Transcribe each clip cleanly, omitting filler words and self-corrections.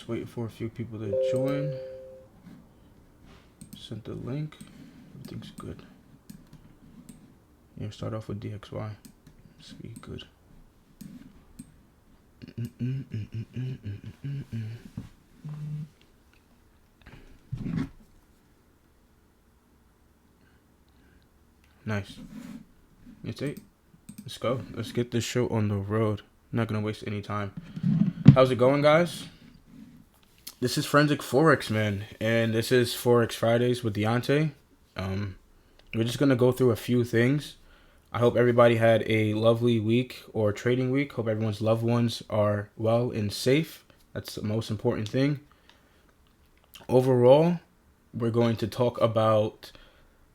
Just waiting for a few people to join. Sent the link. Everything's good. Yeah, start off with DXY. This be good. Nice. It's 8. Let's go. Let's get this show on the road. I'm not gonna waste any time. How's it going, guys? This is Forensic Forex, man, and this is Forex Fridays with Deontay. We're just gonna go through a few things. I hope everybody had a lovely week or trading week. Hope everyone's loved ones are well and safe. That's the most important thing. Overall, we're going to talk about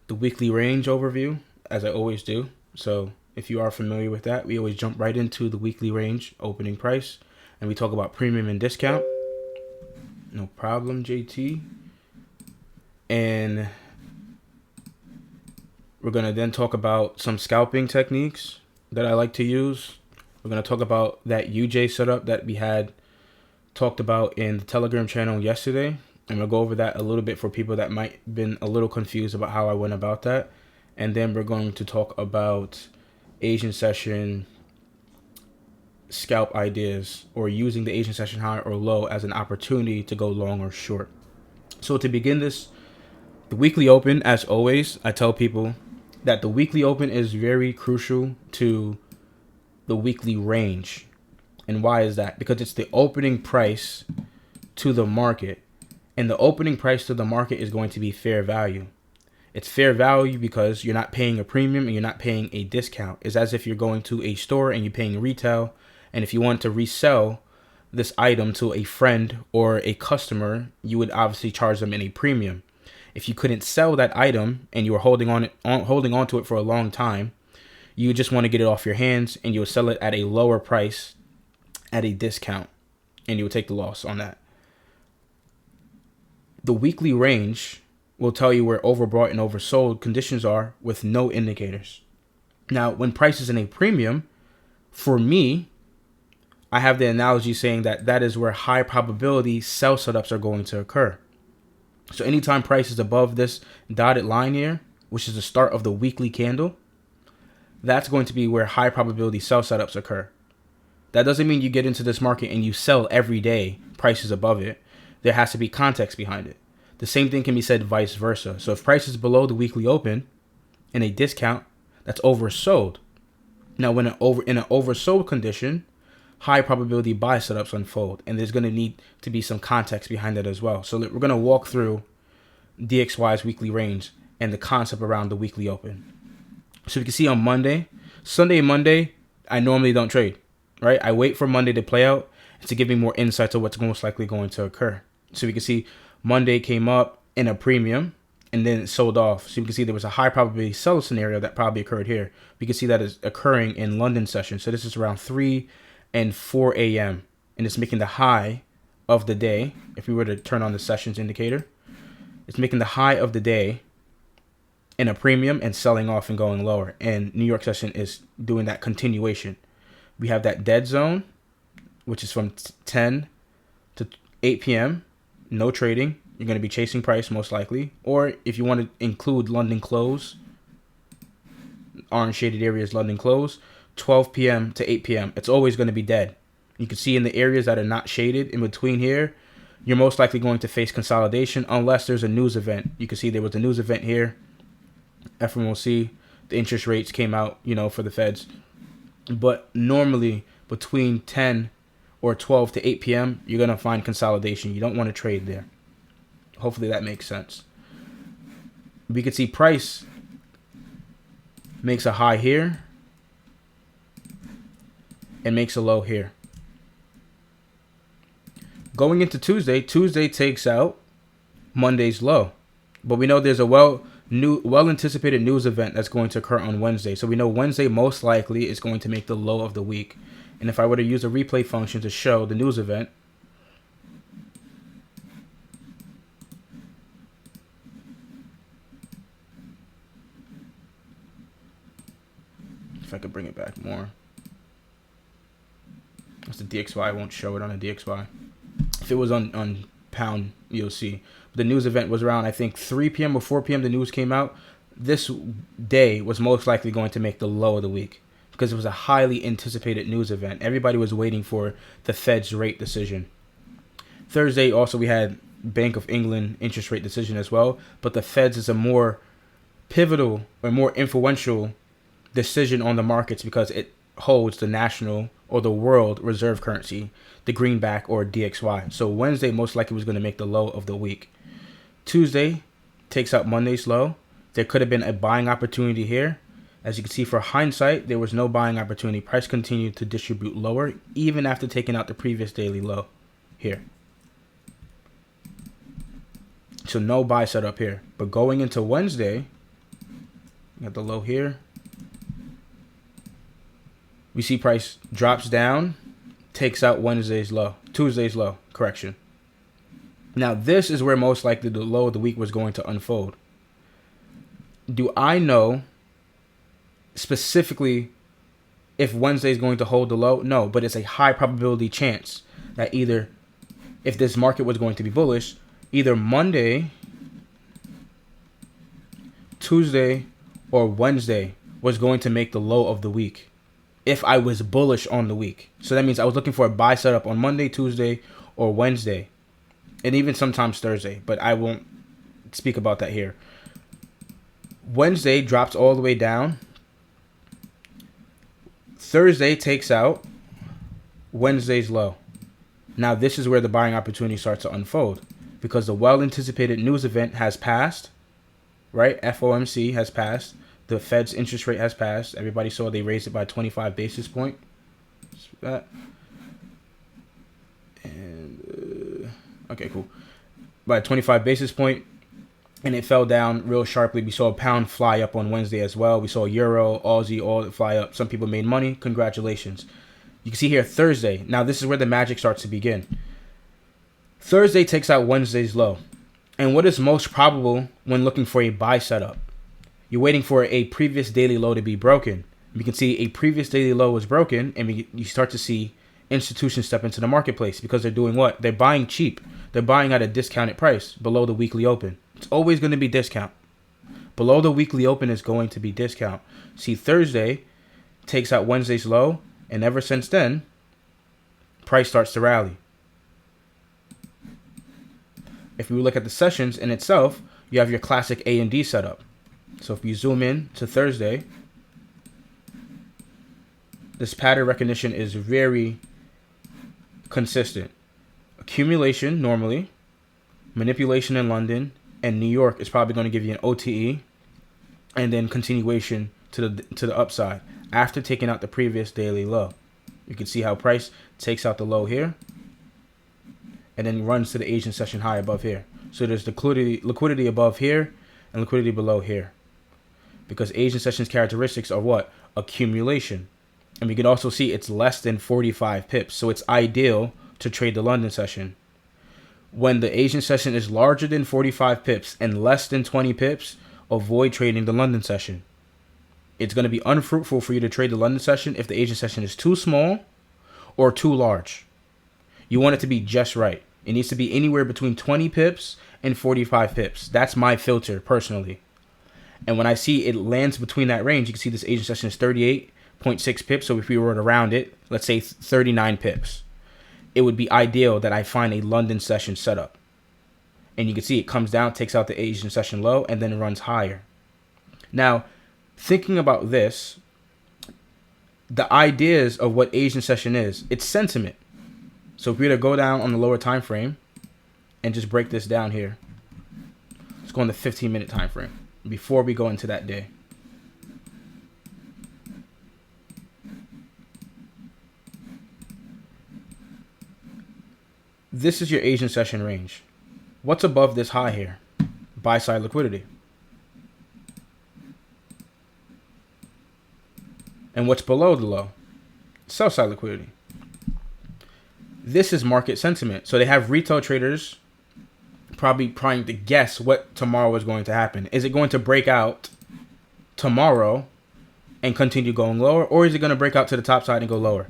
the weekly range overview, as I always do. So if you are familiar with that, we always jump right into the weekly range opening price, and we talk about premium and discount. No problem, JT. And we're going to then talk about some scalping techniques that I like to use. We're going to talk about that UJ setup that we had talked about in the Telegram channel yesterday. And we'll go over that a little bit for people that might have been a little confused about how I went about that. And then we're going to talk about Asian session scalp ideas, or using the Asian session high or low as an opportunity to go long or short. So to begin this, the weekly open, as always, I tell people that the weekly open is very crucial to the weekly range. And why is that? Because it's the opening price to the market. And the opening price to the market is going to be fair value. It's fair value because you're not paying a premium and you're not paying a discount. It's as if you're going to a store and you're paying retail. And if you want to resell this item to a friend or a customer, you would obviously charge them in a premium. If you couldn't sell that item and you were holding on to it for a long time, you just want to get it off your hands, and you would sell it at a lower price at a discount, and you would take the loss on that. The weekly range will tell you where overbought and oversold conditions are with no indicators. Now, when price is in a premium, for me, I have the analogy saying that that is where high probability sell setups are going to occur. So anytime price is above this dotted line here, which is the start of the weekly candle, that's going to be where high probability sell setups occur. That doesn't mean you get into this market and you sell every day, price is above it. There has to be context behind it. The same thing can be said vice versa. So if price is below the weekly open in a discount, that's oversold. Now, when in an oversold condition, high probability buy setups unfold, and there's going to need to be some context behind that as well. So we're going to walk through DXY's weekly range and the concept around the weekly open. So we can see on Sunday and Monday, I normally don't trade, right? I wait for Monday to play out to give me more insight to what's most likely going to occur. So we can see Monday came up in a premium and then it sold off. So you can see there was a high probability seller scenario that probably occurred here. We can see that is occurring in London session. So this is around 3 and 4 a.m. and it's making the high of the day. If we were to turn on the sessions indicator, it's making the high of the day in a premium and selling off and going lower. And New York session is doing that continuation. We have that dead zone, which is from 10 to 8 p.m. No trading. You're going to be chasing price most likely. Or if you want to include London close, orange shaded areas, London close, 12 p.m. to 8 p.m. It's always going to be dead. You can see in the areas that are not shaded in between here, you're most likely going to face consolidation unless there's a news event. You can see there was a news event here. FOMC, the interest rates came out, for the Feds. But normally between 10 or 12 to 8 p.m., you're going to find consolidation. You don't want to trade there. Hopefully that makes sense. We could see price makes a high here and makes a low here. Going into Tuesday takes out Monday's low. But we know there's a well-anticipated news event that's going to occur on Wednesday. So we know Wednesday most likely is going to make the low of the week. And if I were to use a replay function to show the news event, if I could bring it back more. That's the DXY. I won't show it on the DXY. If it was on pound, you'll see. The news event was around, I think, 3 p.m. or 4 p.m. The news came out. This day was most likely going to make the low of the week because it was a highly anticipated news event. Everybody was waiting for the Fed's rate decision. Thursday, also, we had Bank of England interest rate decision as well. But the Fed's is a more pivotal or more influential decision on the markets because it holds the national or the world reserve currency, the greenback or DXY. So Wednesday most likely was going to make the low of the week. Tuesday takes out Monday's low. There could have been a buying opportunity here. As you can see, for hindsight, there was no buying opportunity. Price continued to distribute lower even after taking out the previous daily low here. So no buy setup here. But going into Wednesday, got the low here. We see price drops down, takes out Tuesday's low, correction. Now this is where most likely the low of the week was going to unfold. Do I know specifically if Wednesday is going to hold the low? No, but it's a high probability chance that either, if this market was going to be bullish, either Monday, Tuesday, or Wednesday was going to make the low of the week if I was bullish on the week. So that means I was looking for a buy setup on Monday, Tuesday, or Wednesday, and even sometimes Thursday, but I won't speak about that here. Wednesday drops all the way down. Thursday takes out Wednesday's low. Now this is where the buying opportunity starts to unfold because the well-anticipated news event has passed, right? FOMC has passed. The Fed's interest rate has passed. Everybody saw they raised it by 25 basis points. That. And, okay, cool. By 25 basis point. And it fell down real sharply. We saw a pound fly up on Wednesday as well. We saw Euro, Aussie, all fly up. Some people made money. Congratulations. You can see here Thursday. Now this is where the magic starts to begin. Thursday takes out Wednesday's low. And what is most probable when looking for a buy setup? You're waiting for a previous daily low to be broken. You can see a previous daily low was broken, and you start to see institutions step into the marketplace because they're doing what? They're buying cheap. They're buying at a discounted price below the weekly open. It's always going to be discount. Below the weekly open is going to be discount. See, Thursday takes out Wednesday's low, and ever since then, price starts to rally. If we look at the sessions in itself, you have your classic A and D setup. So if you zoom in to Thursday, this pattern recognition is very consistent. Accumulation normally, manipulation in London, and New York is probably going to give you an OTE, and then continuation to the upside after taking out the previous daily low. You can see how price takes out the low here, and then runs to the Asian session high above here. So there's liquidity above here and liquidity below here. Because Asian session's characteristics are what? Accumulation. And we can also see it's less than 45 pips. So it's ideal to trade the London session. When the Asian session is larger than 45 pips and less than 20 pips, avoid trading the London session. It's going to be unfruitful for you to trade the London session if the Asian session is too small or too large. You want it to be just right. It needs to be anywhere between 20 pips and 45 pips. That's my filter personally. And when I see it lands between that range, you can see this Asian session is 38.6 pips. So if we were to round it, let's say 39 pips, it would be ideal that I find a London session setup. And you can see it comes down, takes out the Asian session low, and then it runs higher. Now, thinking about this, the ideas of what Asian session is, it's sentiment. So if we were to go down on the lower time frame and just break this down here, let's go on the 15-minute time frame before we go into that day. This is your Asian session range. What's above this high here? Buy side liquidity. And what's below the low? Sell side liquidity. This is market sentiment. So they have retail traders probably trying to guess what tomorrow is going to happen. Is it going to break out tomorrow and continue going lower, or is it going to break out to the top side and go lower?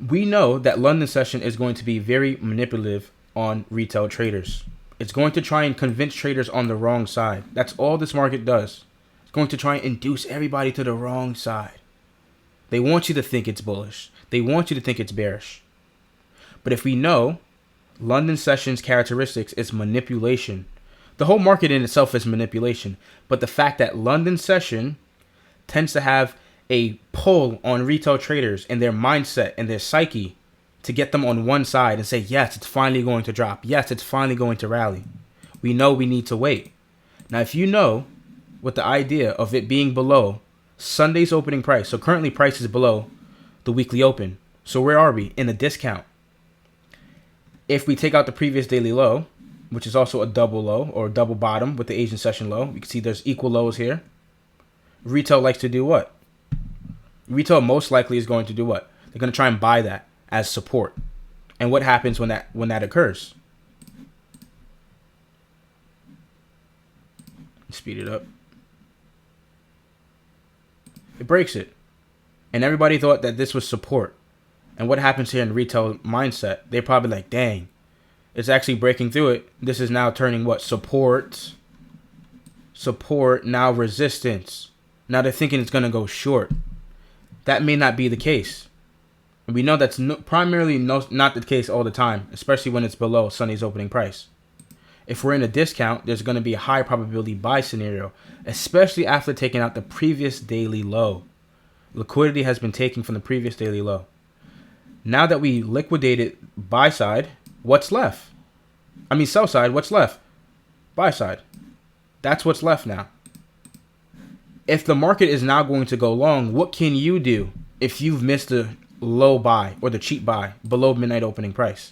We know that London session is going to be very manipulative on retail traders. It's going to try and convince traders on the wrong side. That's all this market does. It's going to try and induce everybody to the wrong side. They want you to think it's bullish. They want you to think it's bearish. But if we know London session's characteristics is manipulation, the whole market in itself is manipulation. But the fact that London session tends to have a pull on retail traders and their mindset and their psyche to get them on one side and say, yes, it's finally going to drop. Yes, it's finally going to rally. We know we need to wait. Now, if you know with the idea of it being below Sunday's opening price, so currently price is below the weekly open. So where are we? In a discount. If we take out the previous daily low, which is also a double low or double bottom with the Asian session low, you can see there's equal lows here. Retail likes to do what? Retail most likely is going to do what? They're going to try and buy that as support. And what happens when that occurs? Speed it up. It breaks it. And everybody thought that this was support. And what happens here in retail mindset? They're probably like, dang, it's actually breaking through it. This is now turning what? Support. Support, now resistance. Now they're thinking it's going to go short. That may not be the case. And we know that's primarily not the case all the time, especially when it's below Sunday's opening price. If we're in a discount, there's going to be a high probability buy scenario, especially after taking out the previous daily low. Liquidity has been taken from the previous daily low. Now that we liquidated buy side, what's left? I mean sell side, what's left? Buy side. That's what's left now. If the market is now going to go long, what can you do if you've missed the low buy or the cheap buy below midnight opening price?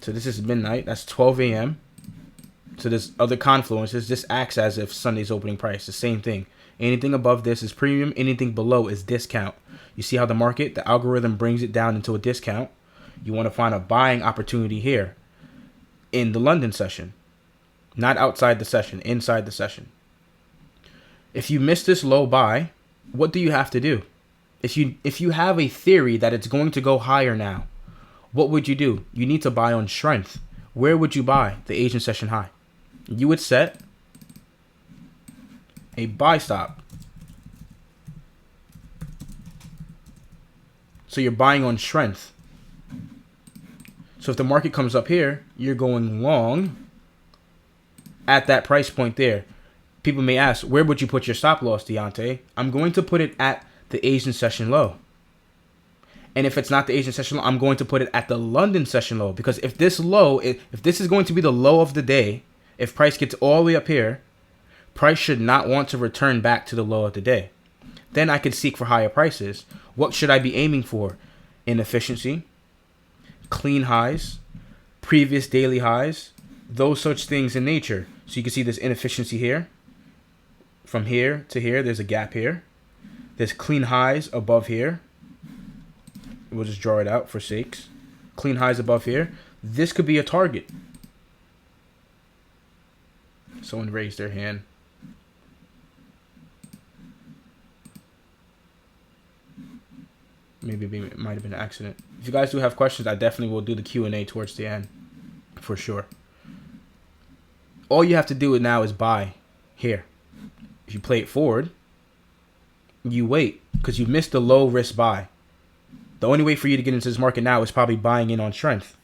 So this is midnight. That's 12 a.m. So there's other confluences. This acts as if Sunday's opening price. The same thing. Anything above this is premium. Anything below is discount. You see how the market, the algorithm brings it down into a discount. You want to find a buying opportunity here in the London session. Not outside the session, inside the session. If you miss this low buy, what do you have to do? If you have a theory that it's going to go higher now, what would you do? You need to buy on strength. Where would you buy the Asian session high? You would set a buy stop. So you're buying on strength. So if the market comes up here, you're going long at that price point there. People may ask, where would you put your stop loss, Deontay? I'm going to put it at the Asian session low. And if it's not the Asian session low, I'm going to put it at the London session low. Because if this is going to be the low of the day, if price gets all the way up here, price should not want to return back to the low of the day. Then I could seek for higher prices. What should I be aiming for? Inefficiency, clean highs, previous daily highs, those such things in nature. So you can see this inefficiency here. From here to here, there's a gap here. There's clean highs above here. We'll just draw it out for sakes. Clean highs above here. This could be a target. Someone raised their hand. Maybe it might have been an accident. If you guys do have questions, I definitely will do the Q&A towards the end. For sure. All you have to do now is buy here. If you play it forward, you wait because you missed the low risk buy. The only way for you to get into this market now is probably buying in on strength.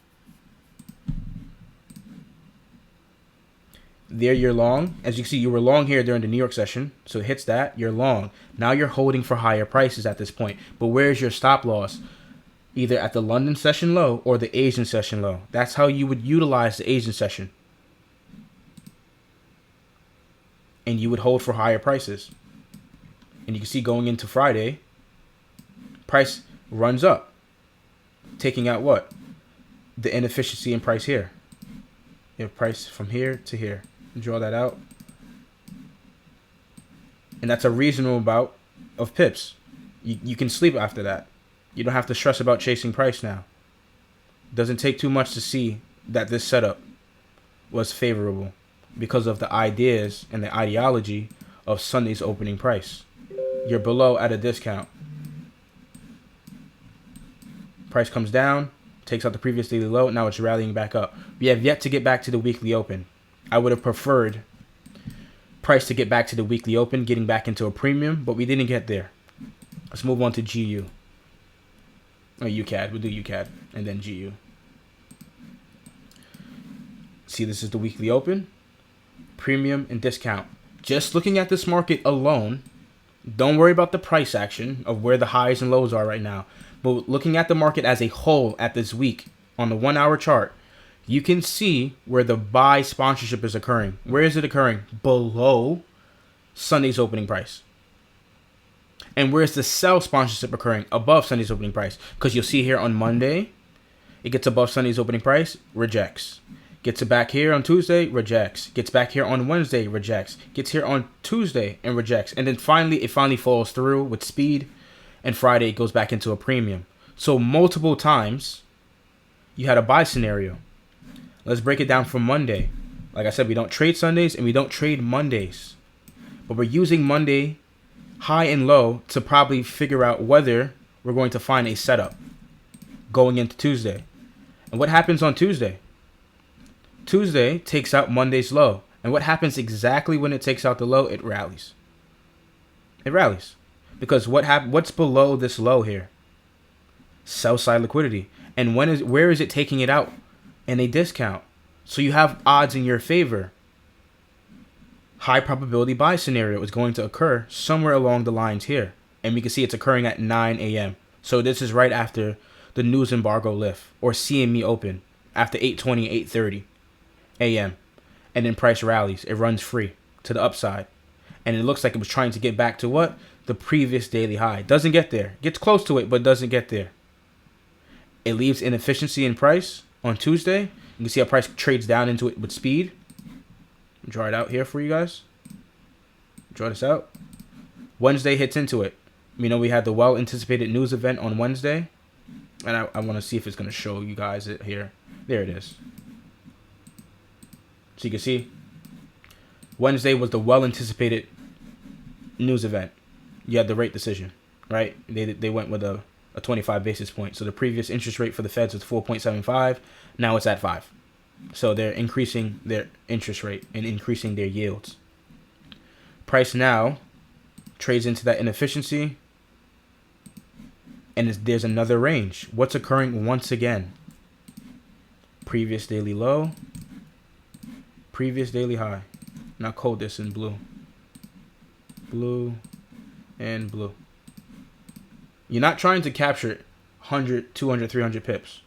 There you're long. As you can see, you were long here during the New York session. So it hits that, you're long. Now you're holding for higher prices at this point. But where's your stop loss? Either at the London session low or the Asian session low. That's how you would utilize the Asian session. And you would hold for higher prices. And you can see going into Friday, price runs up. Taking out what? The inefficiency in price here. You have price from here to here. Draw that out. And that's a reasonable amount of pips. You can sleep after that. You don't have to stress about chasing price now. It doesn't take too much to see that this setup was favorable because of the ideas and the ideology of Sunday's opening price. You're below at a discount. Price comes down, takes out the previous daily low. Now it's rallying back up. We have yet to get back to the weekly open. I would have preferred price to get back to the weekly open, getting back into a premium, but we didn't get there. Let's move on to GU. Or UCAD. We'll do UCAD and then GU. See, this is the weekly open, premium, and discount. Just looking at this market alone, don't worry about the price action of where the highs and lows are right now. But looking at the market as a whole at this week on the 1 hour chart, you can see where the buy sponsorship is occurring. Where is it occurring? Below Sunday's opening price. And where's the sell sponsorship occurring? Above Sunday's opening price. Because you'll see here on Monday, it gets above Sunday's opening price, rejects. Gets it back here on Tuesday, rejects. Gets back here on Wednesday, rejects. Gets here on Tuesday and rejects. And then it finally falls through with speed. And Friday, it goes back into a premium. So multiple times, you had a buy scenario. Let's break it down from Monday. Like I said, we don't trade Sundays and we don't trade Mondays. But we're using Monday high and low to probably figure out whether we're going to find a setup going into Tuesday. And what happens on Tuesday? Tuesday takes out Monday's low. And what happens exactly when it takes out the low? It rallies. It rallies. Because what's below this low here? Sell side liquidity. And where is it taking it out? In a discount. So you have odds in your favor. High probability buy scenario is going to occur somewhere along the lines here. And we can see it's occurring at 9 a.m. So this is right after the news embargo lift or CME open after 8:20, 8:30 a.m. And then price rallies. It runs free to the upside. And it looks like it was trying to get back to what? The previous daily high. Doesn't get there. Gets close to it, but doesn't get there. It leaves inefficiency in price on Tuesday. You can see how price trades down into it with speed. Draw it out here for you guys. Draw this out. Wednesday hits into it. You know, we had the well-anticipated news event on Wednesday. And I want to see if it's going to show you guys it here. There it is. So you can see Wednesday was the well-anticipated news event. You had the rate decision, right? They went with a 25 basis point. So the previous interest rate for the Feds was 4.75. Now it's at 5. So they're increasing their interest rate and increasing their yields. Price now trades into that inefficiency. And there's another range. What's occurring once again? Previous daily low. Previous daily high. Now code this in blue. Blue and blue. You're not trying to capture 100, 200, 300 pips.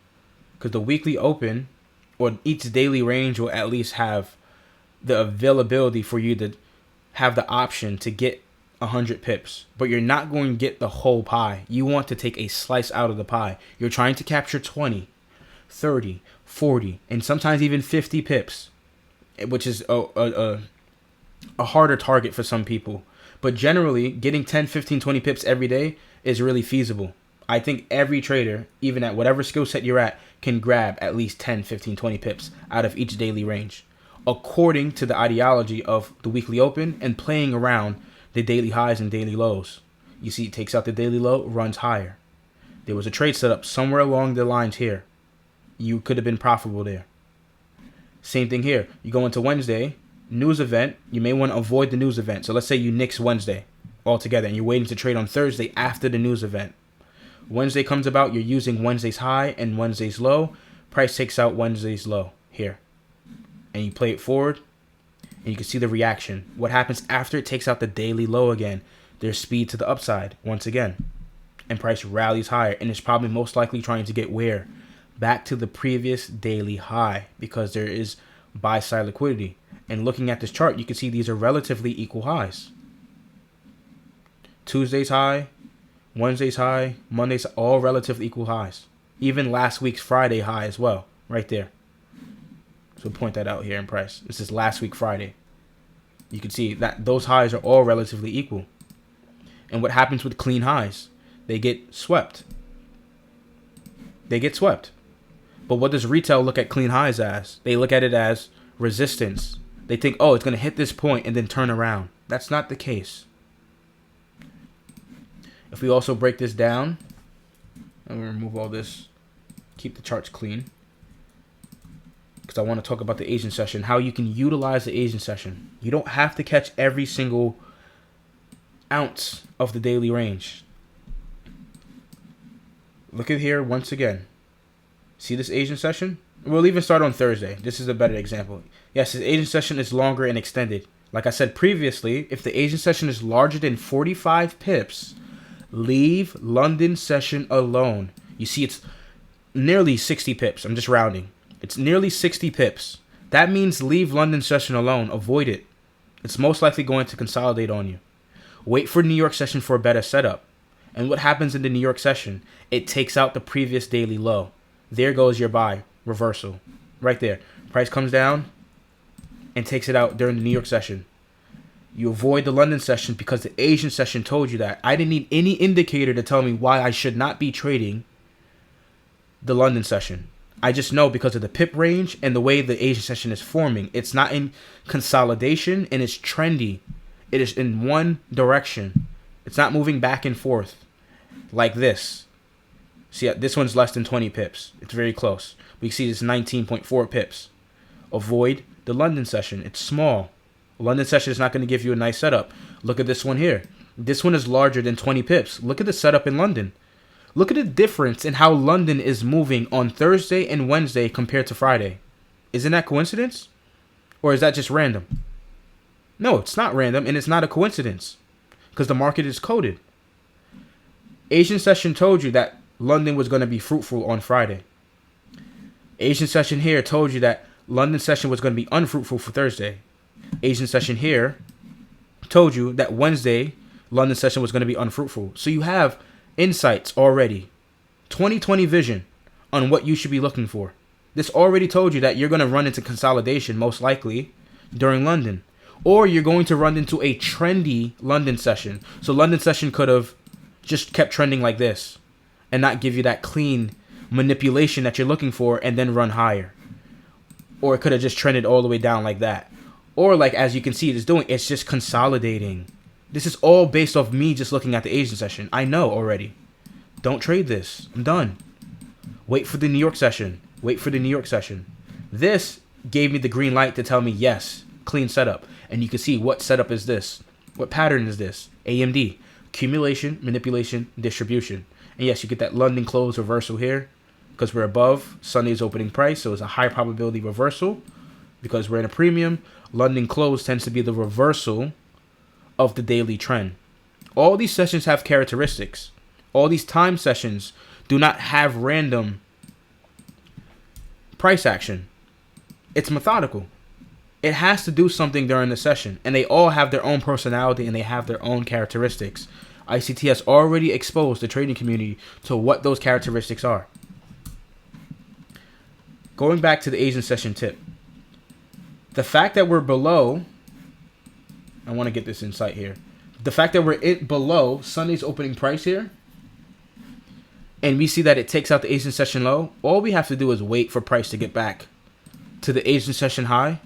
Because the weekly open or each daily range will at least have the availability for you to have the option to get 100 pips. But you're not going to get the whole pie. You want to take a slice out of the pie. You're trying to capture 20, 30, 40, and sometimes even 50 pips. Which is a harder target for some people. But generally, getting 10, 15, 20 pips every day is really feasible. I think every trader, even at whatever skill set you're at, can grab at least 10, 15, 20 pips out of each daily range, according to the ideology of the weekly open and playing around the daily highs and daily lows. You see, it takes out the daily low, runs higher. There was a trade set up somewhere along the lines here. You could have been profitable there. Same thing here. You go into Wednesday, news event. You may want to avoid the news event. So let's say you nix Wednesday altogether and you're waiting to trade on Thursday after the news event. Wednesday comes about, you're using Wednesday's high and Wednesday's low. Price takes out Wednesday's low here. And you play it forward and you can see the reaction. What happens after it takes out the daily low again? There's speed to the upside once again. And price rallies higher and it's probably most likely trying to get where? Back to the previous daily high because there is buy side liquidity. And looking at this chart, you can see these are relatively equal highs. Tuesday's high, Wednesday's high, Monday's all relatively equal highs. Even last week's Friday high as well, right there. So point that out here in price. This is last week Friday. You can see that those highs are all relatively equal. And what happens with clean highs? They get swept. They get swept. But what does retail look at clean highs as? They look at it as resistance. They think, oh, it's going to hit this point and then turn around. That's not the case. If we also break this down, I'm going to remove all this keep the charts clean, because I want to talk about the Asian session, how you can utilize the Asian session. You don't have to catch every single ounce of the daily range. Look at here once again. See this Asian session? We'll even start on Thursday. This is a better example. Yes, the Asian session is longer and extended. Like I said previously, if the Asian session is larger than 45 pips, leave London session alone. You see, it's nearly 60 pips. I'm just rounding. It's nearly 60 pips. That means leave London session alone. Avoid it. It's most likely going to consolidate on you. Wait for New York session for a better setup. And what happens in the New York session? It takes out the previous daily low. There goes your buy. Reversal. Right there. Price comes down and takes it out during the New York session. You avoid the London session because the Asian session told you that. I didn't need any indicator to tell me why I should not be trading the London session. I just know because of the pip range and the way the Asian session is forming. It's not in consolidation and it's trendy. It is in one direction. It's not moving back and forth like this. See, this one's less than 20 pips. It's very close. We see this 19.4 pips. Avoid the London session. It's small. London session is not going to give you a nice setup. Look at this one here. This one is larger than 20 pips. Look at the setup in London. Look at the difference in how London is moving on Thursday and Wednesday compared to Friday. Isn't that coincidence? Or is that just random? No, it's not random and it's not a coincidence because the market is coded. Asian session told you that London was going to be fruitful on Friday. Asian session here told you that London session was going to be unfruitful for Thursday. Asian session here told you that Wednesday London session was going to be unfruitful. So you have insights already. 2020 vision on what you should be looking for. This already told you that you're going to run into consolidation most likely during London. Or you're going to run into a trendy London session. So London session could have just kept trending like this and not give you that clean manipulation that you're looking for and then run higher. Or it could have just trended all the way down like that. Or like as you can see it's doing, it's just consolidating. This is all based off me just looking at the Asian session. I know already. Don't trade this. I'm done. Wait for the New York session. Wait for the New York session. This gave me the green light to tell me yes, clean setup. And you can see what setup is this. What pattern is this? AMD. Accumulation, manipulation, distribution. And yes, you get that London close reversal here because we're above Sunday's opening price. So it's a high probability reversal because we're in a premium. London close tends to be the reversal of the daily trend. All these sessions have characteristics. All these time sessions do not have random price action. It's methodical. It has to do something during the session. And they all have their own personality and they have their own characteristics. ICT has already exposed the trading community to what those characteristics are. Going back to the Asian session tip. The fact that we're below, I want to get this insight here. The fact that we're below Sunday's opening price here, and we see that it takes out the Asian session low, all we have to do is wait for price to get back to the Asian session high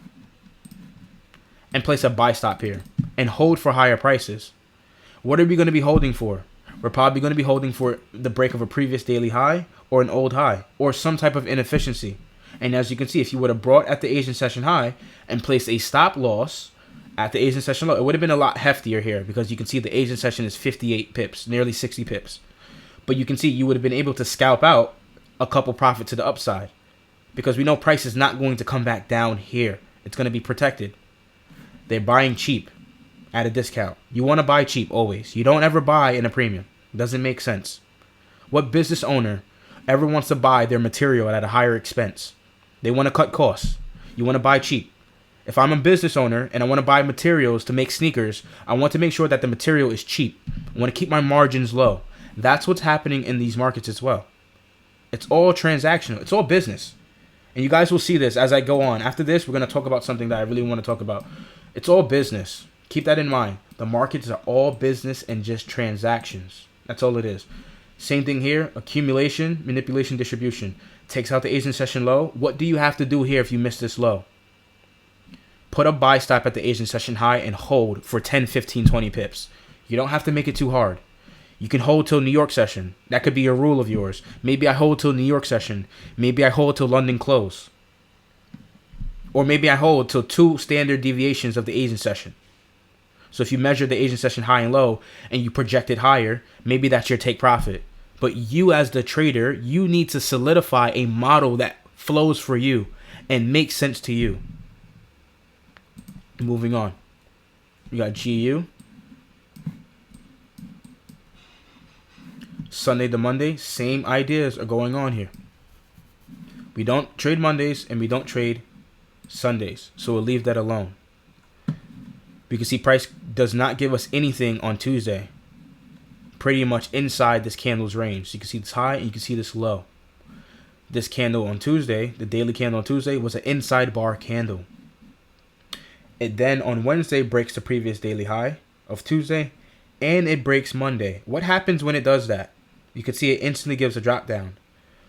and place a buy stop here and hold for higher prices. What are we going to be holding for? We're probably going to be holding for the break of a previous daily high or an old high or some type of inefficiency. And as you can see, if you would have brought at the Asian session high and placed a stop loss at the Asian session low, it would have been a lot heftier here because you can see the Asian session is 58 pips, nearly 60 pips. But you can see you would have been able to scalp out a couple profit to the upside because we know price is not going to come back down here. It's going to be protected. They're buying cheap at a discount. You want to buy cheap always. You don't ever buy in a premium. It doesn't make sense. What business owner ever wants to buy their material at a higher expense? They want to cut costs. You want to buy cheap. If I'm a business owner and I want to buy materials to make sneakers, I want to make sure that the material is cheap. I want to keep my margins low. That's what's happening in these markets as well. It's all transactional. It's all business. And you guys will see this as I go on. After this, we're going to talk about something that I really want to talk about. It's all business. Keep that in mind. The markets are all business and just transactions. That's all it is. Same thing here. Accumulation, manipulation, distribution. Takes out the Asian session low. What do you have to do here if you miss this low? Put a buy stop at the Asian session high and hold for 10, 15, 20 pips. You don't have to make it too hard. You can hold till New York session. That could be a rule of yours. Maybe I hold till New York session. Maybe I hold till London close. Or maybe I hold till 2 standard deviations of the Asian session. So if you measure the Asian session high and low and you project it higher, maybe that's your take profit. But you as the trader, you need to solidify a model that flows for you and makes sense to you. Moving on. You got GU. Sunday to Monday, same ideas are going on here. We don't trade Mondays and we don't trade Sundays, so we'll leave that alone. We can see price does not give us anything on Tuesday. Pretty much inside this candle's range. So you can see this high and you can see this low. This candle on Tuesday, the daily candle on Tuesday, was an inside bar candle. It then on Wednesday breaks the previous daily high of Tuesday, and it breaks Monday. What happens when it does that? You can see it instantly gives a drop down.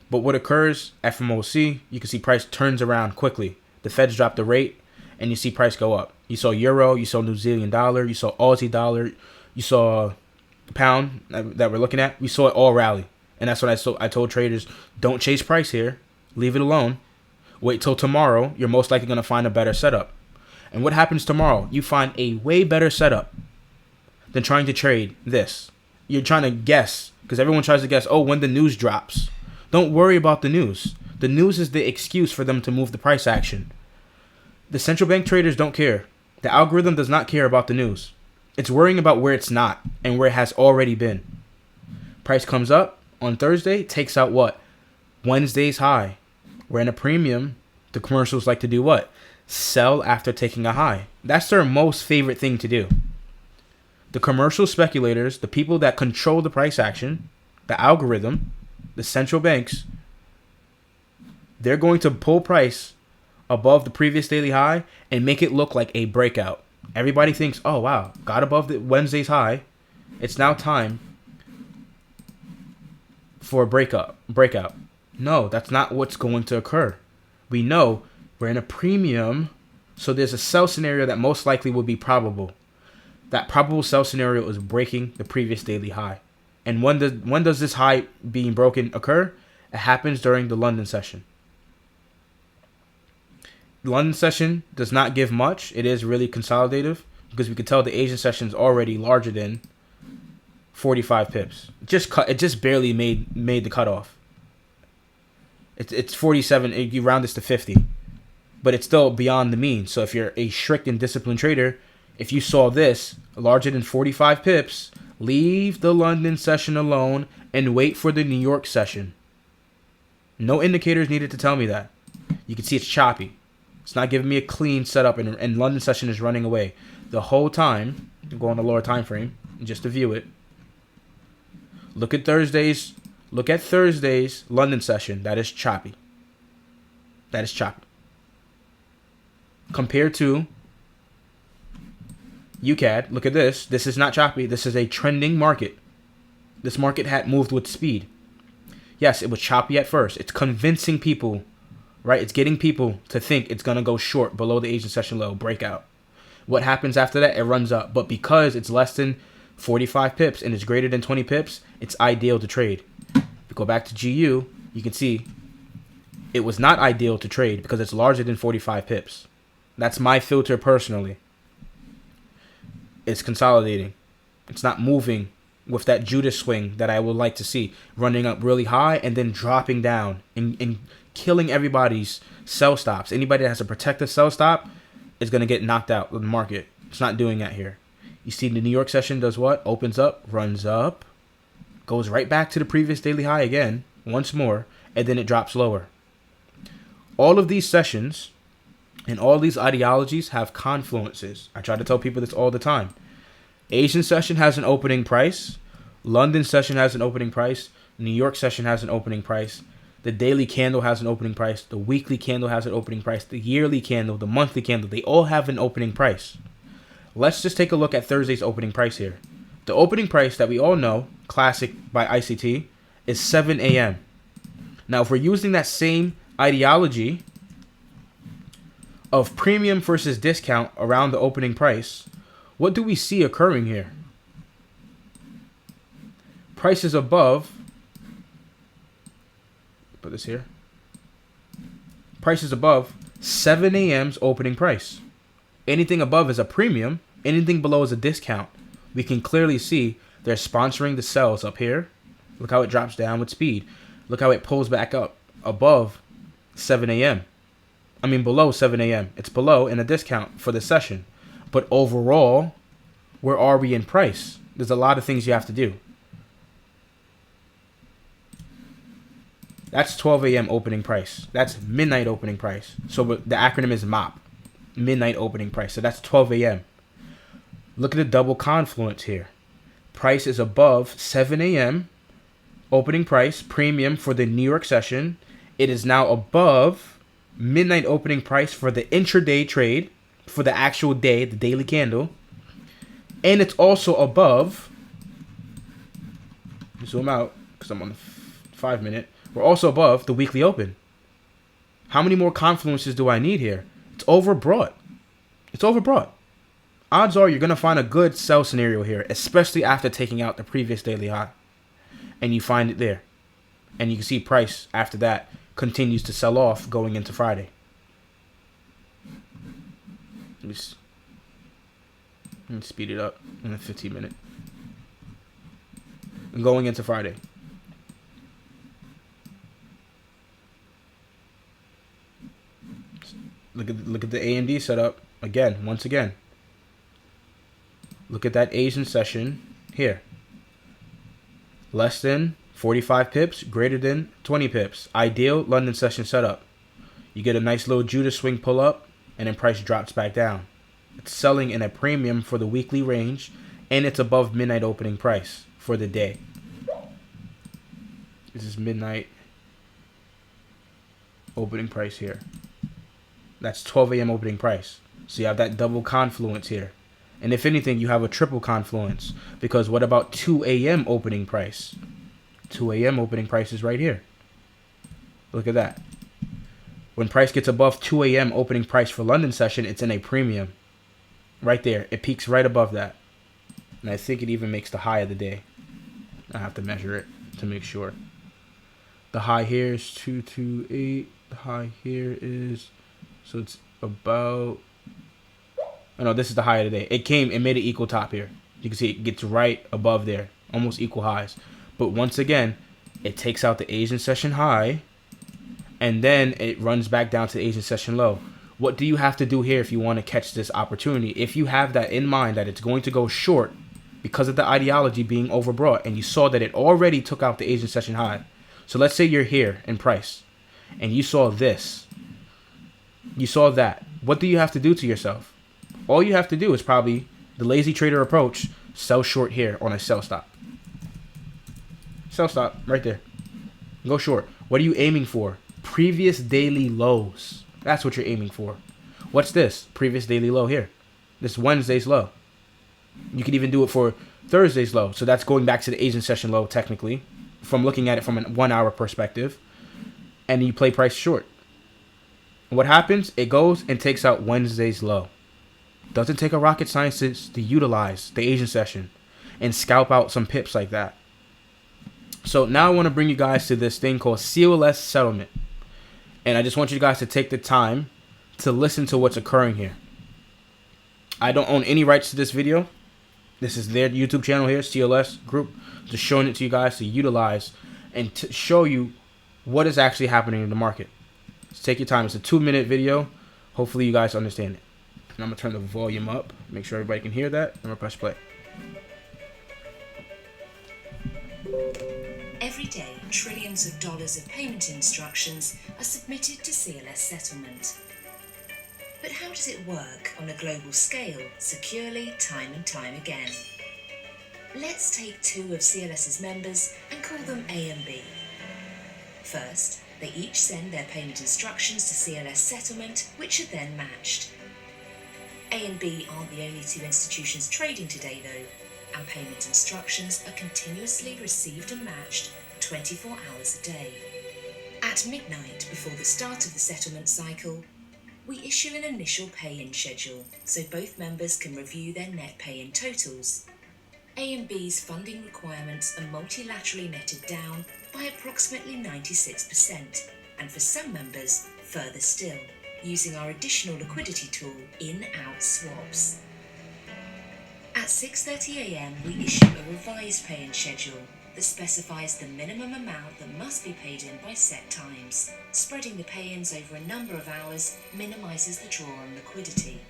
But what occurs, FOMC, you can see price turns around quickly. The Feds drop the rate, and you see price go up. You saw Euro, you saw New Zealand dollar, you saw Aussie dollar, you saw pound that we're looking at. We saw it all rally. And that's what I told traders, don't chase price here. Leave it alone. Wait till tomorrow. You're most likely going to find a better setup. And what happens tomorrow? You find a way better setup than trying to trade this. You're trying to guess, because everyone tries to guess, oh, when the news drops. Don't worry about the news. The news is the excuse for them to move the price action. The central bank traders don't care. The algorithm does not care about the news. It's worrying about where it's not and where it has already been. Price comes up on Thursday, takes out what? Wednesday's high. We're in a premium. The commercials like to do what? Sell after taking a high. That's their most favorite thing to do. The commercial speculators, the people that control the price action, the algorithm, the central banks, they're going to pull price above the previous daily high and make it look like a breakout. Everybody thinks, oh wow, got above the Wednesday's high. It's now time for a breakout. No, that's not what's going to occur. We know we're in a premium, so there's a sell scenario that most likely will be probable. That probable sell scenario is breaking the previous daily high. And when does this high being broken occur? It happens during the London session. The London session does not give much. It is really consolidative because we can tell the Asian session is already larger than 45 pips. It just barely made the cutoff. It's 47. You round this to 50, but it's still beyond the mean. So if you're a strict and disciplined trader, if you saw this larger than 45 pips, leave the London session alone and wait for the New York session. No indicators needed to tell me that. You can see it's choppy. It's not giving me a clean setup, and London session is running away the whole time. Go on the lower time frame just to view it. Look at Thursday's London session. That is choppy. Compared to UCAD, look at this. This is not choppy. This is a trending market. This market had moved with speed. Yes, it was choppy at first. It's convincing people, right? It's getting people to think it's going to go short below the Asian session low, breakout. What happens after that? It runs up. But because it's less than 45 pips and it's greater than 20 pips, it's ideal to trade. If you go back to GU, you can see it was not ideal to trade because it's larger than 45 pips. That's my filter personally. It's consolidating. It's not moving with that Judas swing that I would like to see, running up really high and then dropping down and killing everybody's sell stops. Anybody that has a protective sell stop is going to get knocked out of the market. It's not doing that here. You see the New York session does what? Opens up, runs up, goes right back to the previous daily high again, once more, and then it drops lower. All of these sessions and all these ideologies have confluences. I try to tell people this all the time. Asian session has an opening price. London session has an opening price. New York session has an opening price. The daily candle has an opening price. The weekly candle has an opening price. The yearly candle, the monthly candle, they all have an opening price. Let's just take a look at Thursday's opening price here. The opening price that we all know, classic by ICT, is 7 a.m. Now, if we're using that same ideology of premium versus discount around the opening price, what do we see occurring here? Price is above. Put this here. Price is above 7 a.m.'s opening price. Anything above is a premium. Anything below is a discount. We can clearly see they're sponsoring the sells up here. Look how it drops down with speed. Look how it pulls back up above 7 a.m. I mean below 7 a.m. It's below in a discount for the session. But overall, where are we in price? There's a lot of things you have to do. That's 12 a.m. opening price. That's midnight opening price. So the acronym is MOP. Midnight opening price. So that's 12 a.m. Look at the double confluence here. Price is above 7 a.m. opening price, premium for the New York session. It is now above midnight opening price for the intraday trade, for the actual day, the daily candle. And it's also above, zoom out because I'm on the 5 minute. We're also above the weekly open. How many more confluences do I need here? It's overbought. It's overbought. Odds are you're going to find a good sell scenario here, especially after taking out the previous daily high. And you find it there. And you can see price after that continues to sell off going into Friday. Let me speed it up in a 15 minute. And going into Friday. Look at the AMD setup again, once again. Look at that Asian session here. Less than 45 pips, greater than 20 pips. Ideal London session setup. You get a nice little Judas swing pull up, and then price drops back down. It's selling in a premium for the weekly range, and it's above midnight opening price for the day. This is midnight opening price here. That's 12 a.m. opening price. So you have that double confluence here. And if anything, you have a triple confluence. Because what about 2 a.m. opening price? 2 a.m. opening price is right here. Look at that. When price gets above 2 a.m. opening price for London session, it's in a premium. Right there. It peaks right above that. And I think it even makes the high of the day. I have to measure it to make sure. The high here is 228. The high here is... So it's about... Oh no, this is the high of the day. It made an equal top here. You can see it gets right above there. Almost equal highs. But once again, it takes out the Asian session high. And then it runs back down to the Asian session low. What do you have to do here if you want to catch this opportunity? If you have that in mind that it's going to go short because of the ideology being overbought, and you saw that it already took out the Asian session high. So let's say you're here in price and you saw this. You saw that. What do you have to do to yourself? All you have to do is probably the lazy trader approach, sell short here on a sell stop. Sell stop right there. Go short. What are you aiming for? Previous daily lows. That's what you're aiming for. What's this? Previous daily low here. This Wednesday's low. You can even do it for Thursday's low. So that's going back to the Asian session low technically, from looking at it from a 1 hour perspective. And you play price short. What happens? It goes and takes out Wednesday's low. Doesn't take a rocket scientist to utilize the Asian session and scalp out some pips like that. So now I want to bring you guys to this thing called COLS settlement. And I just want you guys to take the time to listen to what's occurring here. I don't own any rights to this video. This is their YouTube channel here, COLS group. Just showing it to you guys to utilize and to show you what is actually happening in the market. So take your time. It's a 2-minute video. Hopefully you guys understand it. And I'm going to turn the volume up. Make sure everybody can hear that. I'm going to press play. Every day, trillions of dollars of payment instructions are submitted to CLS settlement. But how does it work on a global scale, securely, time and time again? Let's take 2 of CLS's members and call them A and B. First, they each send their payment instructions to CLS settlement, which are then matched. A and B aren't the only 2 institutions trading today though, and payment instructions are continuously received and matched 24 hours a day. At midnight before the start of the settlement cycle, we issue an initial pay-in schedule so both members can review their net pay-in totals. A and B's funding requirements are multilaterally netted down by approximately 96%, and for some members, further still, using our additional liquidity tool, in-out swaps. At 6:30 a.m, we issue a revised pay-in schedule that specifies the minimum amount that must be paid in by set times. Spreading the pay-ins over a number of hours minimises the draw on liquidity.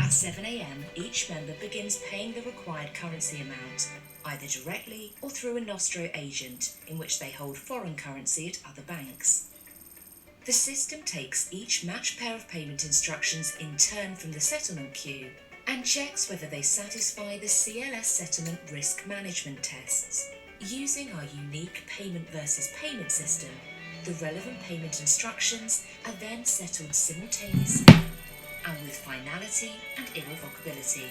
At 7 a.m, each member begins paying the required currency amount, either directly or through a Nostro agent, in which they hold foreign currency at other banks. The system takes each matched pair of payment instructions in turn from the settlement queue and checks whether they satisfy the CLS settlement risk management tests. Using our unique payment versus payment system, the relevant payment instructions are then settled simultaneously and with finality and irrevocability,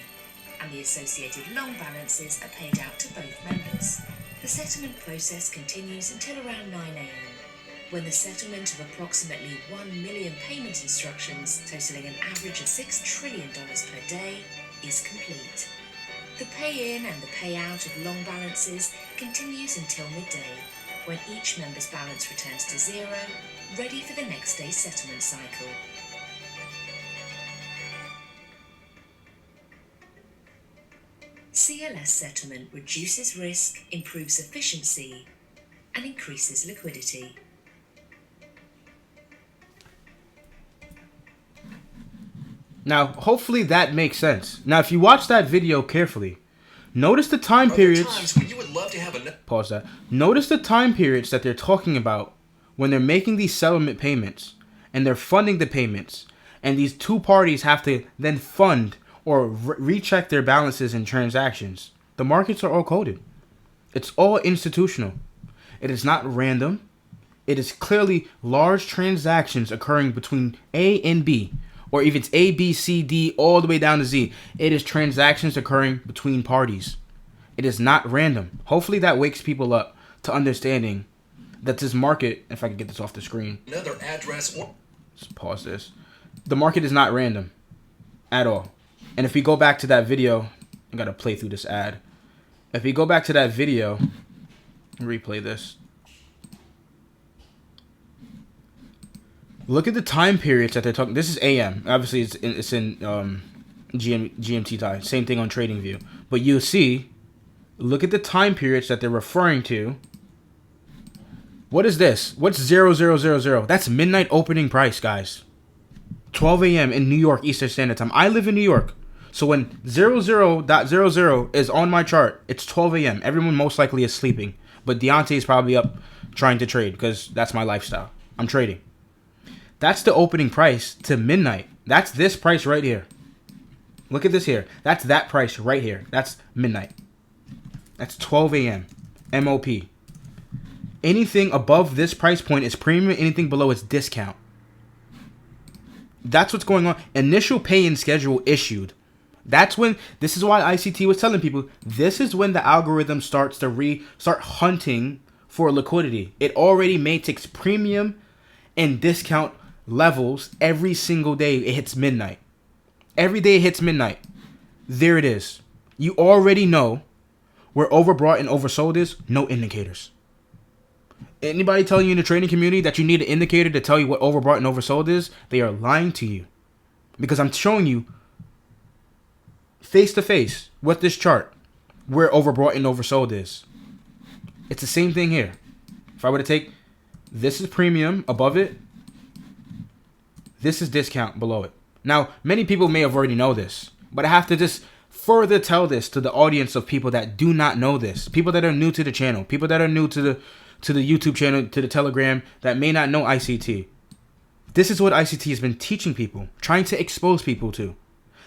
and the associated long balances are paid out to both members. The settlement process continues until around 9 a.m, when the settlement of approximately 1 million payment instructions, totaling an average of $6 trillion per day, is complete. The pay-in and the payout of long balances continues until midday, when each member's balance returns to zero, ready for the next day's settlement cycle. CLS settlement reduces risk, improves efficiency, and increases liquidity. Now, hopefully that makes sense. Now, if you watch that video carefully, notice the time periods. You would love to have a Pause that. Notice the time periods that they're talking about when they're making these settlement payments and they're funding the payments, and these two parties have to then fund or recheck their balances and transactions. The markets are all coded. It's all institutional. It is not random. It is clearly large transactions occurring between A and B, or if it's A, B, C, D, all the way down to Z. It is transactions occurring between parties. It is not random. Hopefully that wakes people up to understanding that this market, if I can get this off the screen. Another address or Just pause this. The market is not random at all. And if we go back to that video, I gotta play through this ad. If we go back to that video, replay this. Look at the time periods that they're talking. This is AM. Obviously, it's in GMT time. Same thing on TradingView. But you'll see, look at the time periods that they're referring to. What is this? What's 0000? That's midnight opening price, guys. 12 a.m. in New York Eastern Standard Time. I live in New York. So when 00.00 is on my chart, it's 12 a.m. Everyone most likely is sleeping. But Deontay is probably up trying to trade because that's my lifestyle. I'm trading. That's the opening price to midnight. That's this price right here. Look at this here. That's that price right here. That's midnight. That's 12 a.m. MOP. Anything above this price point is premium. Anything below is discount. That's what's going on. Initial pay-in schedule issued. That's when, this is why ICT was telling people, this is when the algorithm starts to start hunting for liquidity. It already takes premium and discount levels every single day it hits midnight. Every day it hits midnight. There it is. You already know where overbought and oversold is. No indicators. Anybody telling you in the trading community that you need an indicator to tell you what overbought and oversold is, they are lying to you. Because I'm showing you face to face with this chart where overbought and oversold is. It's the same thing here. If I were to take, this is premium above it, this is discount below it. Now, many people may have already know this, but I have to just further tell this to the audience of people that do not know this. People that are new to the channel, people that are new to the YouTube channel, to the Telegram, that may not know ICT. This is what ICT has been teaching people, trying to expose people to.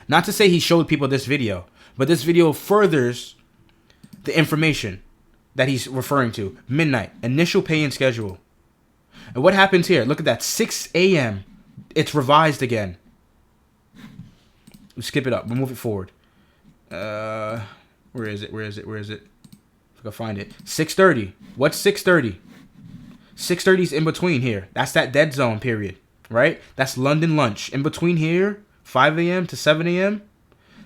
Not to say he showed people this video, but this video furthers the information that he's referring to. Midnight, initial pay-in schedule. And what happens here? Look at that, 6 a.m. It's revised again. We skip it up. We'll move it forward. Where is it? If I can find it. 6:30. What's 6:30? 6:30 is in between here. That's that dead zone period, right? That's London lunch. In between here, 5 a.m. to 7 a.m.,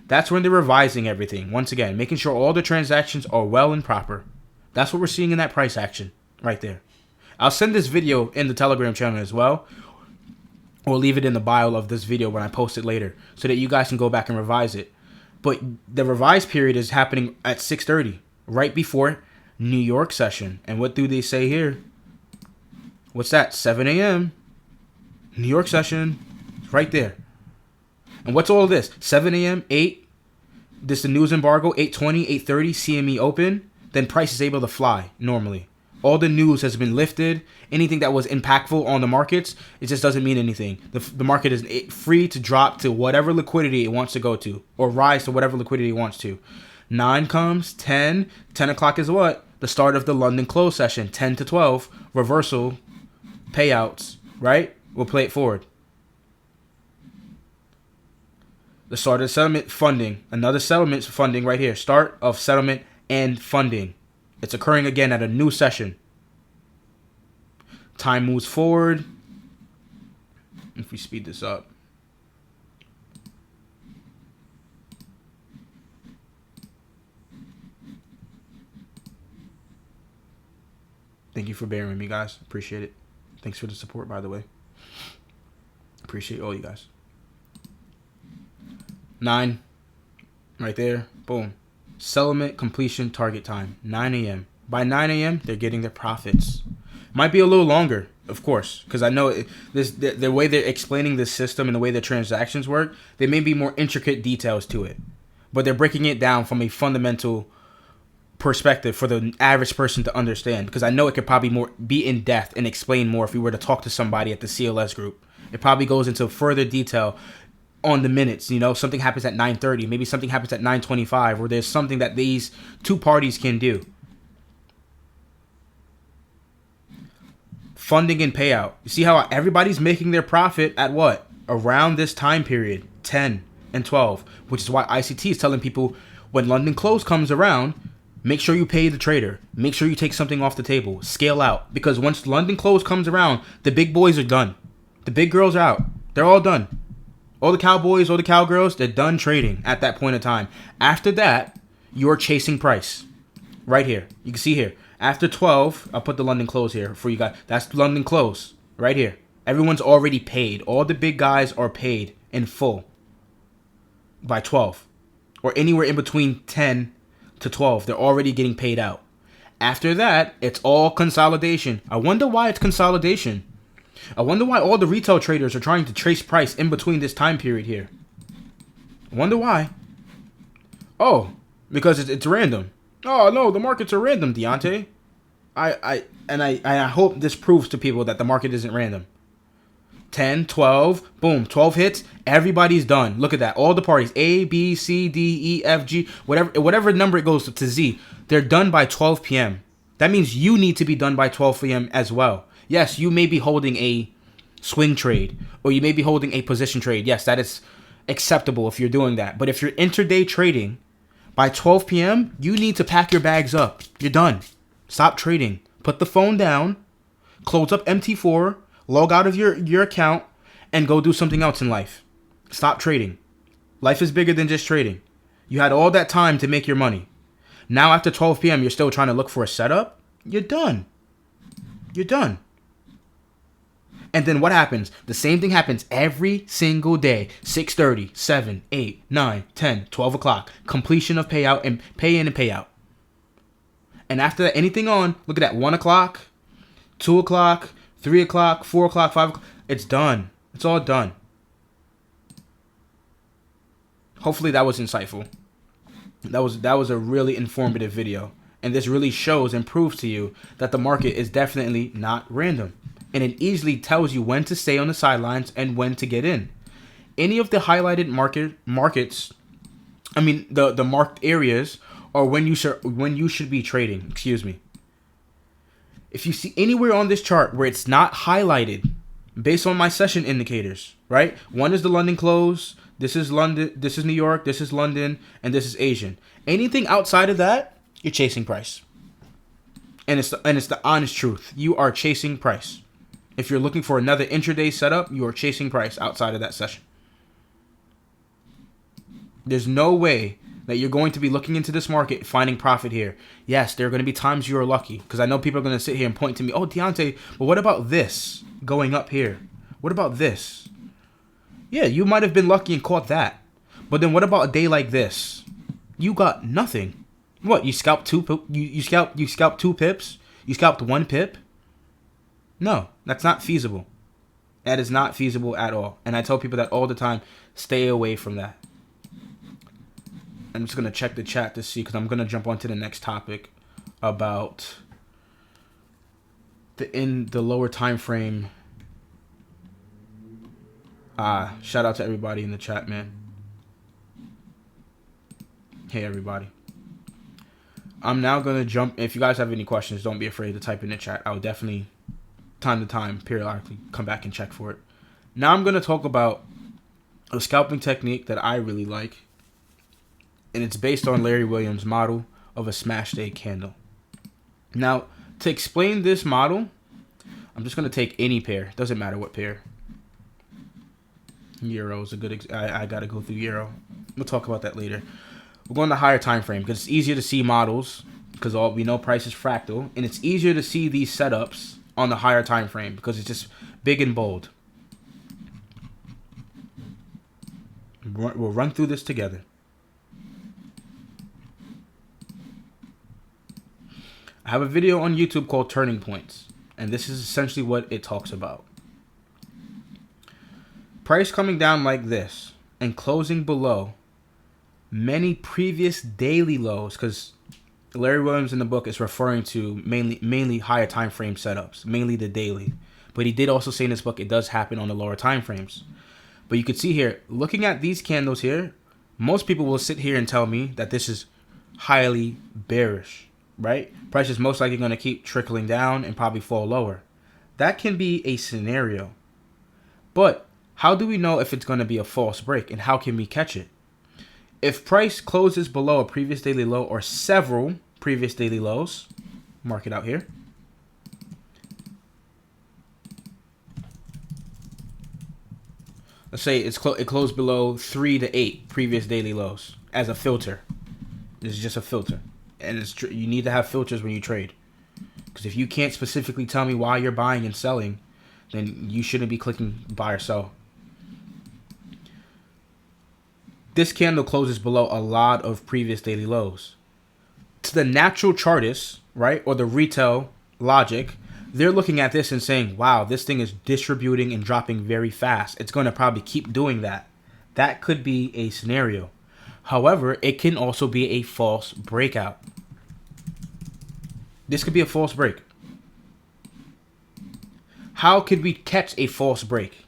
That's when they're revising everything. Once again, making sure all the transactions are well and proper. That's what we're seeing in that price action right there. I'll send this video in the Telegram channel as well, or leave it in the bio of this video when I post it later, so that you guys can go back and revise it. But the revised period is happening at 6:30, right before New York session. And what do they say here? What's that? 7 a.m. New York session, right there. And what's all this? 7 a.m., 8. This the news embargo, 8:20, 8:30, CME open. Then price is able to fly normally. All the news has been lifted. Anything that was impactful on the markets, it just doesn't mean anything. The market is free to drop to whatever liquidity it wants to go to, or rise to whatever liquidity it wants to. 9 comes, 10 o'clock is what? The start of the London close session, 10 to 12, reversal, payouts, right? We'll play it forward. The start of settlement funding, another settlement funding right here. Start of settlement and funding. It's occurring again at a new session. Time moves forward. If we speed this up. Thank you for bearing with me, guys. Appreciate it. Thanks for the support, by the way. Appreciate all you guys. 9. Right there. Boom. Settlement completion target time. 9 a.m. By 9 a.m., they're getting their profits. Might be a little longer, of course, because I know the way they're explaining this system and the way the transactions work, there may be more intricate details to it. But they're breaking it down from a fundamental perspective for the average person to understand, because I know it could probably be in depth and explain more if we were to talk to somebody at the CLS group. It probably goes into further detail on the minutes. You know, something happens at 9:30, maybe something happens at 9:25, or there's something that these two parties can do. Funding and payout. You see how everybody's making their profit at what? Around this time period, 10 and 12, which is why ICT is telling people when London close comes around, make sure you pay the trader. Make sure you take something off the table. Scale out. Because once London close comes around, the big boys are done. The big girls are out. They're all done. All the cowboys, all the cowgirls, they're done trading at that point in time. After that, you're chasing price. Right here. You can see here. After 12, I'll put the London close here for you guys. That's London close. Right here. Everyone's already paid. All the big guys are paid in full by 12. Or anywhere in between 10 to 12. They're already getting paid out. After that, it's all consolidation. I wonder why it's consolidation. I wonder why all the retail traders are trying to trace price in between this time period here. I wonder why. Oh, because it's random. Oh no, the markets are random, Deontay. I hope this proves to people that the market isn't random. 10, 12, boom, 12 hits, everybody's done. Look at that. All the parties, A, B, C, D, E, F, G, whatever number it goes to Z, they're done by 12 p.m. That means you need to be done by 12 p.m. as well. Yes, you may be holding a swing trade, or you may be holding a position trade. Yes, that is acceptable if you're doing that. But if you're intraday trading, by 12 p.m., you need to pack your bags up. You're done. Stop trading. Put the phone down, close up MT4, log out of your account, and go do something else in life. Stop trading. Life is bigger than just trading. You had all that time to make your money. Now after 12 p.m., you're still trying to look for a setup? You're done. You're done. And then what happens? The same thing happens every single day. 6:30, 7, 8, 9, 10, 12 o'clock. Completion of payout and pay in and payout. And after that, anything on, look at that, 1 o'clock, 2 o'clock, 3 o'clock, 4 o'clock, 5 o'clock. It's done. It's all done. Hopefully that was insightful. That was a really informative video. And this really shows and proves to you that the market is definitely not random. And it easily tells you when to stay on the sidelines and when to get in. Any of the highlighted markets, I mean the marked areas, are when you should be trading. Excuse me. If you see anywhere on this chart where it's not highlighted, based on my session indicators, right? One is the London close. This is London. This is New York. This is London, and this is Asian. Anything outside of that, you're chasing price. And it's the honest truth. You are chasing price. If you're looking for another intraday setup, you are chasing price outside of that session. There's no way that you're going to be looking into this market, finding profit here. Yes, there are going to be times you are lucky, because I know people are going to sit here and point to me, oh, Deontay, but what about this going up here? What about this? Yeah, you might have been lucky and caught that. But then what about a day like this? You got nothing. What, you scalped you scalped 2 pips? You scalped 1 pip? No, that's not feasible. That is not feasible at all. And I tell people that all the time, stay away from that. I'm just going to check the chat to see, because I'm going to jump on to the next topic about the lower time frame. Shout out to everybody in the chat, man. Hey, everybody. I'm now going to jump. If you guys have any questions, don't be afraid to type in the chat. I will definitely, time to time, periodically come back and check for it. Now I'm going to talk about a scalping technique that I really like. And it's based on Larry Williams' model of a smash day candle. Now, to explain this model, I'm just going to take any pair. Doesn't matter what pair. Euro is a good I got to go through Euro. We'll talk about that later. We're going to higher time frame because it's easier to see models, because all we know price is fractal, and it's easier to see these setups on the higher time frame because it's just big and bold. We'll run through this together. I have a video on YouTube called Turning Points, and this is essentially what it talks about. Price coming down like this and closing below many previous daily lows, because Larry Williams in the book is referring to mainly higher time frame setups, mainly the daily. But he did also say in this book it does happen on the lower time frames. But you can see here, looking at these candles here, most people will sit here and tell me that this is highly bearish, right? Price is most likely going to keep trickling down and probably fall lower. That can be a scenario. But how do we know if it's going to be a false break, and how can we catch it? If price closes below a previous daily low or several previous daily lows, mark it out here. Let's say it closed below 3 to 8 previous daily lows as a filter. This is just a filter. And you need to have filters when you trade. Because if you can't specifically tell me why you're buying and selling, then you shouldn't be clicking buy or sell. This candle closes below a lot of previous daily lows. To the natural chartists, right, or the retail logic, they're looking at this and saying, wow, this thing is distributing and dropping very fast. It's going to probably keep doing that. That could be a scenario. However, it can also be a false breakout. This could be a false break. How could we catch a false break?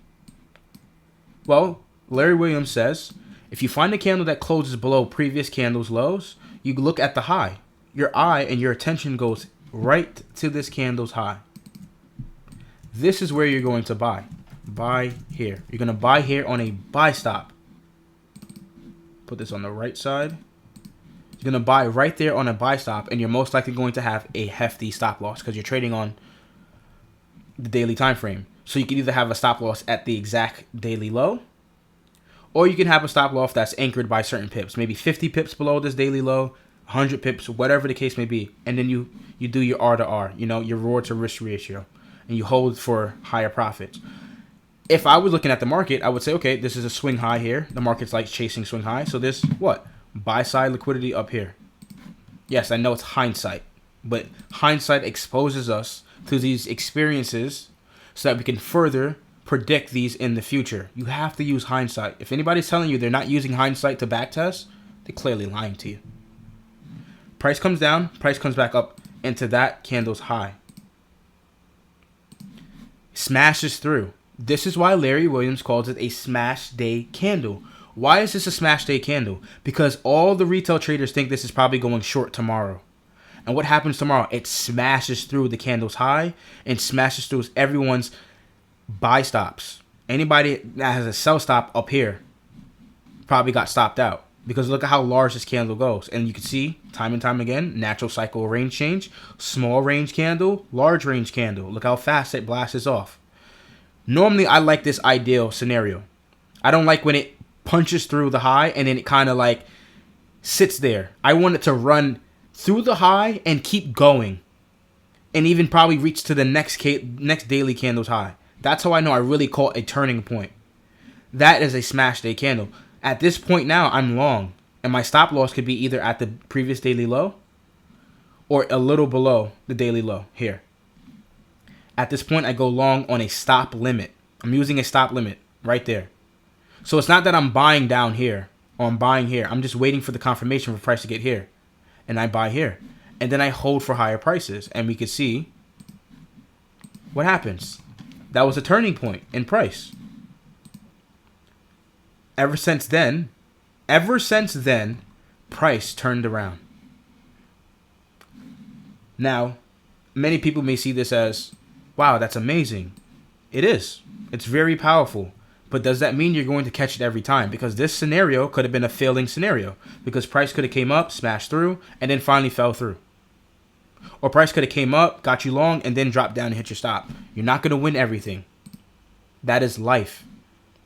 Well, Larry Williams says, if you find a candle that closes below previous candles' lows, you look at the high. Your eye and your attention goes right to this candle's high. This is where you're going to buy. Buy here. You're going to buy here on a buy stop. Put this on the right side. You're going to buy right there on a buy stop, and you're most likely going to have a hefty stop loss because you're trading on the daily time frame. So you can either have a stop loss at the exact daily low, or you can have a stop loss that's anchored by certain pips, maybe 50 pips below this daily low, 100 pips, whatever the case may be. And then you do your R to R, your reward to risk ratio, and you hold for higher profits. If I was looking at the market, I would say, okay, this is a swing high here. The market's like chasing swing high. So this, what? Buy side liquidity up here. Yes, I know it's hindsight, but hindsight exposes us to these experiences so that we can further predict these in the future. You have to use hindsight. If anybody's telling you they're not using hindsight to backtest, they're clearly lying to you. Price comes down, price comes back up into that candle's high. Smashes through. This is why Larry Williams calls it a smash day candle. Why is this a smash day candle? Because all the retail traders think this is probably going short tomorrow. And what happens tomorrow? It smashes through the candle's high and smashes through everyone's buy stops. Anybody that has a sell stop up here probably got stopped out, because look at how large this candle goes. And you can see time and time again, natural cycle range change, small range candle, large range candle. Look how fast it blasts off. Normally I like this ideal scenario. I don't like when it punches through the high, and then it kind of like sits there. I want it to run through the high and keep going, and even probably reach to the next daily candle's high. That's how I know I really call it a turning point. That is a smash day candle. At this point now, I'm long, and my stop loss could be either at the previous daily low or a little below the daily low here. At this point, I go long on a stop limit. I'm using a stop limit right there. So it's not that I'm buying down here or I'm buying here. I'm just waiting for the confirmation for price to get here. And I buy here. And then I hold for higher prices. And we can see what happens. That was a turning point in price. Ever since then, price turned around. Now, many people may see this as, wow, that's amazing. It is. It's very powerful. But does that mean you're going to catch it every time? Because this scenario could have been a failing scenario. Because price could have came up, smashed through, and then finally fell through. Or price could have came up, got you long, and then dropped down and hit your stop. You're not going to win everything. That is life.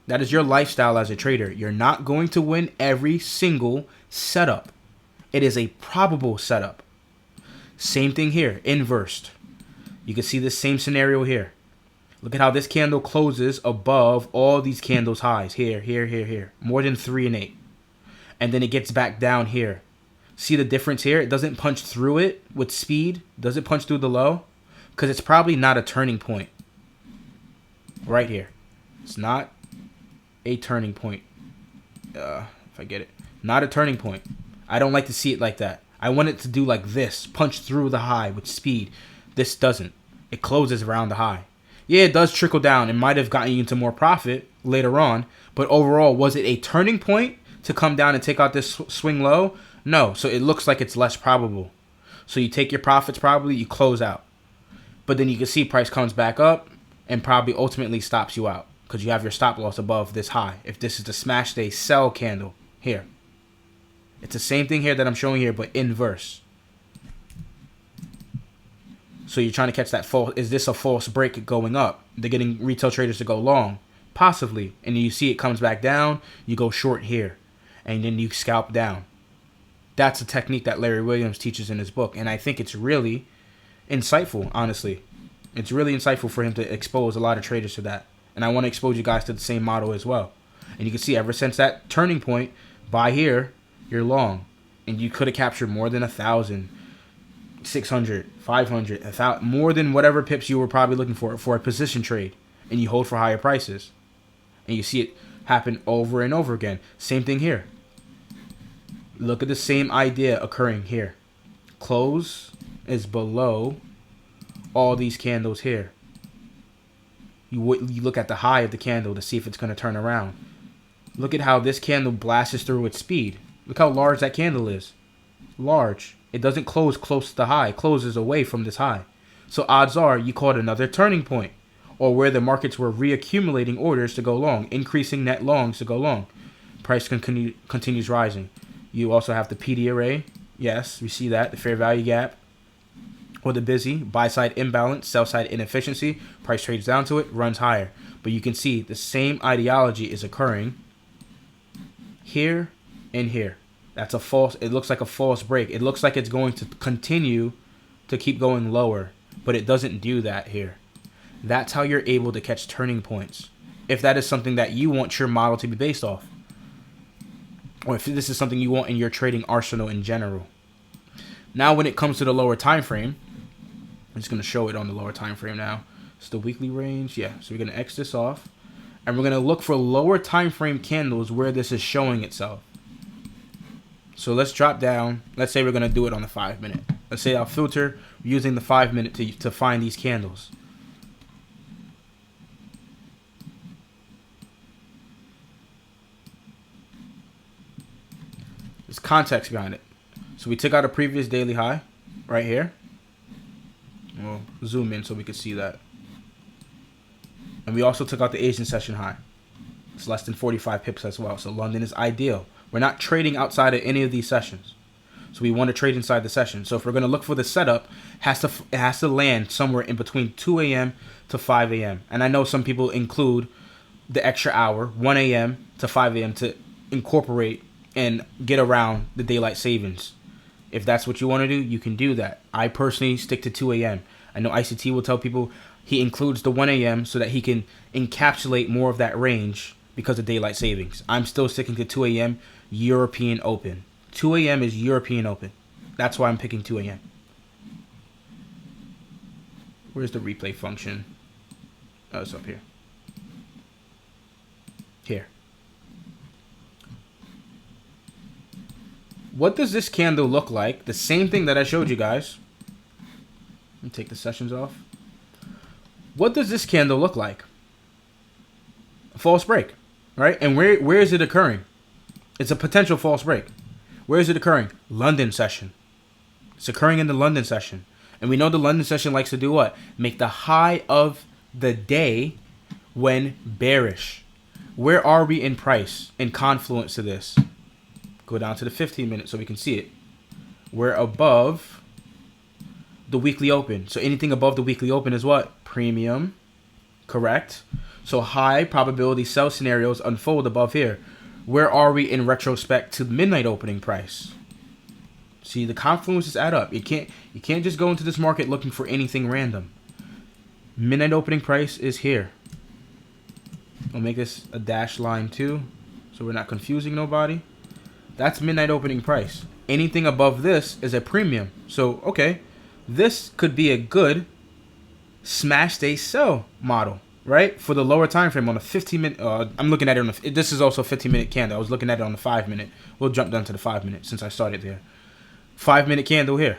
That is your lifestyle as a trader. You're not going to win every single setup. It is a probable setup. Same thing here, inversed. You can see the same scenario here. Look at how this candle closes above all these candles' highs. Here, here, here, here. More than 3 and 8. And then it gets back down here. See the difference here? It doesn't punch through it with speed. Does it punch through the low? Because it's probably not a turning point. Right here. It's not a turning point. If I get it. Not a turning point. I don't like to see it like that. I want it to do like this. Punch through the high with speed. This doesn't. It closes around the high. Yeah, it does trickle down. It might have gotten you into more profit later on. But overall, was it a turning point to come down and take out this swing low? No. So it looks like it's less probable. So you take your profits probably, you close out. But then you can see price comes back up and probably ultimately stops you out. Because you have your stop loss above this high. If this is the smash day sell candle here. It's the same thing here that I'm showing here, but inverse. So you're trying to catch that false. Is this a false break going up? They're getting retail traders to go long. Possibly. And then you see it comes back down. You go short here. And then you scalp down. That's a technique that Larry Williams teaches in his book. And I think it's really insightful, honestly. It's really insightful for him to expose a lot of traders to that. And I want to expose you guys to the same model as well. And you can see ever since that turning point, by here, you're long. And you could have captured more than 1,000, 600, 500, 1,000, more than whatever pips you were probably looking for a position trade. And you hold for higher prices. And you see it happen over and over again. Same thing here. Look at the same idea occurring here. Close is below all these candles here. You look at the high of the candle to see if it's going to turn around. Look at how this candle blasts through with speed. Look how large that candle is. Large. It doesn't close close to the high. It closes away from this high. So odds are you caught another turning point. Or where the markets were reaccumulating orders to go long. Increasing net longs to go long. Price continues rising. You also have the PD array. Yes, we see that. The fair value gap. Or the busy. Buy side imbalance. Sell side inefficiency. Price trades down to it. Runs higher. But you can see the same ideology is occurring here and here. That's a false. It looks like a false break. It looks like it's going to continue to keep going lower. But it doesn't do that here. That's how you're able to catch turning points. If that is something that you want your model to be based off. Or if this is something you want in your trading arsenal in general. Now when it comes to the lower time frame, I'm just going to show it on the lower time frame now. It's the weekly range. Yeah, so we're going to X this off. And we're going to look for lower time frame candles where this is showing itself. So let's drop down. Let's say we're going to do it on the 5 minute. Let's say I'll filter using the 5 minute to find these candles. There's context behind it. So we took out a previous daily high right here. We'll zoom in so we can see that. And we also took out the Asian session high. It's less than 45 pips as well. So London is ideal. We're not trading outside of any of these sessions. So we want to trade inside the session. So if we're going to look for the setup, it has to land somewhere in between 2 a.m. to 5 a.m. And I know some people include the extra hour, 1 a.m. to 5 a.m. to incorporate and get around the daylight savings. If that's what you want to do, you can do that. I personally stick to 2 a.m. I know ICT will tell people he includes the 1 a.m. so that he can encapsulate more of that range because of daylight savings. I'm still sticking to 2 a.m. European Open. 2 a.m. is European Open. That's why I'm picking 2 a.m. Where's the replay function? Oh, it's up here. Here. What does this candle look like? The same thing that I showed you guys. Let me take the sessions off. What does this candle look like? A false break, right? And where is it occurring? It's a potential false break. Where is it occurring? London session. It's occurring in the London session. And we know the London session likes to do what? Make the high of the day when bearish. Where are we in price, in confluence to this? Go down to the 15 minute so we can see it. We're above the weekly open. So anything above the weekly open is what? Premium. Correct. So high probability sell scenarios unfold above here. Where are we in retrospect to midnight opening price? See, the confluences add up. You can't just go into this market looking for anything random. Midnight opening price is here. I'll make this a dashed line too, so we're not confusing nobody. That's midnight opening price. Anything above this is a premium. So, okay, this could be a good smash day sell model, right? For the lower time frame on a 15-minute. I'm looking at it on the. This is also a 15-minute candle. I was looking at it on the 5-minute. We'll jump down to the 5-minute since I started there. 5-minute candle here.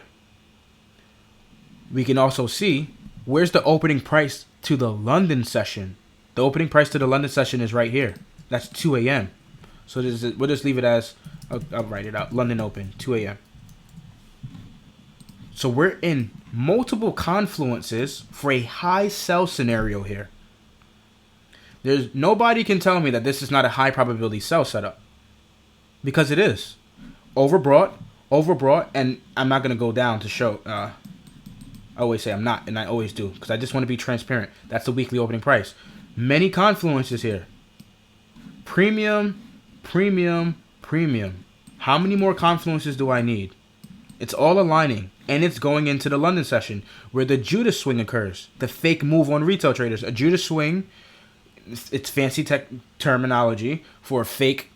We can also see where's the opening price to the London session. The opening price to the London session is right here. That's 2 a.m. So we'll just leave it as, I'll write it out, London Open, 2 a.m. So we're in multiple confluences for a high sell scenario here. There's nobody can tell me that this is not a high probability sell setup. Because it is. Overbought, and I'm not going to go down to show. I always say I'm not, and I always do, because I just want to be transparent. That's the weekly opening price. Many confluences here. Premium. How many more confluences do I need? It's all aligning, and it's going into the London session where the Judas swing occurs. The fake move on retail traders. A Judas swing, it's fancy tech terminology for a fake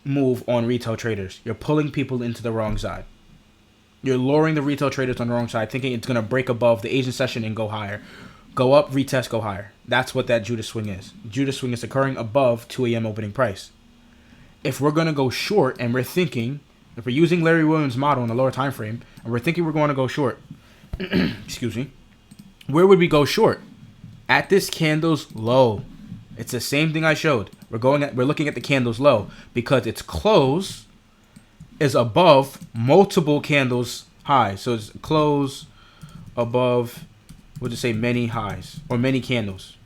move on retail traders. You're pulling people into the wrong side. You're luring the retail traders on the wrong side, thinking it's going to break above the Asian session and go higher. Go up, retest, go higher. That's what that Judas swing is. Judas swing is occurring above 2 a.m. opening price. If we're going to go short and we're thinking, if we're using Larry Williams' model in the lower time frame, and we're thinking we're going to go short, excuse me, where would we go short? At this candle's low. It's the same thing I showed. We're looking at the candle's low because its close is above multiple candles high. So it's close above, we'll just say many highs or many candles.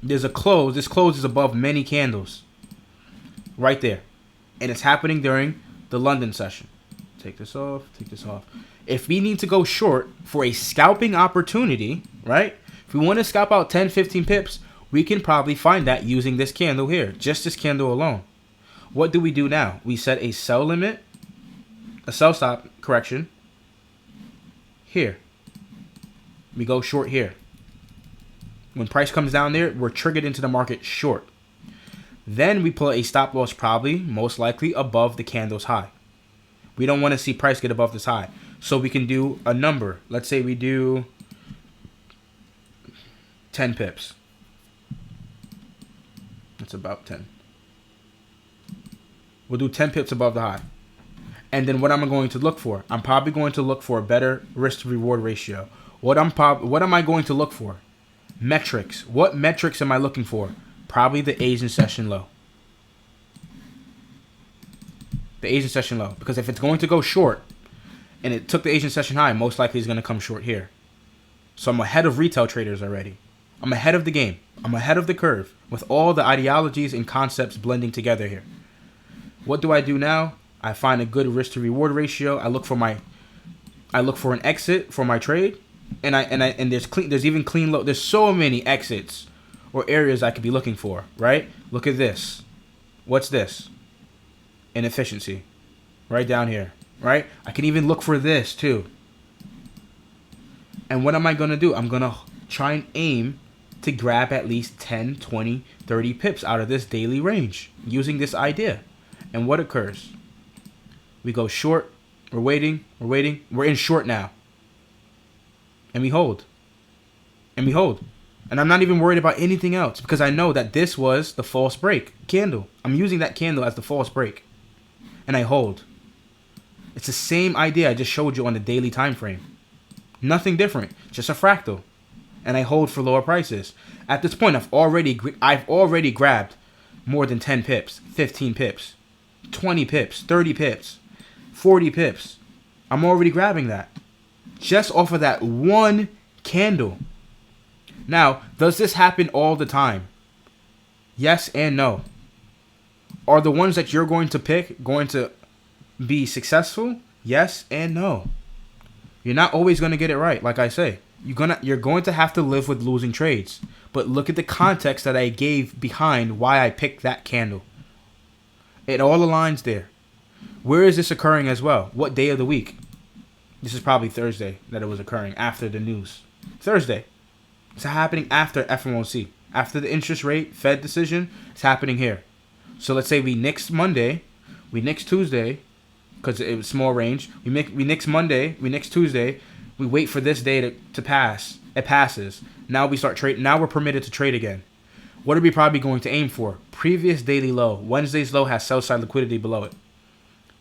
There's a close. This close is above many candles. Right there. And it's happening during the London session. Take this off. If we need to go short for a scalping opportunity, right? If we want to scalp out 10, 15 pips, we can probably find that using this candle here. Just this candle alone. What do we do now? We set a sell limit, a sell stop, correction, here. We go short here. When price comes down there, we're triggered into the market short. Then we pull a stop loss probably, most likely, above the candle's high. We don't want to see price get above this high. So we can do a number. Let's say we do 10 pips. That's about 10. We'll do 10 pips above the high. And then what am I going to look for? I'm probably going to look for a better risk to reward ratio. What am I going to look for? Metrics. What metrics am I looking for? Probably the Asian session low. The Asian session low. Because if it's going to go short and it took the Asian session high, most likely it's going to come short here. So I'm ahead of retail traders already. I'm ahead of the game. I'm ahead of the curve with all the ideologies and concepts blending together here. What do I do now? I find a good risk to reward ratio. I look for an exit for my trade. And there's even clean low. There's so many exits or areas I could be looking for, right? Look at this. What's this? Inefficiency. Right down here, right? I can even look for this too. And what am I going to do? I'm going to try and aim to grab at least 10, 20, 30 pips out of this daily range using this idea. And what occurs? We go short. We're waiting. We're in short now. And we hold. And I'm not even worried about anything else because I know that this was the false break candle. I'm using that candle as the false break. And I hold. It's the same idea I just showed you on the daily time frame. Nothing different, just a fractal. And I hold for lower prices. At this point, I've already grabbed more than 10 pips, 15 pips, 20 pips, 30 pips, 40 pips. I'm already grabbing that. Just off of that one candle. Now, does this happen all the time? Yes and no. Are the ones that you're going to pick going to be successful? Yes and no. You're not always going to get it right, like I say. You're going to have to live with losing trades. But look at the context that I gave behind why I picked that candle. It all aligns there. Where is this occurring as well? What day of the week? This is probably Thursday that it was occurring after the news. Thursday. It's happening after FOMC. After the interest rate, Fed decision, it's happening here. So let's say we nix Monday, we nix Tuesday, because it was small range. We nix Monday, we nix Tuesday. We wait for this day to pass. It passes. Now we start trading. Now we're permitted to trade again. What are we probably going to aim for? Previous daily low. Wednesday's low has sell side liquidity below it.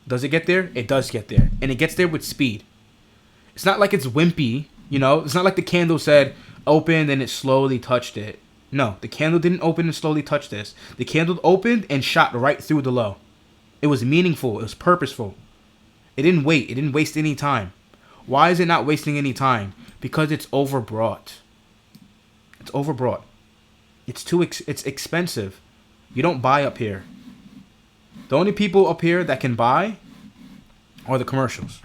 Does it get there? It does get there. And it gets there with speed. It's not like it's wimpy, you know? It's not like the candle said opened and it slowly touched it. No, the candle didn't open and slowly touch this. The candle opened and shot right through the low. It was meaningful. It was purposeful. It didn't wait. It didn't waste any time. Why is it not wasting any time? Because it's overbought. It's overbought. It's expensive. You don't buy up here. The only people up here that can buy are the commercials.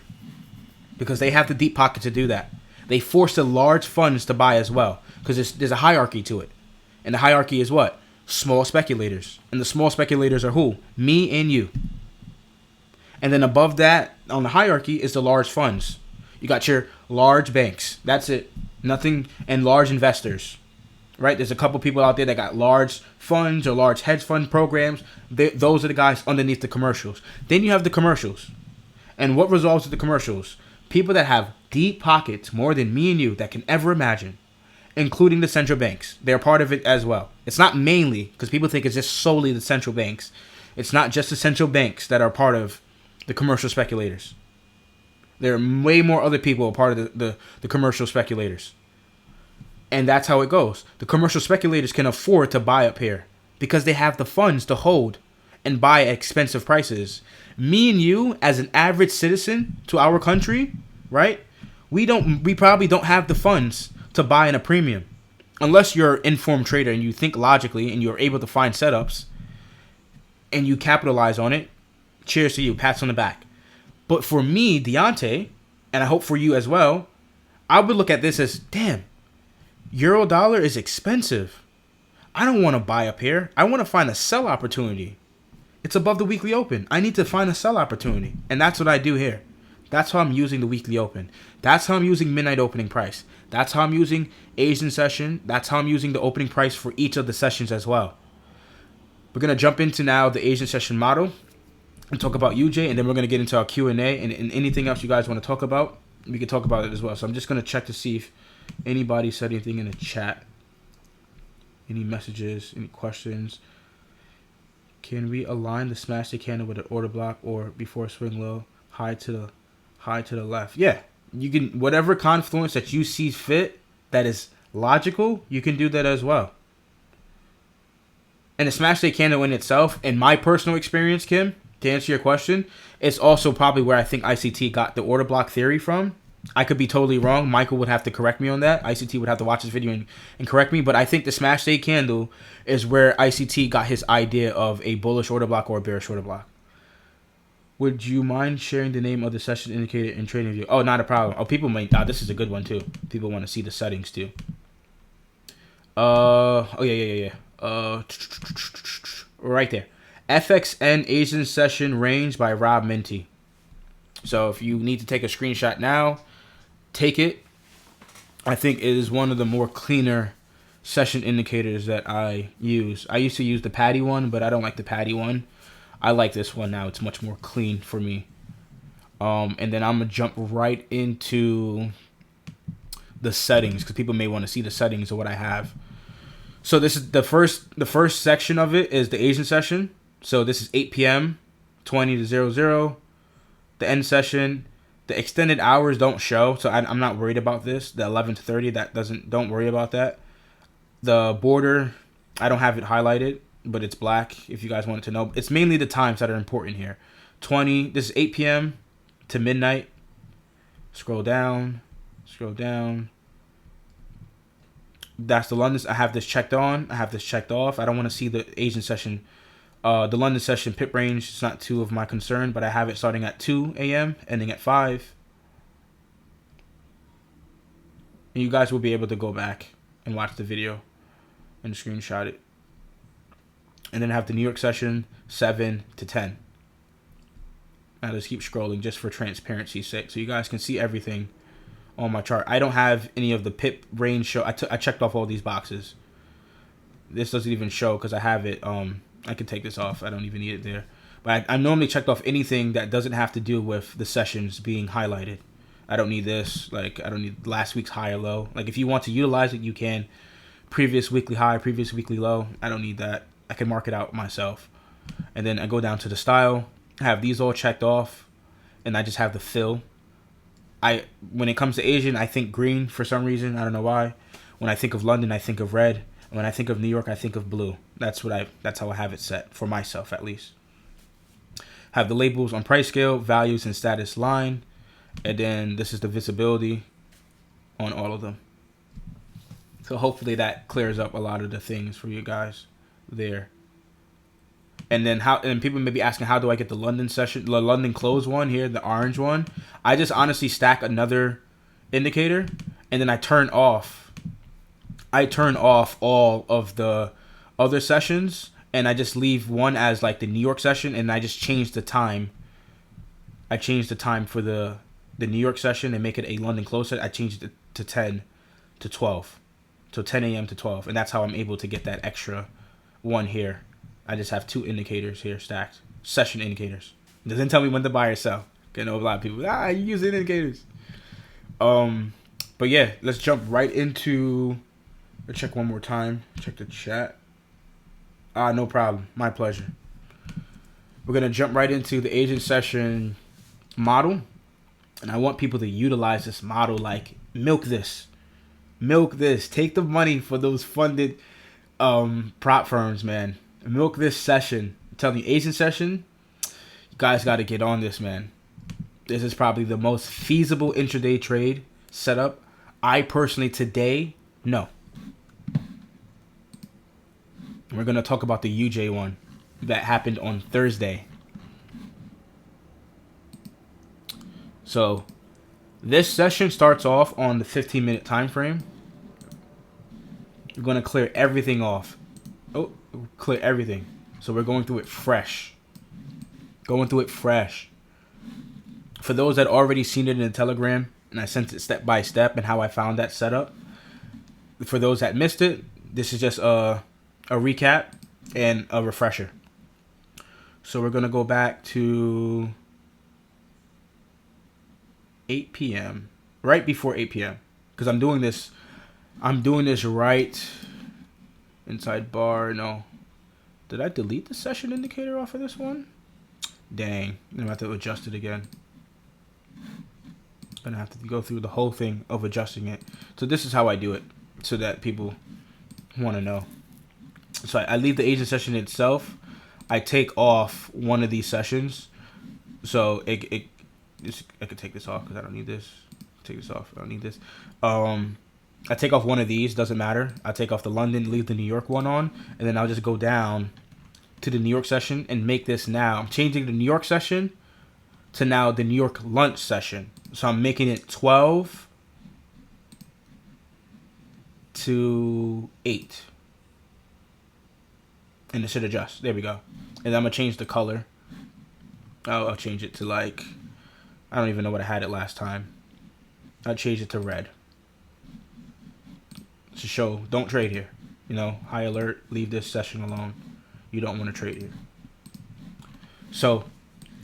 Because they have the deep pocket to do that. They force the large funds to buy as well. Because there's a hierarchy to it. And the hierarchy is what? Small speculators. And the small speculators are who? Me and you. And then above that, on the hierarchy, is the large funds. You got your large banks. That's it. Nothing. And large investors. Right? There's a couple people out there that got large funds or large hedge fund programs. Those are the guys underneath the commercials. Then you have the commercials. And what results with the commercials? People that have deep pockets, more than me and you, that can ever imagine. Including the central banks. They're part of it as well. It's not mainly, because people think it's just solely the central banks. It's not just the central banks that are part of the commercial speculators. There are way more other people a part of the commercial speculators. And that's how it goes. The commercial speculators can afford to buy up here because they have the funds to hold and buy at expensive prices. Me and you, as an average citizen to our country, right? We probably don't have the funds to buy in a premium. Unless you're an informed trader and you think logically and you're able to find setups and you capitalize on it, cheers to you, pats on the back. But for me, Deontay, and I hope for you as well, I would look at this as, damn, euro dollar is expensive. I don't want to buy up here. I want to find a sell opportunity. It's above the weekly open. I need to find a sell opportunity. And that's what I do here. That's how I'm using the weekly open. That's how I'm using midnight opening price. That's how I'm using Asian session. That's how I'm using the opening price for each of the sessions as well. We're going to jump into now the Asian session model and talk about UJ, and then we're going to get into our Q&A and anything else you guys want to talk about. We can talk about it as well. So I'm just going to check to see if anybody said anything in the chat. Any messages, any questions. Can we align the smash the candle with an order block or before swing low, high to the left? Yeah, you can, whatever confluence that you see fit that is logical, you can do that as well. And the smash day candle in itself, in my personal experience, Kim, to answer your question, it's also probably where I think ICT got the order block theory from. I could be totally wrong. Michael would have to correct me on that. ICT would have to watch this video and correct me. But I think the smash day candle is where ICT got his idea of a bullish order block or a bearish order block. Would you mind sharing the name of the session indicated in trading view? Oh, not a problem. Oh, people might. This is a good one too. People want to see the settings too. Oh yeah. Right there. FXN Asian Session Range by Rob Minty. So if you need to take a screenshot now, take it. I think it is one of the more cleaner session indicators that I use. I used to use the Patty one, but I don't like the Patty one. I like this one now. It's much more clean for me. And then I'm gonna jump right into the settings because people may want to see the settings of what I have. So this is the first section of it is the Asian session. So this is 8 p.m. 20 to 00. The end session. The extended hours don't show, so I'm not worried about this. The 11 to 30, don't worry about that. The border, I don't have it highlighted, but it's black if you guys wanted to know. It's mainly the times that are important here. This is 8 p.m. to midnight. Scroll down. That's the London. I have this checked on. I have this checked off. I don't want to see the Asian session. The London session pip range is not too of my concern, but I have it starting at 2 a.m., ending at 5. And you guys will be able to go back and watch the video and screenshot it. And then I have the New York session 7 to 10. Now just keep scrolling just for transparency's sake, so you guys can see everything on my chart. I don't have any of the pip range show. I checked off all these boxes. This doesn't even show because I have it. I can take this off. I don't even need it there. But I normally checked off anything that doesn't have to do with the sessions being highlighted. I don't need this. Like, I don't need last week's high or low. Like, if you want to utilize it, you can. Previous weekly high, previous weekly low. I don't need that. I can mark it out myself. And then I go down to the style. I have these all checked off. And I just have the fill. When it comes to Asian, I think green for some reason. I don't know why. When I think of London, I think of red. When I think of New York, I think of blue. That's how I have it set for myself, at least. Have the labels on price scale, values, and status line, and then this is the visibility on all of them. So hopefully that clears up a lot of the things for you guys there. And then people may be asking, how do I get the London session, the London close one here, the orange one? I just honestly stack another indicator, and then I turn off all of the other sessions, and I just leave one as like the New York session, and I just change the time. I change the time for the New York session and make it a London close. I changed it to 10 to 12. So 10 a.m. to 12, and that's how I'm able to get that extra one here. I just have 2 indicators here stacked. Session indicators. It doesn't tell me when to buy or sell. I know a lot of people, you use indicators. But yeah, let's jump right into... Let's check one more time. Check the chat. No problem. My pleasure. We're going to jump right into the Asian session model. And I want people to utilize this model, like milk this. Take the money for those funded prop firms, man. Milk this session. I'm telling you, Asian session, you guys got to get on this, man. This is probably the most feasible intraday trade setup. I personally today, no. We're going to talk about the UJ one that happened on Thursday. So, this session starts off on the 15-minute time frame. We're going to clear everything off. Clear everything. So, we're going through it fresh. For those that already seen it in the Telegram, and I sent it step by step and how I found that setup. For those that missed it, this is just a recap and a refresher. So we're going to go back to 8 p.m. right before 8 p.m. because I'm doing this right inside bar. No, did I delete the session indicator off of this one? Dang, I'm gonna have to adjust it again. I'm gonna have to go through the whole thing of adjusting it. So this is how I do it so that people want to know. So I leave the Asian session itself. I take off one of these sessions. So I could take this off because I don't need this. Take this off. I don't need this. I take off one of these. Doesn't matter. I take off the London, leave the New York one on, and then I'll just go down to the New York session and make this now. I'm changing the New York session to now the New York lunch session. So I'm making it 12 to 8. And it should adjust. There we go. And I'm going to change the color. I'll change it to like, I don't even know what I had it last time. I'll change it to red. To show, don't trade here. You know, high alert, leave this session alone. You don't want to trade here. So,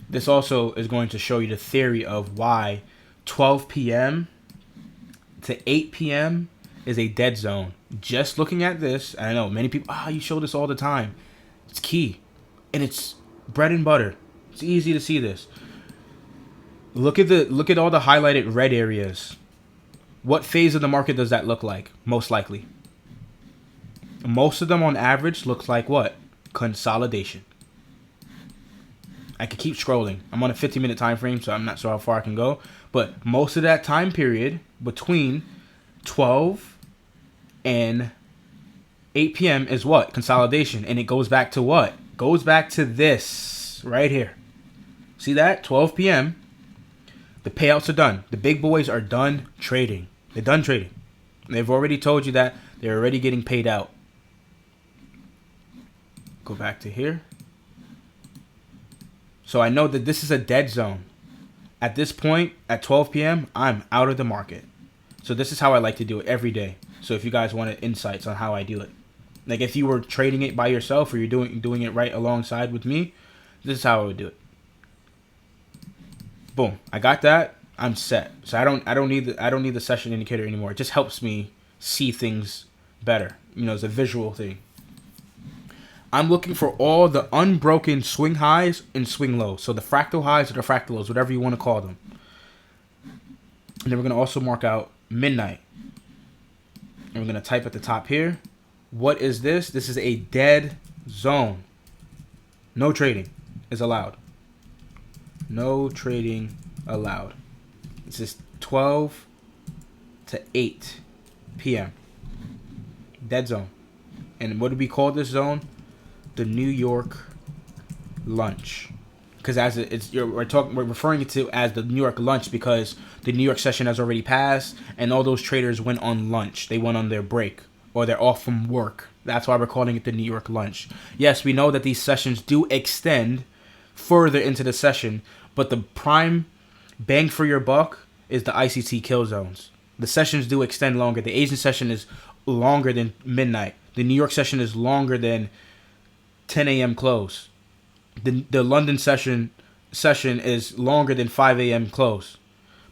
this also is going to show you the theory of why 12 p.m. to 8 p.m. is a dead zone. Just looking at this, I know many people, you show this all the time. It's key. And it's bread and butter. It's easy to see this. Look at all the highlighted red areas. What phase of the market does that look like? Most likely. Most of them on average looks like what? Consolidation. I could keep scrolling. I'm on a 15-minute time frame, so I'm not sure how far I can go. But most of that time period between 12 and 8 p.m. is what? Consolidation. And it goes back to what? Goes back to this right here. See that? 12 p.m. The payouts are done. The big boys are done trading. They're done trading. They've already told you that. They're already getting paid out. Go back to here. So I know that this is a dead zone. At this point, at 12 p.m., I'm out of the market. So this is how I like to do it every day. So if you guys wanted insights on how I do it. Like if you were trading it by yourself or you're doing it right alongside with me, this is how I would do it. Boom. I got that. I'm set. So I don't need the session indicator anymore. It just helps me see things better. You know, it's a visual thing. I'm looking for all the unbroken swing highs and swing lows. So the fractal highs or the fractal lows, whatever you want to call them. And then we're going to also mark out midnight. And we're going to type at the top here. What is this? This is a dead zone. No trading is allowed. No trading allowed. This is 12 to 8 p.m. Dead zone. And what do we call this zone? The New York lunch. Because we're referring to as the New York lunch because the New York session has already passed and all those traders went on lunch. They went on their break or they're off from work. That's why we're calling it the New York lunch. Yes, we know that these sessions do extend further into the session, but the prime bang for your buck is the ICT kill zones. The sessions do extend longer. The Asian session is longer than midnight. The New York session is longer than 10 a.m. close. The London session is longer than 5 a.m. close.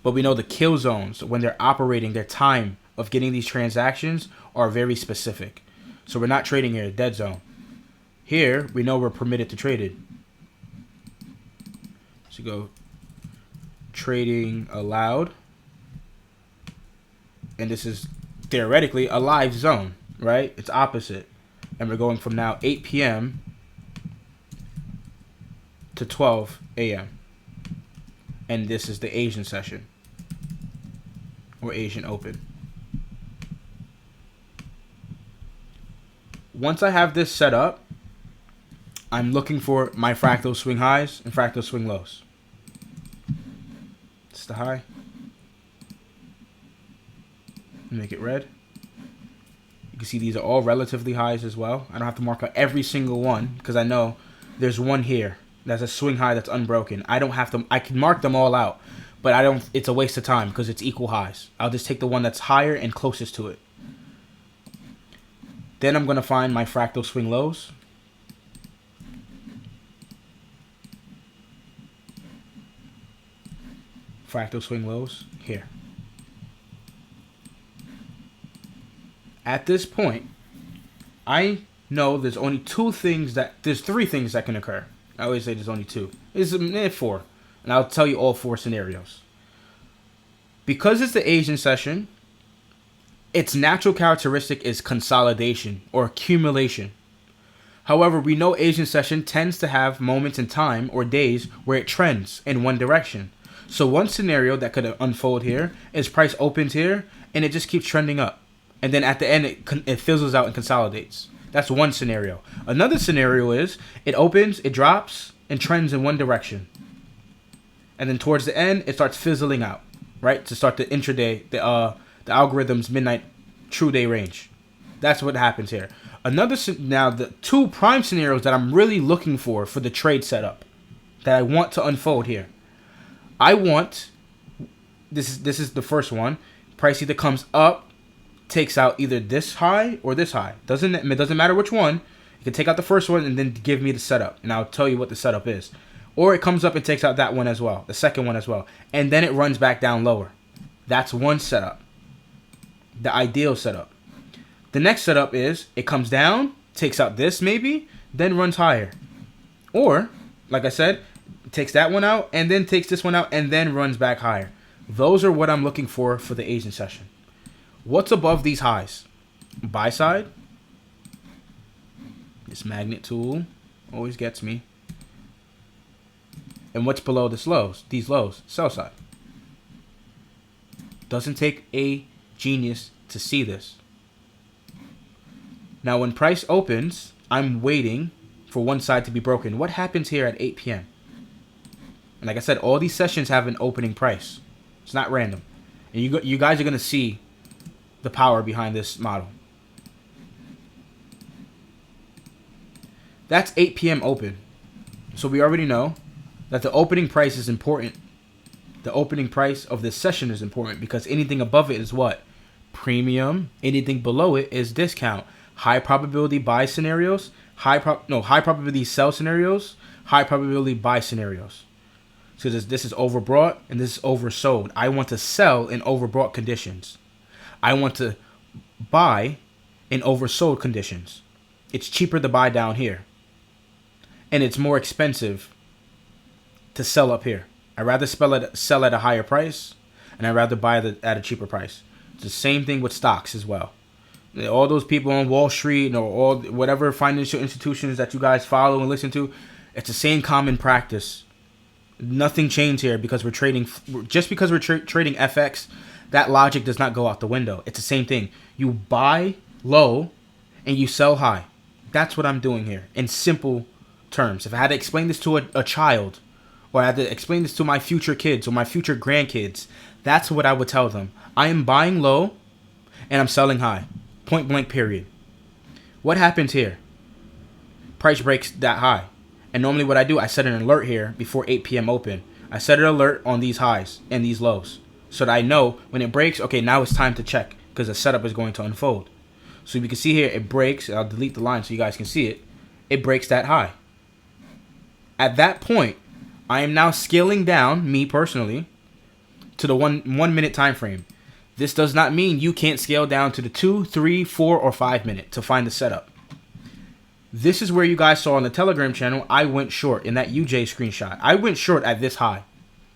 But we know the kill zones, when they're operating, their time of getting these transactions are very specific. So we're not trading here, dead zone. Here, we know we're permitted to trade it. So go trading allowed. And this is theoretically a live zone, right? It's opposite. And we're going from now 8 p.m. to 12 a.m. And this is the Asian session. Or Asian Open. Once I have this set up, I'm looking for my fractal swing highs and fractal swing lows. It's the high. Make it red. You can see these are all relatively highs as well. I don't have to mark out every single one because I know there's one here that's a swing high that's unbroken. I don't have to. I can mark them all out, but I don't. It's a waste of time because it's equal highs. I'll just take the one that's higher and closest to it. Then I'm gonna find my fractal swing lows. Fractal swing lows here. At this point, I know there's three things that can occur. I always say there's only two. It's 4. And I'll tell you all 4 scenarios. Because it's the Asian session, its natural characteristic is consolidation or accumulation. However, we know Asian session tends to have moments in time or days where it trends in one direction. So one scenario that could unfold here is price opens here and it just keeps trending up. And then at the end, it fizzles out and consolidates. That's one scenario. Another scenario is it opens, it drops, and trends in one direction. And then towards the end, it starts fizzling out, right? To start the intraday, the algorithm's midnight true day range. That's what happens here. Now the two prime scenarios that I'm really looking for the trade setup that I want to unfold here. I want this is the first one. Price either comes up, takes out either this high or this high. It doesn't matter which one. You can take out the first one and then give me the setup, and I'll tell you what the setup is. Or it comes up and takes out that one as well, the second one as well, and then it runs back down lower. That's one setup. The ideal setup. The next setup is it comes down, takes out this maybe, then runs higher. Or, like I said, it takes that one out and then takes this one out and then runs back higher. Those are what I'm looking for the Asian session. What's above these highs? Buy side. This magnet tool always gets me. And what's below these lows? Sell side. Doesn't take a genius to see this. Now, when price opens, I'm waiting for one side to be broken. What happens here at 8 p.m.? And like I said, all these sessions have an opening price. It's not random. And you guys are going to see the power behind this model. That's 8 p.m. open. So we already know that the opening price is important. The opening price of this session is important because anything above it is what? Premium. Anything below it is discount. High probability buy scenarios, high probability sell scenarios, high probability buy scenarios. So this is overbought and this is oversold. I want to sell in overbought conditions. I want to buy in oversold conditions. It's cheaper to buy down here. And it's more expensive to sell up here. I'd rather sell at a higher price, and I'd rather buy at a cheaper price. It's the same thing with stocks as well. All those people on Wall Street or all whatever financial institutions that you guys follow and listen to, it's the same common practice. Nothing changed here because we're trading. Just because we're trading FX, that logic does not go out the window. It's the same thing. You buy low and you sell high. That's what I'm doing here in simple terms. If I had to explain this to a child, or I had to explain this to my future kids or my future grandkids, that's what I would tell them. I am buying low and I'm selling high. Point blank period. What happens here? Price breaks that high. And normally what I do, I set an alert here before 8 p.m. open. I set an alert on these highs and these lows so that I know when it breaks, okay, now it's time to check because the setup is going to unfold. So you can see here, it breaks. I'll delete the line so you guys can see it. It breaks that high. At that point, I am now scaling down, me personally, to the one minute time frame. This does not mean you can't scale down to the 2, 3, 4, or 5 minute to find the setup. This is where you guys saw on the Telegram channel, I went short in that UJ screenshot. I went short at this high.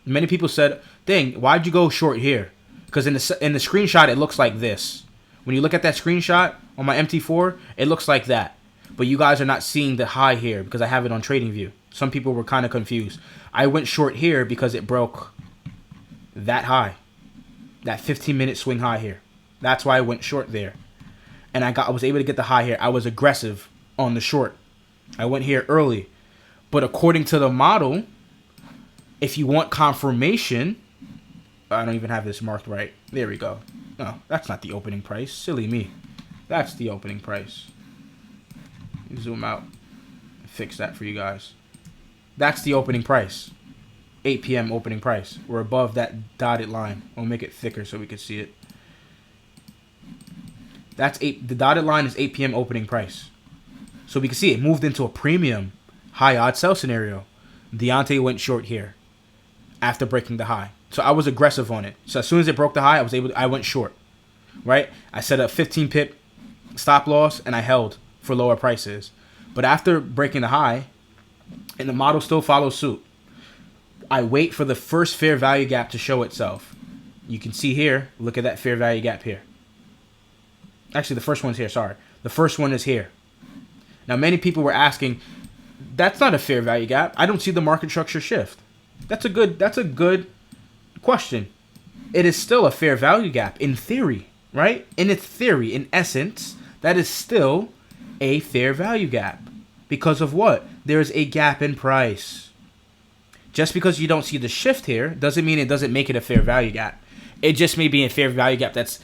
Many people said, dang, why'd you go short here? Because in the screenshot, it looks like this. When you look at that screenshot on my MT4, it looks like that. But you guys are not seeing the high here because I have it on TradingView. Some people were kind of confused. I went short here because it broke that high. That 15-minute swing high here. That's why I went short there. And I was able to get the high here. I was aggressive on the short. I went here early. But according to the model, if you want confirmation, I don't even have this marked right. There we go. No, that's not the opening price. Silly me. That's the opening price. Zoom out. Fix that for you guys. That's the opening price. 8 p.m. opening price. We're above that dotted line. We'll make it thicker so we can see it. The dotted line is 8 p.m. opening price. So we can see it moved into a premium high odd sell scenario. Deontay went short here after breaking the high. So I was aggressive on it. So as soon as it broke the high, I went short. Right? I set a 15 pip stop loss and I held for lower prices. But after breaking the high, and the model still follows suit, I wait for the first fair value gap to show itself. You can see here, look at that fair value gap here. Actually, the first one's here, sorry. The first one is here. Now, many people were asking, that's not a fair value gap. I don't see the market structure shift. That's a good question. It is still a fair value gap in theory, right? In its theory, in essence, that is still a fair value gap. Because of what? There's a gap in price. Just because you don't see the shift here doesn't mean it doesn't make it a fair value gap. It just may be a fair value gap that's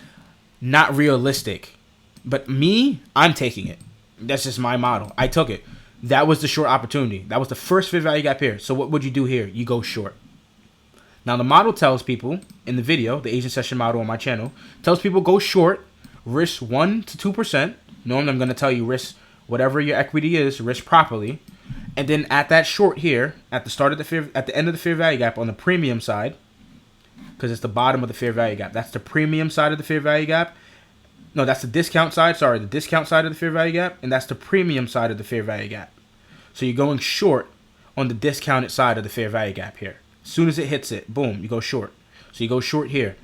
not realistic. But me, I'm taking it. That's just my model. I took it. That was the short opportunity. That was the first fair value gap here. So what would you do here? You go short. Now the model tells people in the video, the Asian session model on my channel, tells people go short, risk 1 to 2%. Normally I'm going to tell you risk whatever your equity is, risk properly. And then at that short here, at the end of the fair value gap on the premium side, because it's the bottom of the fair value gap. That's the premium side of the fair value gap. No, that's the discount side. Sorry, the discount side of the fair value gap. And that's the premium side of the fair value gap. So you're going short on the discounted side of the fair value gap here. As soon as it hits it, boom, you go short. So you go short here.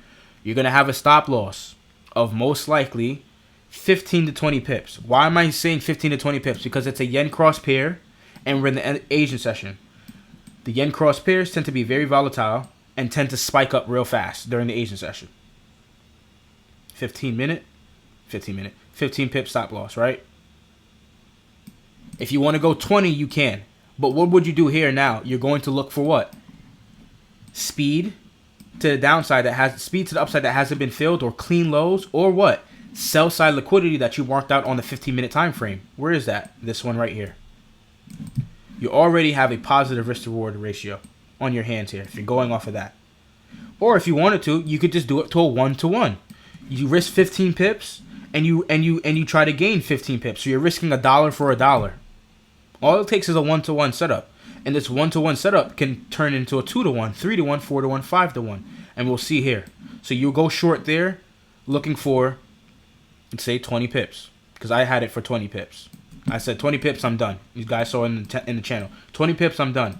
You're going to have a stop loss of most likely 15 to 20 pips. Why am I saying 15 to 20 pips? Because it's a yen cross pair and we're in the Asian session. The yen cross pairs tend to be very volatile and tend to spike up real fast during the Asian session. 15 pip stop loss, right? If you want to go 20, you can. But what would you do here now? You're going to look for what? Speed to the downside speed to the upside that hasn't been filled, or clean lows, or what? Sell side liquidity that you marked out on the 15-minute time frame. Where is that? This one right here. You already have a positive risk to reward ratio on your hands here if you're going off of that. Or if you wanted to, you could just do it to a 1-to-1. You risk 15 pips and you try to gain 15 pips. So you're risking $1 for $1. All it takes is a 1-to-1 setup. And this 1-to-1 setup can turn into a 2-to-1, 3-to-1, 4-to-1, 5-to-1. And we'll see here. So you go short there looking for, let's say, 20 pips. Because I had it for 20 pips. I said 20 pips, I'm done. You guys saw in the channel. 20 pips, I'm done.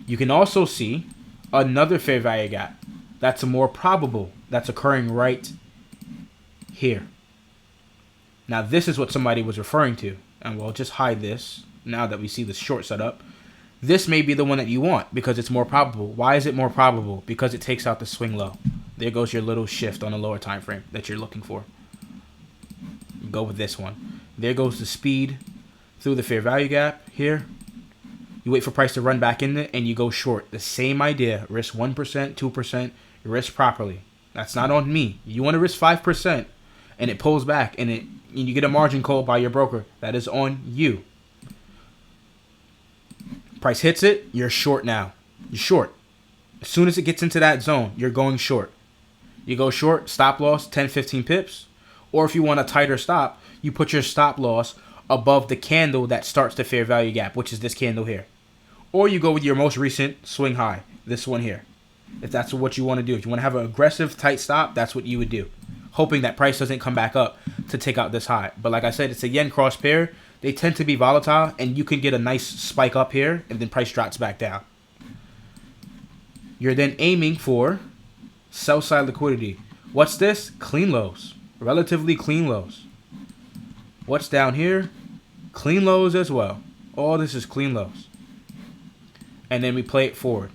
You can also see another fair value gap. That's more probable. That's occurring right here. Now, this is what somebody was referring to. And we'll just hide this now that we see the short setup. This may be the one that you want because it's more probable. Why is it more probable? Because it takes out the swing low. There goes your little shift on the lower time frame that you're looking for. Go with this one. There goes the speed through the fair value gap here. You wait for price to run back in it and you go short. The same idea. Risk 1%, 2%. Risk properly. That's not on me. You want to risk 5% and it pulls back and you get a margin call by your broker. That is on you. Price hits it, you're short now. You're short. As soon as it gets into that zone, you're going short. You go short, stop loss, 10, 15 pips. Or if you want a tighter stop, you put your stop loss above the candle that starts the fair value gap, which is this candle here. Or you go with your most recent swing high, this one here. If that's what you want to do. If you want to have an aggressive tight stop, that's what you would do. Hoping that price doesn't come back up to take out this high. But like I said, it's a yen cross pair. They tend to be volatile, and you can get a nice spike up here, and then price drops back down. You're then aiming for sell side liquidity. What's this? Clean lows. Relatively clean lows. What's down here? Clean lows as well. All this is clean lows. And then we play it forward.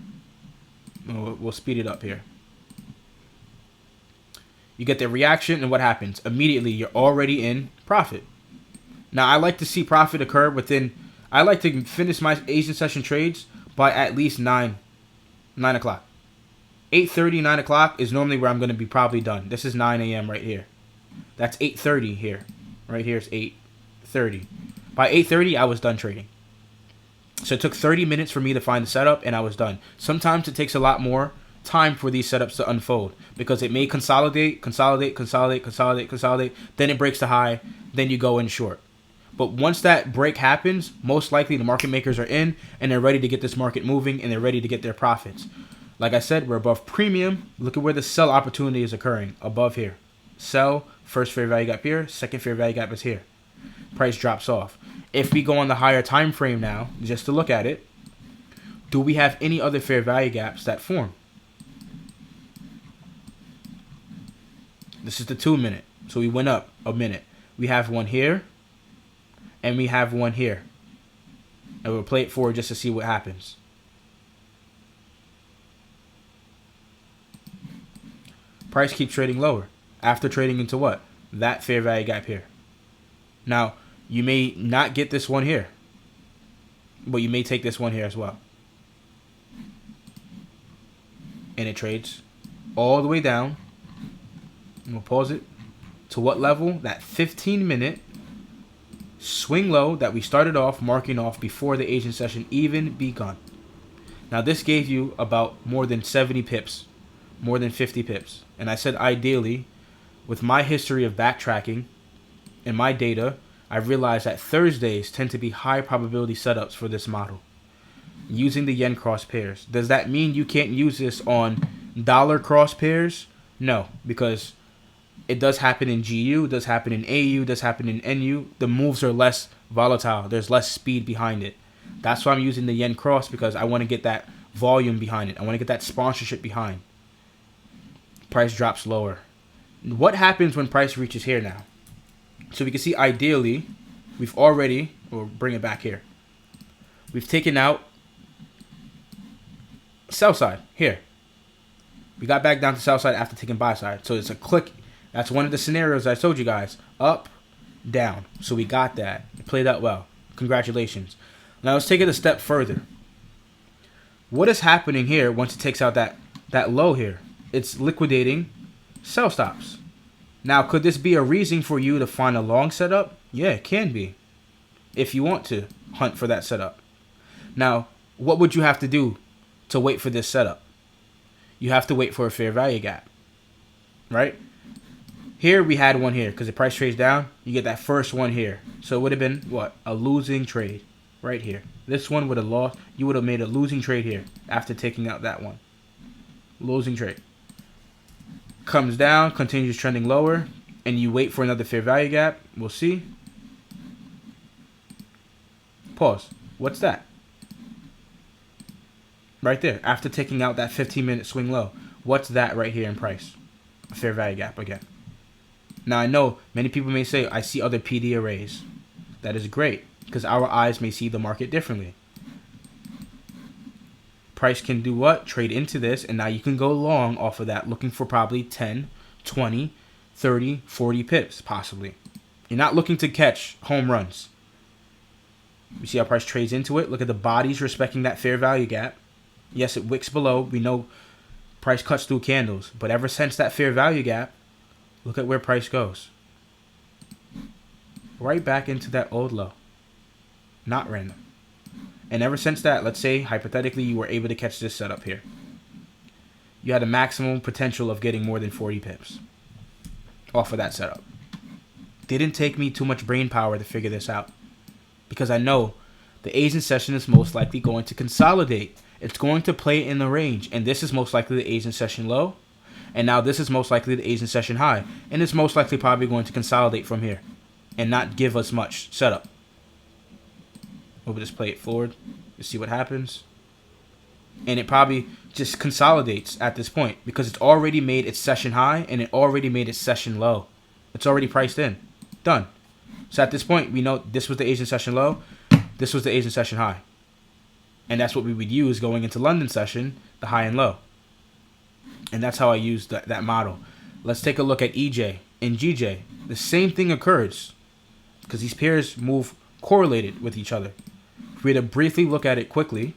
We'll speed it up here. You get the reaction, and what happens? Immediately, you're already in profit. Now, I like to see profit occur within... I like to finish my Asian session trades by at least 9 o'clock. 8:30, 9 o'clock is normally where I'm going to be probably done. This is 9 a.m. right here. That's 8:30 here. Right here is 8:30. By 8:30, I was done trading. So it took 30 minutes for me to find the setup, and I was done. Sometimes it takes a lot more time for these setups to unfold because it may consolidate, then it breaks the high, then you go in short. But once that break happens, most likely the market makers are in and they're ready to get this market moving and they're ready to get their profits. Like I said, we're above premium. Look at where the sell opportunity is occurring. Above here. Sell, first fair value gap here, second fair value gap is here. Price drops off. If we go on the higher time frame now, just to look at it, do we have any other fair value gaps that form? This is the 2 minute. So we went up a minute. We have one here. And we have one here. And we'll play it forward just to see what happens. Price keeps trading lower. After trading into what? That fair value gap here. Now, you may not get this one here. But you may take this one here as well. And it trades all the way down. And we'll pause it. To what level? That 15-minute swing low that we started off marking off before the Asian session even begun. Now this gave you about more than 70 pips, more than 50 pips. And I said ideally, with my history of backtracking and my data, I realized that Thursdays tend to be high probability setups for this model. Using the yen cross pairs. Does that mean you can't use this on dollar cross pairs? No, because it does happen in GU, does happen in AU, does happen in NU. The moves are less volatile. There's less speed behind it. That's why I'm using the yen cross, because I want to get that volume behind it. I want to get that sponsorship behind. Price drops lower. What happens when price reaches here now? So we can see ideally, we'll bring it back here. We've taken out sell side here. We got back down to sell side after taking buy side. So it's a click. That's one of the scenarios I told you guys. Up, down. So we got that. It played out well. Congratulations. Now let's take it a step further. What is happening here once it takes out that low here? It's liquidating sell stops. Now, could this be a reason for you to find a long setup? Yeah, it can be. If you want to hunt for that setup. Now, what would you have to do to wait for this setup? You have to wait for a fair value gap. Right? Here we had one here because the price trades down. You get that first one here. So it would have been what? A losing trade right here. This one would have lost. You would have made a losing trade here after taking out that one. Losing trade. Comes down, continues trending lower, and you wait for another fair value gap. We'll see. Pause. What's that? Right there. After taking out that 15-minute swing low. What's that right here in price? A fair value gap again. Now, I know many people may say, I see other PD arrays. That is great, because our eyes may see the market differently. Price can do what? Trade into this, and now you can go long off of that, looking for probably 10, 20, 30, 40 pips, possibly. You're not looking to catch home runs. You see how price trades into it? Look at the bodies respecting that fair value gap. Yes, it wicks below. We know price cuts through candles. But ever since that fair value gap, look at where price goes. Right back into that old low. Not random. And ever since that, let's say, hypothetically, you were able to catch this setup here. You had a maximum potential of getting more than 40 pips off of that setup. Didn't take me too much brain power to figure this out. Because I know the Asian session is most likely going to consolidate. It's going to play in the range. And this is most likely the Asian session low. And now this is most likely the Asian session high. And it's most likely probably going to consolidate from here. And not give us much setup. We'll just play it forward to see what happens. And it probably just consolidates at this point. Because it's already made its session high. And it already made its session low. It's already priced in. Done. So at this point, we know this was the Asian session low. This was the Asian session high. And that's what we would use going into London session, the high and low. And that's how I use that model. Let's take a look at EJ and GJ. The same thing occurs. Because these pairs move correlated with each other. If we were to briefly look at it quickly.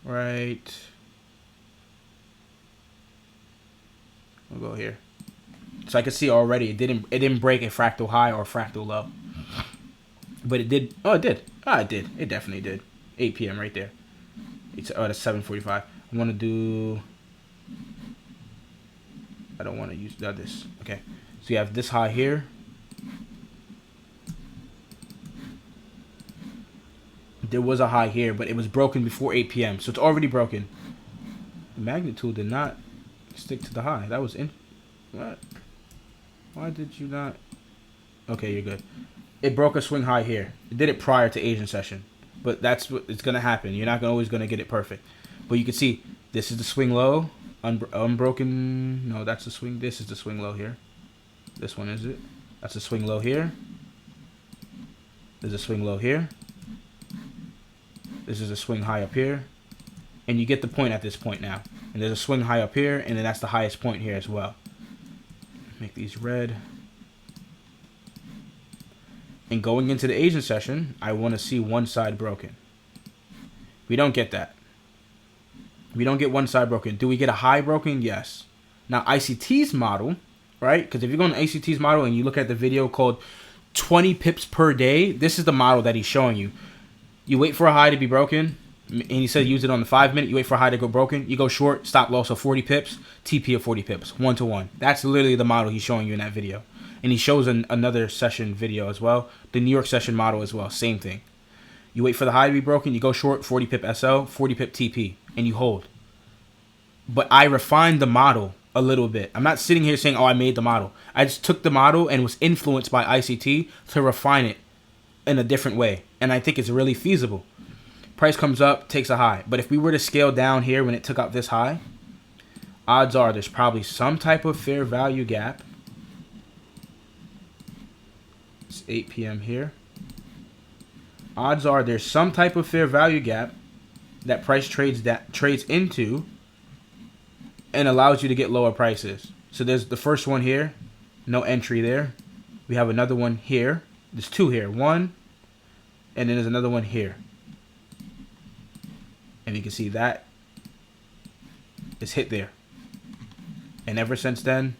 Right. We'll go here. So I can see already it didn't break a fractal high or a fractal low. But it did. Oh, it did. Ah, it did. It definitely did. 8 p.m. right there. It's that's 7:45. I want to do. I don't want to use this. Okay. So you have this high here. There was a high here, but it was broken before 8 p.m. So it's already broken. The magnitude did not stick to the high. That was in. What? Why did you not? Okay, you're good. It broke a swing high here. It did it prior to Asian session. But that's what it's going to happen. You're not always going to get it perfect. But you can see this is the swing low. Unbroken. No, that's the swing. This is the swing low here. This one is it. That's the swing low here. There's a swing low here. This is a swing high up here. And you get the point at this point now. And there's a swing high up here. And then that's the highest point here as well. Make these red. And going into the Asian session, I want to see one side broken. We don't get that. We don't get one side broken. Do we get a high broken? Yes. Now, ICT's model, right? Because if you go on ICT's model and you look at the video called 20 pips per day, this is the model that he's showing you. You wait for a high to be broken, and he said use it on the 5 minute. You wait for a high to go broken. You go short, stop loss of 40 pips, TP of 40 pips, 1-to-1. That's literally the model he's showing you in that video. And he shows another session video as well. The New York session model as well. Same thing. You wait for the high to be broken. You go short, 40 pip SL, 40 pip TP, and you hold. But I refined the model a little bit. I'm not sitting here saying, oh, I made the model. I just took the model and was influenced by ICT to refine it in a different way. And I think it's really feasible. Price comes up, takes a high. But if we were to scale down here when it took out this high, odds are there's probably some type of fair value gap. It's 8 p.m. here. Odds are there's some type of fair value gap that price trades into and allows you to get lower prices. So there's the first one here, no entry there. We have another one here. There's two here, one, and then there's another one here. And you can see that is hit there. And ever since then,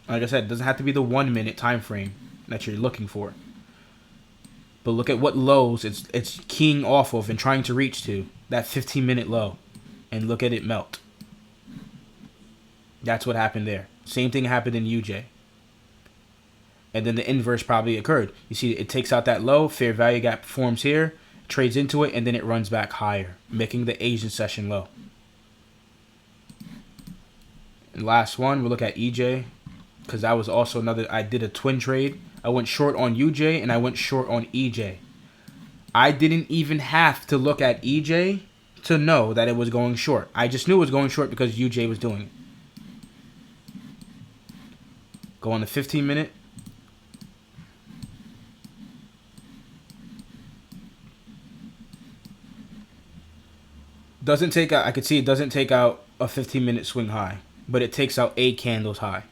like I said, it doesn't have to be the 1 minute time frame that you're looking for. But look at what lows it's keying off of and trying to reach to. That 15-minute low. And look at it melt. That's what happened there. Same thing happened in UJ. And then the inverse probably occurred. You see, it takes out that low. Fair value gap forms here. Trades into it. And then it runs back higher. Making the Asian session low. And last one, we'll look at EJ. Because that was also another... I did a twin trade. I went short on UJ and I went short on EJ. I didn't even have to look at EJ to know that it was going short. I just knew it was going short because UJ was doing it. Go on the 15-minute. Doesn't take out... I could see it doesn't take out a 15-minute swing high. But it takes out a candle's high.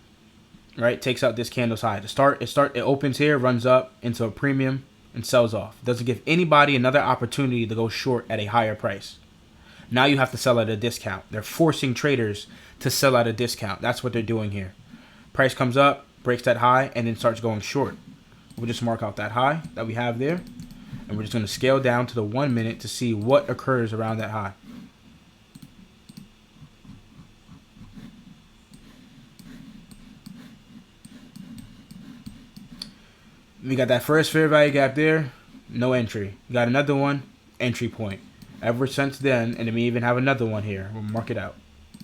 Right, takes out this candle's high. It opens here, runs up into a premium, and sells off. Doesn't give anybody another opportunity to go short at a higher price. Now you have to sell at a discount. They're forcing traders to sell at a discount. That's what they're doing here. Price comes up, breaks that high, and then starts going short. We'll just mark out that high that we have there, and we're just going to scale down to the 1 minute to see what occurs around that high. We got that first fair value gap there, no entry. We got another one, entry point. Ever since then, and then we even have another one here. We'll mark it out.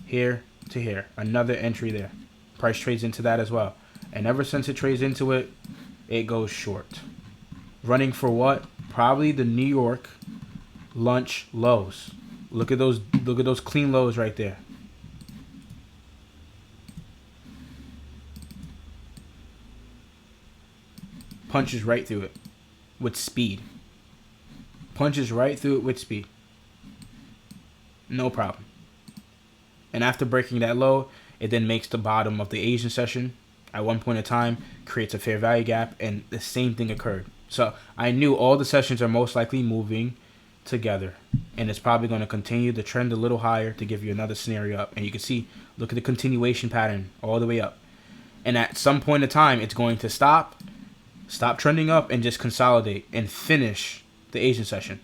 Here to here. Another entry there. Price trades into that as well. And ever since it trades into it, it goes short. Running for what? Probably the New York lunch lows. Look at those clean lows right there. Punches right through it with speed. Punches right through it with speed. No problem. And after breaking that low, it then makes the bottom of the Asian session at one point in time, creates a fair value gap, and the same thing occurred. So I knew all the sessions are most likely moving together, and it's probably going to continue to trend a little higher to give you another scenario up. And you can see, look at the continuation pattern all the way up. And at some point in time, it's going to stop trending up, and just consolidate and finish the Asian session.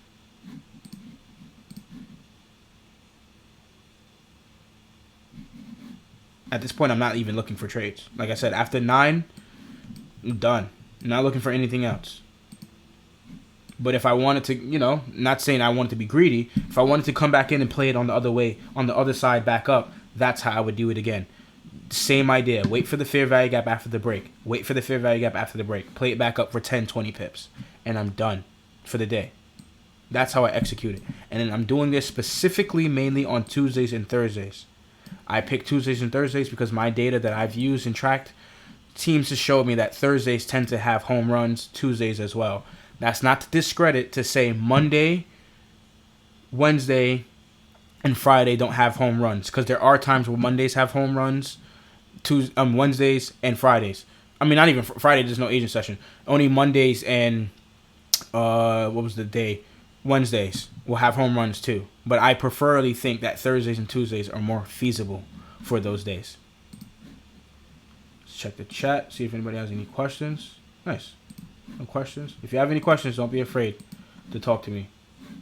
At this point, I'm not even looking for trades. Like I said, after 9, I'm done. I'm not looking for anything else. But if I wanted to, not saying I wanted to be greedy, if I wanted to come back in and play it on the other way, on the other side back up, that's how I would do it again. Same idea. Wait for the fair value gap after the break. Wait for the fair value gap after the break. Play it back up for 10, 20 pips. And I'm done for the day. That's how I execute it. And then I'm doing this specifically mainly on Tuesdays and Thursdays. I pick Tuesdays and Thursdays because my data that I've used and tracked seems to show me that Thursdays tend to have home runs, Tuesdays as well. That's not to discredit to say Monday, Wednesday, and Friday don't have home runs, because there are times where Mondays have home runs, Wednesdays and Fridays. I mean, not even Friday. There's no Asian session. Only Mondays and what was the day? Wednesdays will have home runs too. But I preferably think that Thursdays and Tuesdays are more feasible for those days. Let's check the chat, see if anybody has any questions. Nice. No questions. If you have any questions, don't be afraid to talk to me.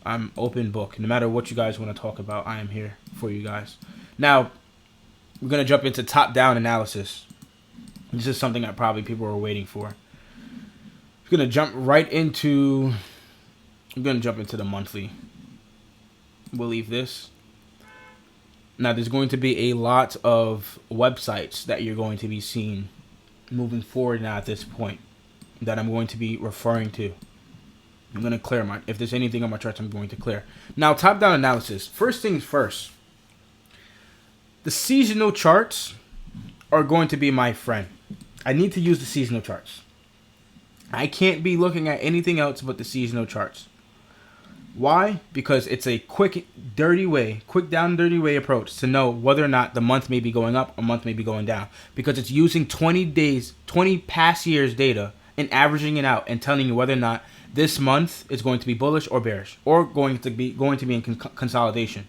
I'm open book. No matter what you guys want to talk about, I am here for you guys. Now, we're going to jump into top-down analysis. This is something that probably people are waiting for. I'm going to jump into the monthly. We'll leave this. Now, there's going to be a lot of websites that you're going to be seeing moving forward now at this point that I'm going to be referring to. I'm going to clear if there's anything on my charts, I'm going to clear. Now, top-down analysis. First things first. The seasonal charts are going to be my friend. I need to use the seasonal charts. I can't be looking at anything else but the seasonal charts. Why? Because it's a quick down, dirty way approach to know whether or not the month may be going up or month may be going down. Because it's using 20 past years data and averaging it out and telling you whether or not this month is going to be bullish or bearish or going to be in consolidation.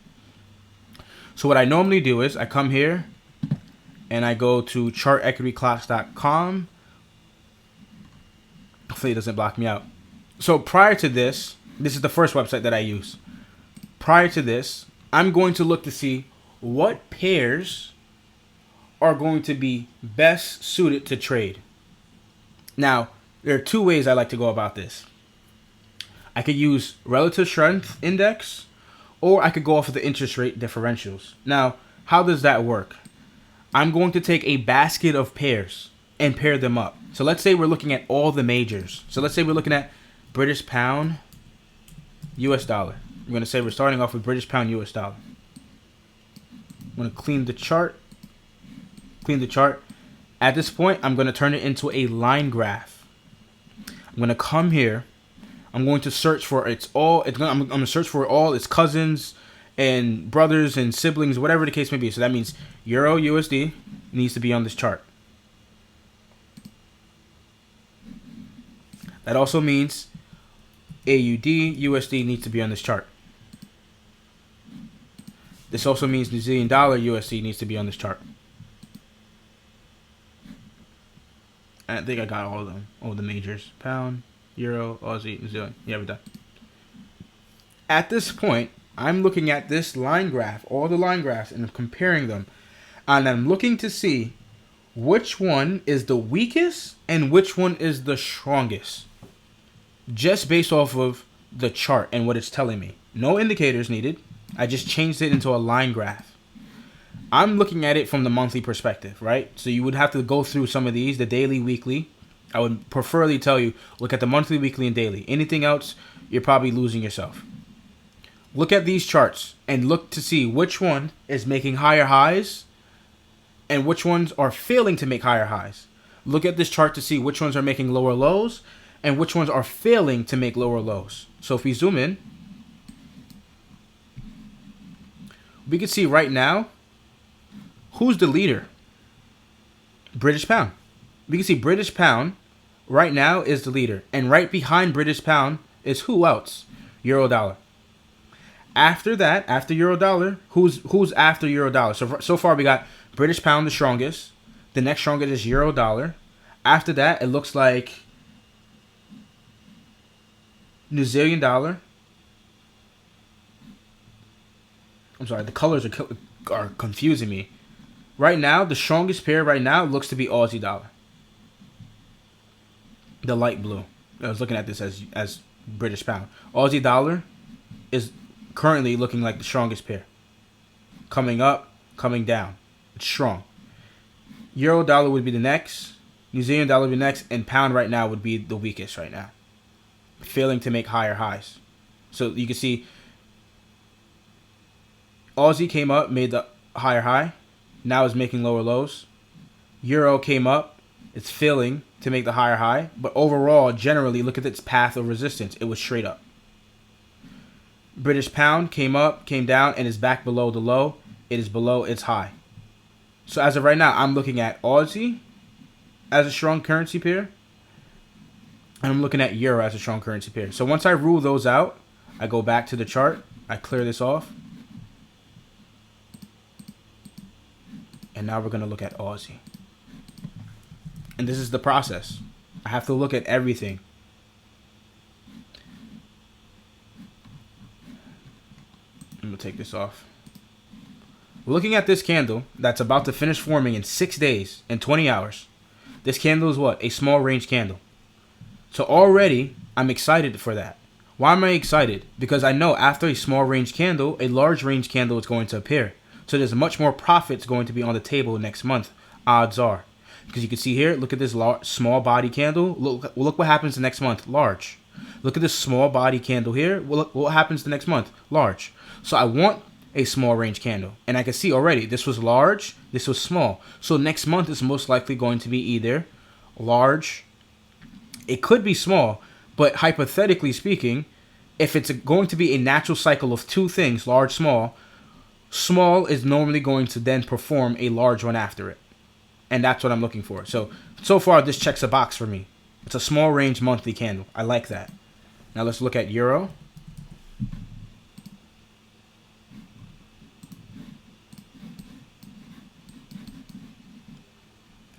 So what I normally do is I come here and I go to chartequityclocks.com. Hopefully it doesn't block me out. So prior to this is the first website that I use. Prior to this, I'm going to look to see what pairs are going to be best suited to trade. Now, there are two ways I like to go about this. I could use relative strength index, or I could go off of the interest rate differentials. Now, how does that work? I'm going to take a basket of pairs and pair them up. So let's say we're looking at all the majors. So let's say we're looking at British pound, US dollar. I'm going to say we're starting off with British pound, US dollar. I'm going to clean the chart. At this point, I'm going to turn it into a line graph. I'm going to come here. I'm going to search for I'm going to search for all its cousins and brothers and siblings, whatever the case may be. So that means Euro USD needs to be on this chart. That also means AUD USD needs to be on this chart. This also means New Zealand dollar USD needs to be on this chart. I think I got all of them, all the majors. Pound, Euro, Aussie, New Zealand. Yeah, we're done. At this point, I'm looking at this line graph, all the line graphs, and I'm comparing them. And I'm looking to see which one is the weakest and which one is the strongest. Just based off of the chart and what it's telling me. No indicators needed. I just changed it into a line graph. I'm looking at it from the monthly perspective, right? So you would have to go through some of these, the daily, weekly. I would preferably tell you, look at the monthly, weekly, and daily. Anything else, you're probably losing yourself. Look at these charts and look to see which one is making higher highs and which ones are failing to make higher highs. Look at this chart to see which ones are making lower lows and which ones are failing to make lower lows. So if we zoom in, we can see right now, who's the leader? British pound. We can see British pound right now is the leader. And right behind British pound is who else? Euro dollar. After that, after Euro dollar, who's after Euro dollar? So far we got British pound the strongest. The next strongest is Euro dollar. After that, it looks like New Zealand dollar. I'm sorry, the colors are confusing me. Right now, the strongest pair right now looks to be Aussie dollar. The light blue. I was looking at this as British pound. Aussie dollar is currently looking like the strongest pair. Coming up, coming down. It's strong. Euro dollar would be the next. New Zealand dollar would be next. And pound right now would be the weakest right now. Failing to make higher highs. So you can see Aussie came up, made the higher high. Now is making lower lows. Euro came up. It's failing to make the higher high. But overall, generally, look at its path of resistance. It was straight up. British pound came up, came down, and is back below the low. It is below its high. So as of right now, I'm looking at Aussie as a strong currency pair. And I'm looking at Euro as a strong currency pair. So once I rule those out, I go back to the chart. I clear this off. And now we're going to look at Aussie. And this is the process. I have to look at everything. I'm going to take this off. Looking at this candle that's about to finish forming in 6 days and 20 hours. This candle is what? A small range candle. So already, I'm excited for that. Why am I excited? Because I know after a small range candle, a large range candle is going to appear. So there's much more profits going to be on the table next month. Odds are. Because you can see here, look at this small body candle. Look what happens the next month. Large. Look at this small body candle here. Look what happens the next month. Large. So I want a small range candle. And I can see already, this was large, this was small. So next month is most likely going to be either large, it could be small, but hypothetically speaking, if it's going to be a natural cycle of two things, large, small is normally going to then perform a large one after it. And that's what I'm looking for. So far, this checks a box for me. It's a small range monthly candle. I like that. Now let's look at Euro.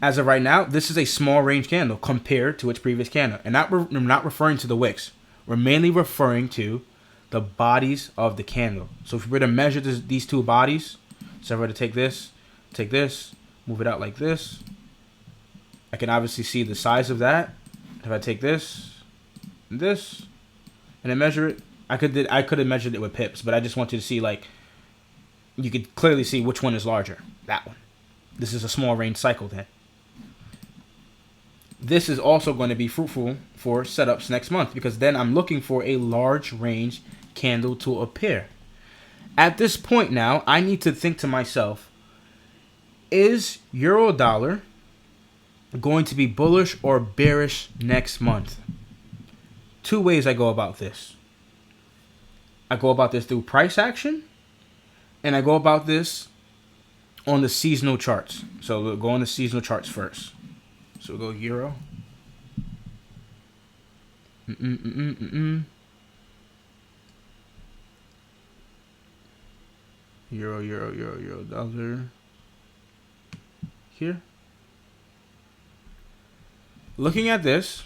As of right now, this is a small range candle compared to its previous candle. And I'm not referring to the wicks. We're mainly referring to the bodies of the candle. So if we were to measure these two bodies, so if I were to take this, move it out like this, I can obviously see the size of that. If I take this, and I measure it, I could have measured it with pips, but I just want you to see, like, you could clearly see which one is larger. That one. This is a small range cycle then. This is also going to be fruitful for setups next month because then I'm looking for a large range candle to appear. At this point now, I need to think to myself, is euro dollar going to be bullish or bearish next month? Two ways I go about this. I go about this through price action, and I go about this on the seasonal charts. So we'll go on the seasonal charts first. So we'll go euro. Euro dollar. Here. Looking at this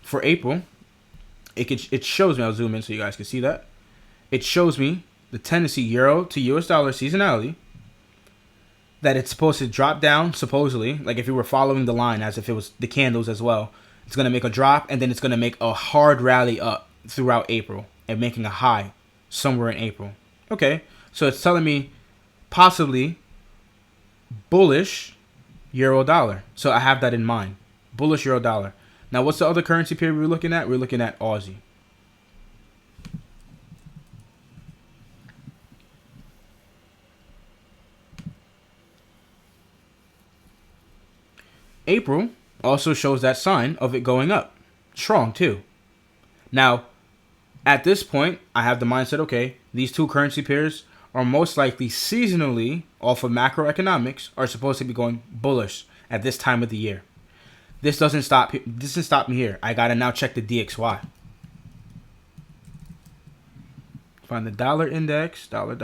for April, it shows me. I'll zoom in so you guys can see that. It shows me the tendency euro to US dollar seasonality. That it's supposed to drop down, supposedly, like if you were following the line as if it was the candles as well. It's going to make a drop, and then it's going to make a hard rally up throughout April and making a high somewhere in April. Okay, so it's telling me possibly bullish euro dollar. So I have that in mind. Bullish euro dollar. Now, what's the other currency pair we're looking at? We're looking at Aussie. April also shows that sign of it going up. Strong, too. Now, at this point, I have the mindset, okay, these two currency pairs are most likely seasonally, off of macroeconomics, are supposed to be going bullish at this time of the year. This doesn't stop me here. I got to now check the DXY. Find the dollar index. Dollar.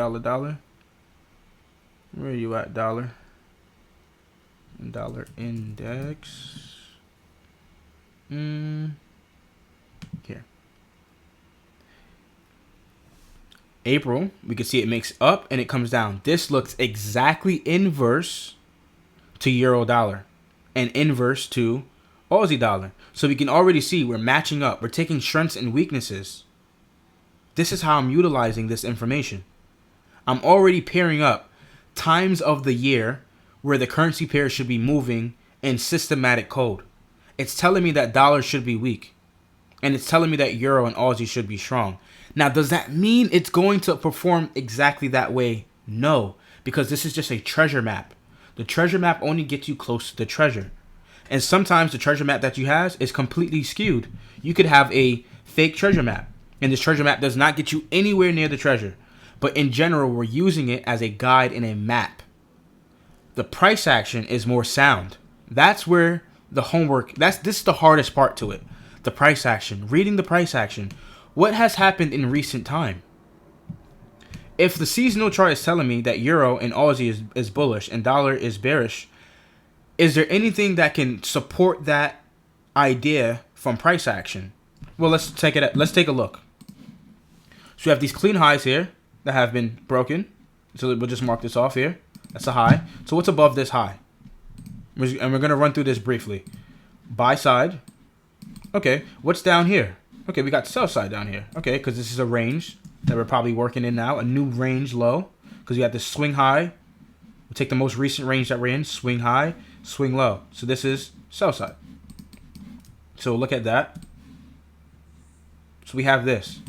Where are you at, dollar? Dollar index. Here. April, we can see it makes up and it comes down. This looks exactly inverse to euro dollar and inverse to Aussie dollar. So we can already see we're matching up. We're taking strengths and weaknesses. This is how I'm utilizing this information. I'm already pairing up times of the year where the currency pair should be moving in systematic code. It's telling me that dollar should be weak. And it's telling me that euro and Aussie should be strong. Now, does that mean it's going to perform exactly that way? No, because this is just a treasure map. The treasure map only gets you close to the treasure. And sometimes the treasure map that you have is completely skewed. You could have a fake treasure map, and this treasure map does not get you anywhere near the treasure. But in general, we're using it as a guide and a map. The price action is more sound. That's where the homework, this is the hardest part to it. The price action, reading the price action. what has happened in recent time? If the seasonal chart is telling me that euro and Aussie is bullish and dollar is bearish, is there anything that can support that idea from price action? Well, let's take a look. So we have these clean highs here that have been broken. So we'll just mark this off here. That's a high. So what's above this high? And we're going to run through this briefly. Buy side. Okay, what's down here? Okay, we got sell side down here. Okay, because this is a range that we're probably working in now. A new range low. Because we got this swing high. We'll take the most recent range that we're in. Swing high, swing low. So this is sell side. So look at that. So we have this.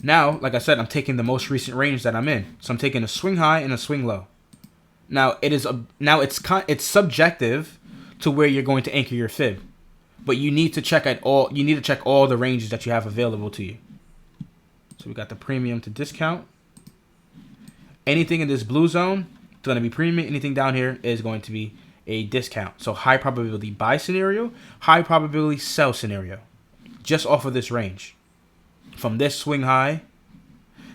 Now, like I said, I'm taking the most recent range that I'm in. So I'm taking a swing high and a swing low. Now it's subjective to where you're going to anchor your fib, but you need to check all the ranges that you have available to you. So we got the premium to discount. Anything in this blue zone is going to be premium. Anything down here is going to be a discount. So high probability buy scenario, high probability sell scenario, just off of this range, from this swing high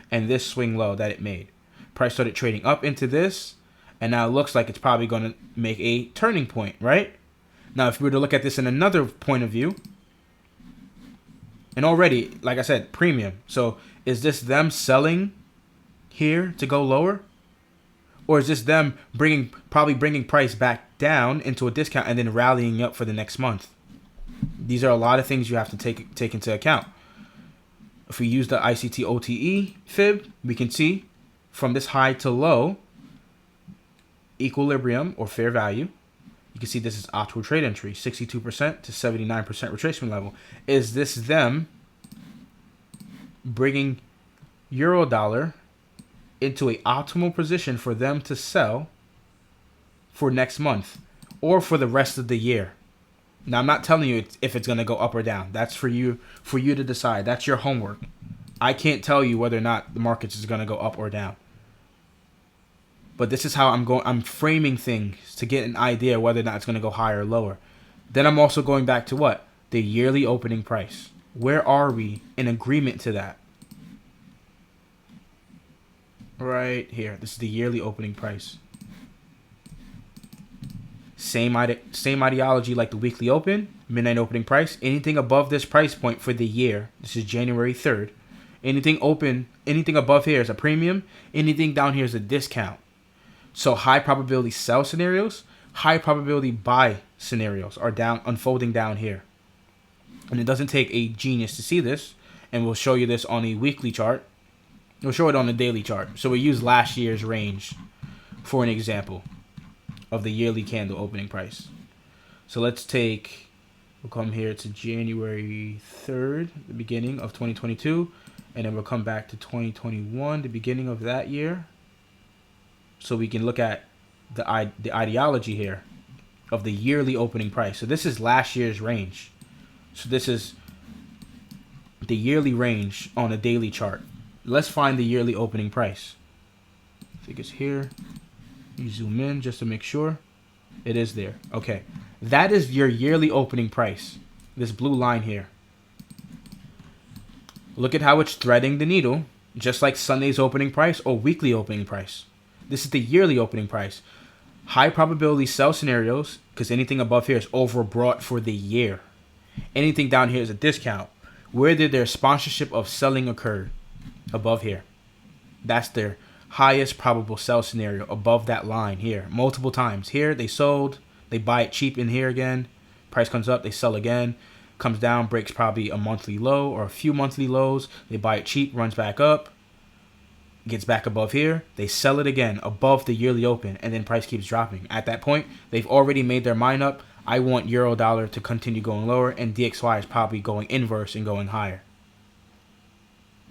and this swing low that it made. Price started trading up into this. And now it looks like it's probably going to make a turning point, right? Now, if we were to look at this in another point of view, and already, like I said, premium. So is this them selling here to go lower? Or is this them probably bringing price back down into a discount and then rallying up for the next month? These are a lot of things you have to take into account. If we use the ICT OTE fib, we can see from this high to low, equilibrium or fair value. You can see this is actual trade entry, 62% to 79% retracement level. Is this them bringing euro dollar into a optimal position for them to sell for next month or for the rest of the year? Now, I'm not telling you if it's going to go up or down. That's for you to decide. That's your homework. I can't tell you whether or not the markets is going to go up or down. But this is how I'm framing things to get an idea whether or not it's going to go higher or lower. Then I'm also going back to what? The yearly opening price. Where are we in agreement to that? Right here. This is the yearly opening price. Same ideology like the weekly open, midnight opening price. Anything above this price point for the year. This is January 3rd. Anything above here is a premium. Anything down here is a discount. So high probability sell scenarios, high probability buy scenarios are unfolding down here. And it doesn't take a genius to see this. And we'll show you this on a weekly chart. We'll show it on a daily chart. So we use last year's range for an example of the yearly candle opening price. So we'll come here to January 3rd, the beginning of 2022. And then we'll come back to 2021, the beginning of that year. So we can look at the ideology here of the yearly opening price. So this is last year's range. So this is the yearly range on a daily chart. Let's find the yearly opening price. I think it's here. You zoom in just to make sure. It is there. Okay. That is your yearly opening price. This blue line here. Look at how it's threading the needle, just like Sunday's opening price or weekly opening price. This is the yearly opening price. High probability sell scenarios, because anything above here is overbought for the year. Anything down here is a discount. Where did their sponsorship of selling occur? Above here. That's their highest probable sell scenario above that line here. Multiple times. Here, they sold. They buy it cheap in here again. Price comes up, they sell again. Comes down, breaks probably a monthly low or a few monthly lows. They buy it cheap, runs back up. Gets back above here, they sell it again above the yearly open, and then price keeps dropping. At that point, they've already made their mind up. I want euro dollar to continue going lower, and DXY is probably going inverse and going higher.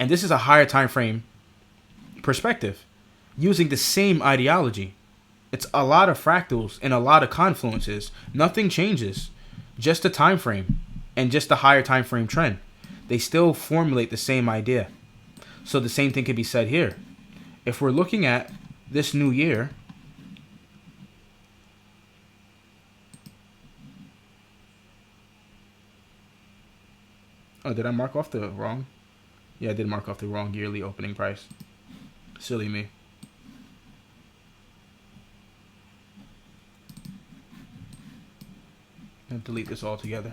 And this is a higher time frame perspective, using the same ideology. It's a lot of fractals and a lot of confluences. Nothing changes, just the time frame and just the higher time frame trend. They still formulate the same idea. So the same thing could be said here. If we're looking at this new year, oh, did I mark off the wrong? Yeah, I did mark off the wrong yearly opening price. Silly me. I'll delete this altogether.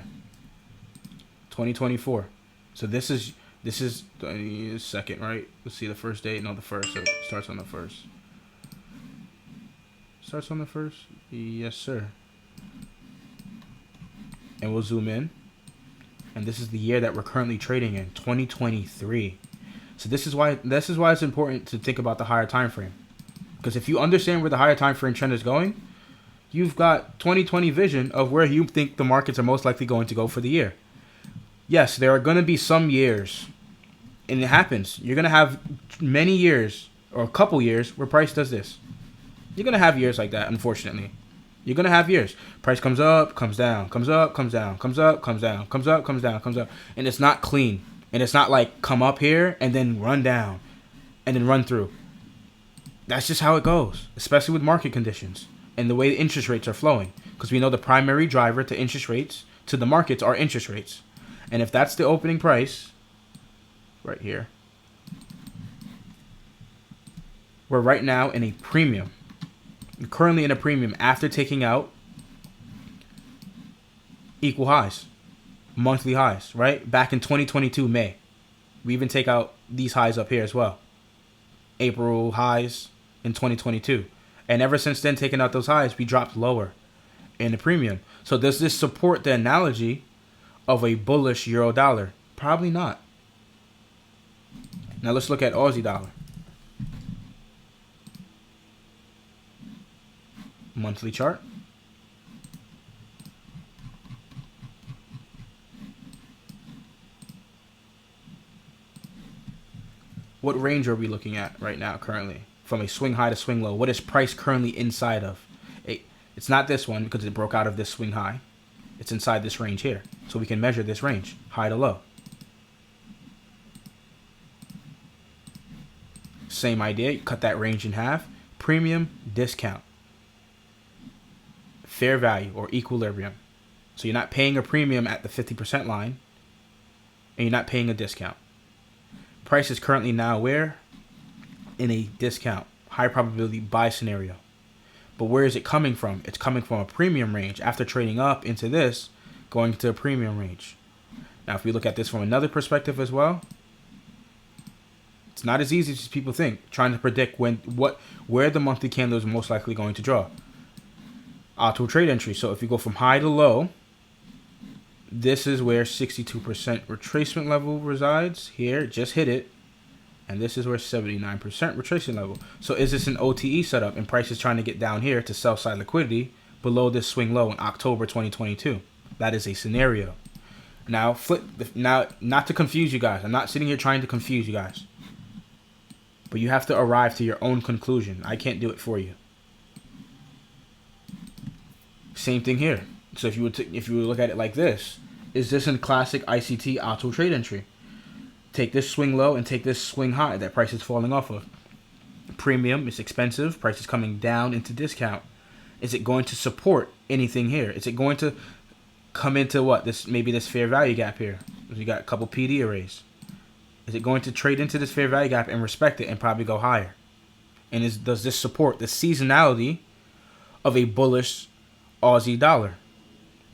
2024. So this is the second, right? Let's see the first date. No, the first. So it starts on the first. Starts on the first. Yes, sir. And we'll zoom in. And this is the year that we're currently trading in, 2023. So this is why it's important to think about the higher time frame. Because if you understand where the higher time frame trend is going, you've got 2020 vision of where you think the markets are most likely going to go for the year. Yes, there are going to be some years, and it happens. You're going to have many years or a couple years where price does this. You're going to have years like that, unfortunately. You're going to have years. Price comes up, comes down, comes up, comes down, comes up, comes down, comes up, comes down, comes up. And it's not clean. And it's not like come up here and then run down and then run through. That's just how it goes, especially with market conditions and the way the interest rates are flowing. Because we know the primary driver to interest rates, to the markets, are interest rates. And if that's the opening price, right here, we're right now in a premium. We're currently in a premium after taking out equal highs, monthly highs, right? Back in 2022, May. We even take out these highs up here as well. April highs in 2022. And ever since then, taking out those highs, we dropped lower in the premium. So does this support the analogy of a bullish euro dollar? Probably not. Now let's look at Aussie dollar. Monthly chart. What range are we looking at right now currently? From a swing high to swing low. What is price currently inside of? It's not this one because it broke out of this swing high. It's inside this range here. So we can measure this range, high to low. Same idea. You cut that range in half. Premium, discount. Fair value or equilibrium. So you're not paying a premium at the 50% line. And you're not paying a discount. Price is currently now where? In a discount. High probability buy scenario. But where is it coming from? It's coming from a premium range. After trading up into this, going to a premium range. Now, if we look at this from another perspective as well, it's not as easy as people think. Trying to predict where the monthly candle is most likely going to draw. Auto trade entry. So if you go from high to low, this is where 62% retracement level resides. Here, just hit it. And this is where 79% retracement level. So is this an OTE setup and price is trying to get down here to sell side liquidity below this swing low in October 2022? That is a scenario. Now, not to confuse you guys. I'm not sitting here trying to confuse you guys. But you have to arrive to your own conclusion. I can't do it for you. Same thing here. So if you would look at it like this, is this in classic ICT auto trade entry? Take this swing low and take this swing high that price is falling off of. Premium is expensive. Price is coming down into discount. Is it going to support anything here? Is it going to come into what? Maybe this fair value gap here. We got a couple PD arrays. Is it going to trade into this fair value gap and respect it and probably go higher? And does this support the seasonality of a bullish Aussie dollar?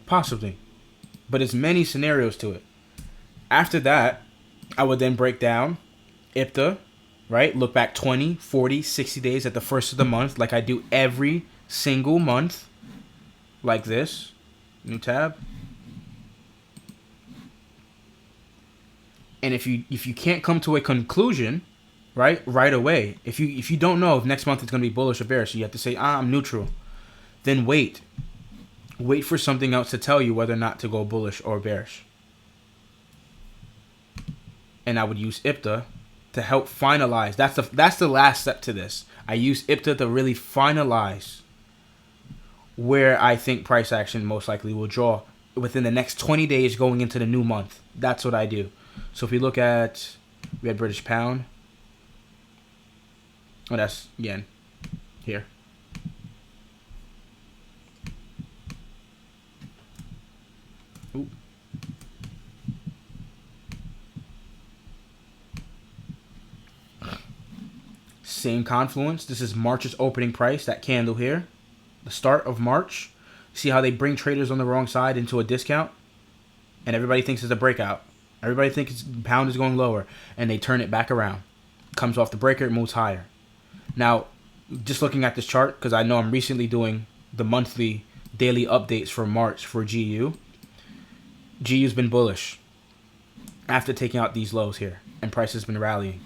Possibly. But it's many scenarios to it. After that, I would then break down IPTA, right? Look back 20, 40, 60 days at the first of the month like I do every single month. Like this. New tab. And if you can't come to a conclusion, right away, if you don't know if next month it's going to be bullish or bearish, you have to say, I'm neutral. Then wait. Wait for something else to tell you whether or not to go bullish or bearish. And I would use IPTA to help finalize. That's the last step to this. I use IPTA to really finalize where I think price action most likely will draw within the next 20 days going into the new month. That's what I do. So if we look at, we had British pound. Oh, that's yen here. Ooh. Same confluence. This is March's opening price, that candle here. The start of March. See how they bring traders on the wrong side into a discount? And everybody thinks it's a breakout. Everybody thinks pound is going lower. And they turn it back around. Comes off the breaker, it moves higher. Now, just looking at this chart, because I know I'm recently doing the monthly daily updates for March for GU. GU's been bullish after taking out these lows here. And price has been rallying.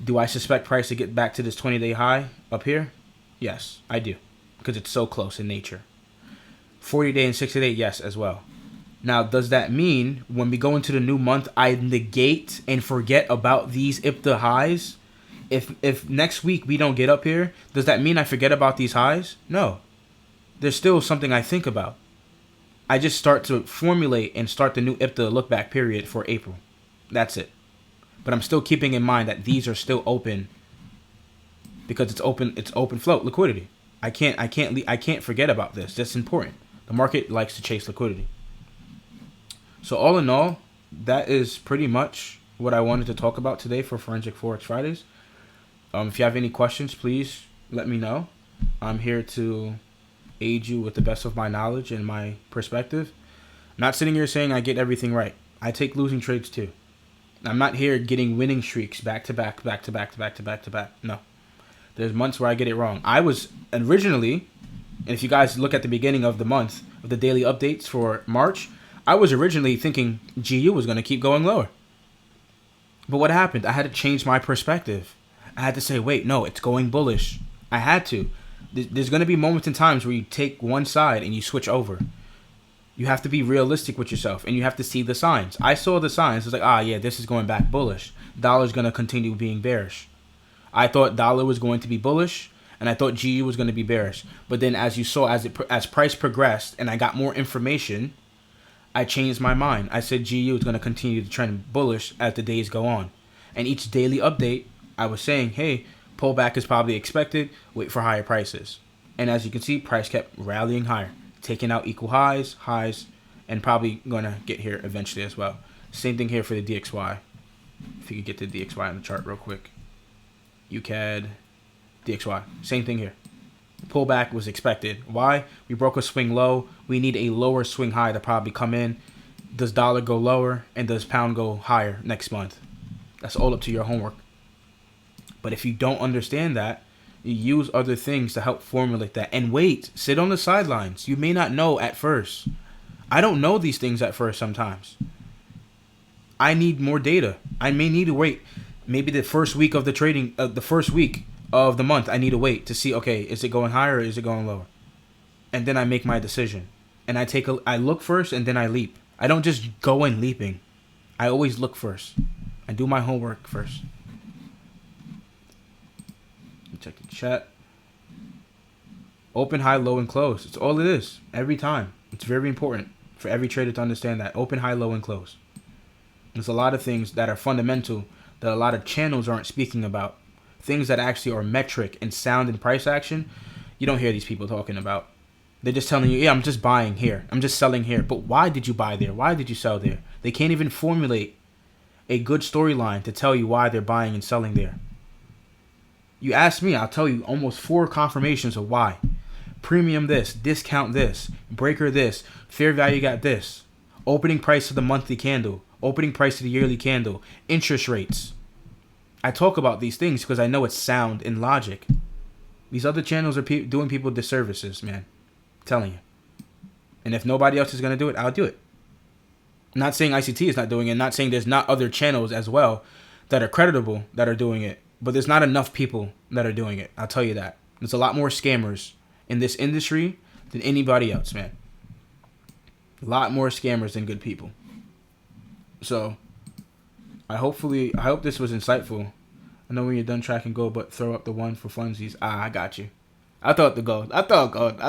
Do I suspect price to get back to this 20-day high up here? Yes, I do. Because it's so close in nature. 40-day and 60-day, yes, as well. Now, does that mean when we go into the new month, I negate and forget about these IPTA highs? If next week we don't get up here, does that mean I forget about these highs? No. There's still something I think about. I just start to formulate and start the new IPTA look back period for April. That's it. But I'm still keeping in mind that these are still open because it's open float liquidity. I can't forget about this. That's important. The market likes to chase liquidity. So all in all, that is pretty much what I wanted to talk about today for Forensic Forex Fridays. If you have any questions, please let me know. I'm here to aid you with the best of my knowledge and my perspective. I'm not sitting here saying I get everything right. I take losing trades too. I'm not here getting winning streaks back to back. No. There's months where I get it wrong. I was originally, and if you guys look at the beginning of the month, of the daily updates for March, I was originally thinking GU was going to keep going lower. But what happened? I had to change my perspective. I had to say, wait, no, it's going bullish. I had to. There's going to be moments and times where you take one side and you switch over. You have to be realistic with yourself, and you have to see the signs. I saw the signs. It's like, yeah, this is going back bullish. Dollar's going to continue being bearish. I thought dollar was going to be bullish, and I thought GU was going to be bearish. But then as you saw, as price progressed and I got more information, I changed my mind. I said GU is going to continue to trend bullish as the days go on. And each daily update, I was saying, hey, pullback is probably expected. Wait for higher prices. And as you can see, price kept rallying higher, taking out equal highs, and probably going to get here eventually as well. Same thing here for the DXY. If you could get the DXY on the chart real quick. UCAD, DXY. Same thing here. Pullback was expected. Why? We broke a swing low. We need a lower swing high to probably come in. Does dollar go lower and does pound go higher next month? That's all up to your homework. But if you don't understand that, you use other things to help formulate that. And wait, sit on the sidelines. You may not know at first. I don't know these things at first sometimes. I need more data. I may need to wait. Maybe the first week of the trading, the first week of the month, I need to wait to see, okay, is it going higher or is it going lower? And then I make my decision. And I look first and then I leap. I don't just go in leaping. I always look first. I do my homework first. Check the chat. Open, high, low, and close. It's all it is. Every time. It's very important for every trader to understand that. Open, high, low, and close. There's a lot of things that are fundamental that a lot of channels aren't speaking about. Things that actually are metric and sound in price action. You don't hear these people talking about. They're just telling you, yeah, I'm just buying here. I'm just selling here. But why did you buy there? Why did you sell there? They can't even formulate a good storyline to tell you why they're buying and selling there. You ask me, I'll tell you almost 4 confirmations of why. Premium this, discount this, breaker this, fair value got this. Opening price of the monthly candle, opening price of the yearly candle, interest rates. I talk about these things because I know it's sound and logic. These other channels are doing people disservices, man. I'm telling you. And if nobody else is going to do it, I'll do it. I'm not saying ICT is not doing it. I'm not saying there's not other channels as well that are creditable that are doing it. But there's not enough people that are doing it. I'll tell you that. There's a lot more scammers in this industry than anybody else, man. A lot more scammers than good people. So, I hope this was insightful. I know when you're done tracking gold, but throw up the one for funsies. I got you. I throw up the gold. I throw gold up.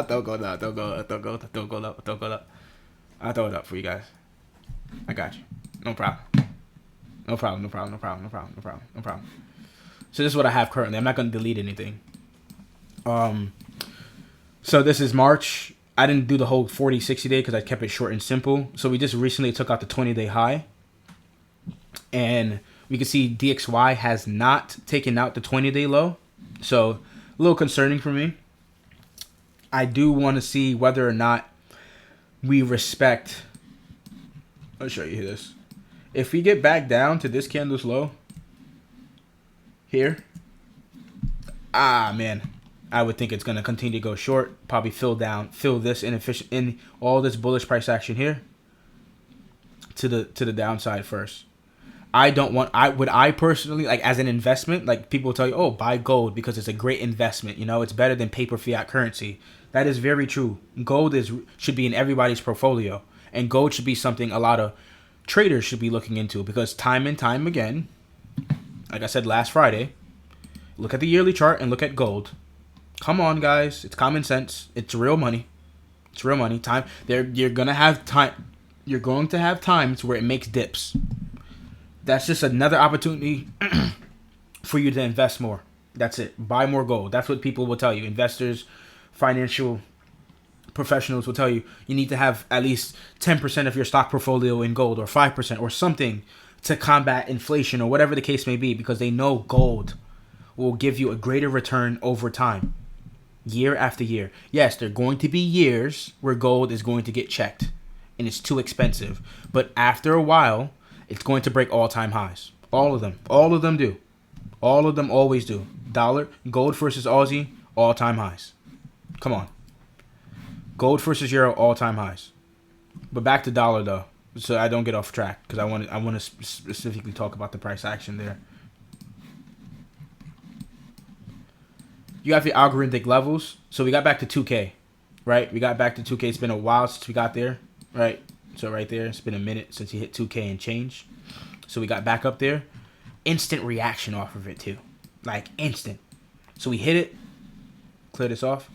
I'll throw it up for you guys. I got you. No problem. No problem. So this is what I have currently. I'm not going to delete anything. So this is March. I didn't do the whole 40, 60 day because I kept it short and simple. So we just recently took out the 20-day high. And we can see DXY has not taken out the 20-day low. So a little concerning for me. I do want to see whether or not we respect. I'll show you this. If we get back down to this candle's low here, man, I would think it's gonna continue to go short. Probably fill this inefficient in all this bullish price action here to the downside first. I don't want. I personally, like, as an investment, like, people tell you, oh, buy gold because it's a great investment. You know, it's better than paper fiat currency. That is very true. Gold should be in everybody's portfolio, and gold should be something a lot of traders should be looking into, because time and time again, like I said last Friday, look at the yearly chart and look at gold. Come on, guys, it's common sense. It's real money. It's real money. You're going to have times where it makes dips. That's just another opportunity for you to invest more. That's it. Buy more gold. That's what people will tell you. Investors, financial professionals will tell you need to have at least 10% of your stock portfolio in gold, or 5%, or something, to combat inflation, or whatever the case may be, because they know gold will give you a greater return over time, year after year. Yes, there are going to be years where gold is going to get checked and it's too expensive, but after a while, it's going to break all-time highs. All of them. All of them do. All of them always do. Gold versus Aussie, all-time highs. Come on. Gold versus euro, all-time highs. But back to dollar, though, so I don't get off track, because I want to specifically talk about the price action there. You have your algorithmic levels. So we got back to 2K, right? We got back to 2K. It's been a while since we got there, right? So right there, it's been a minute since you hit 2K and change. So we got back up there. Instant reaction off of it, too. Like, instant. So we hit it. Clear this off.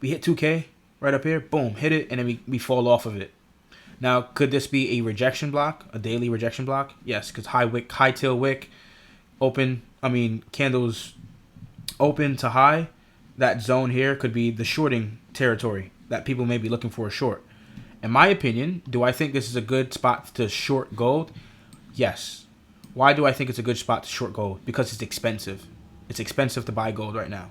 We hit 2K right up here. Boom, hit it, and then we fall off of it. Now, could this be a rejection block? A daily rejection block? Yes, because high tail wick, candles open to high. That zone here could be the shorting territory that people may be looking for a short. In my opinion, do I think this is a good spot to short gold? Yes. Why do I think it's a good spot to short gold? Because it's expensive. It's expensive to buy gold right now.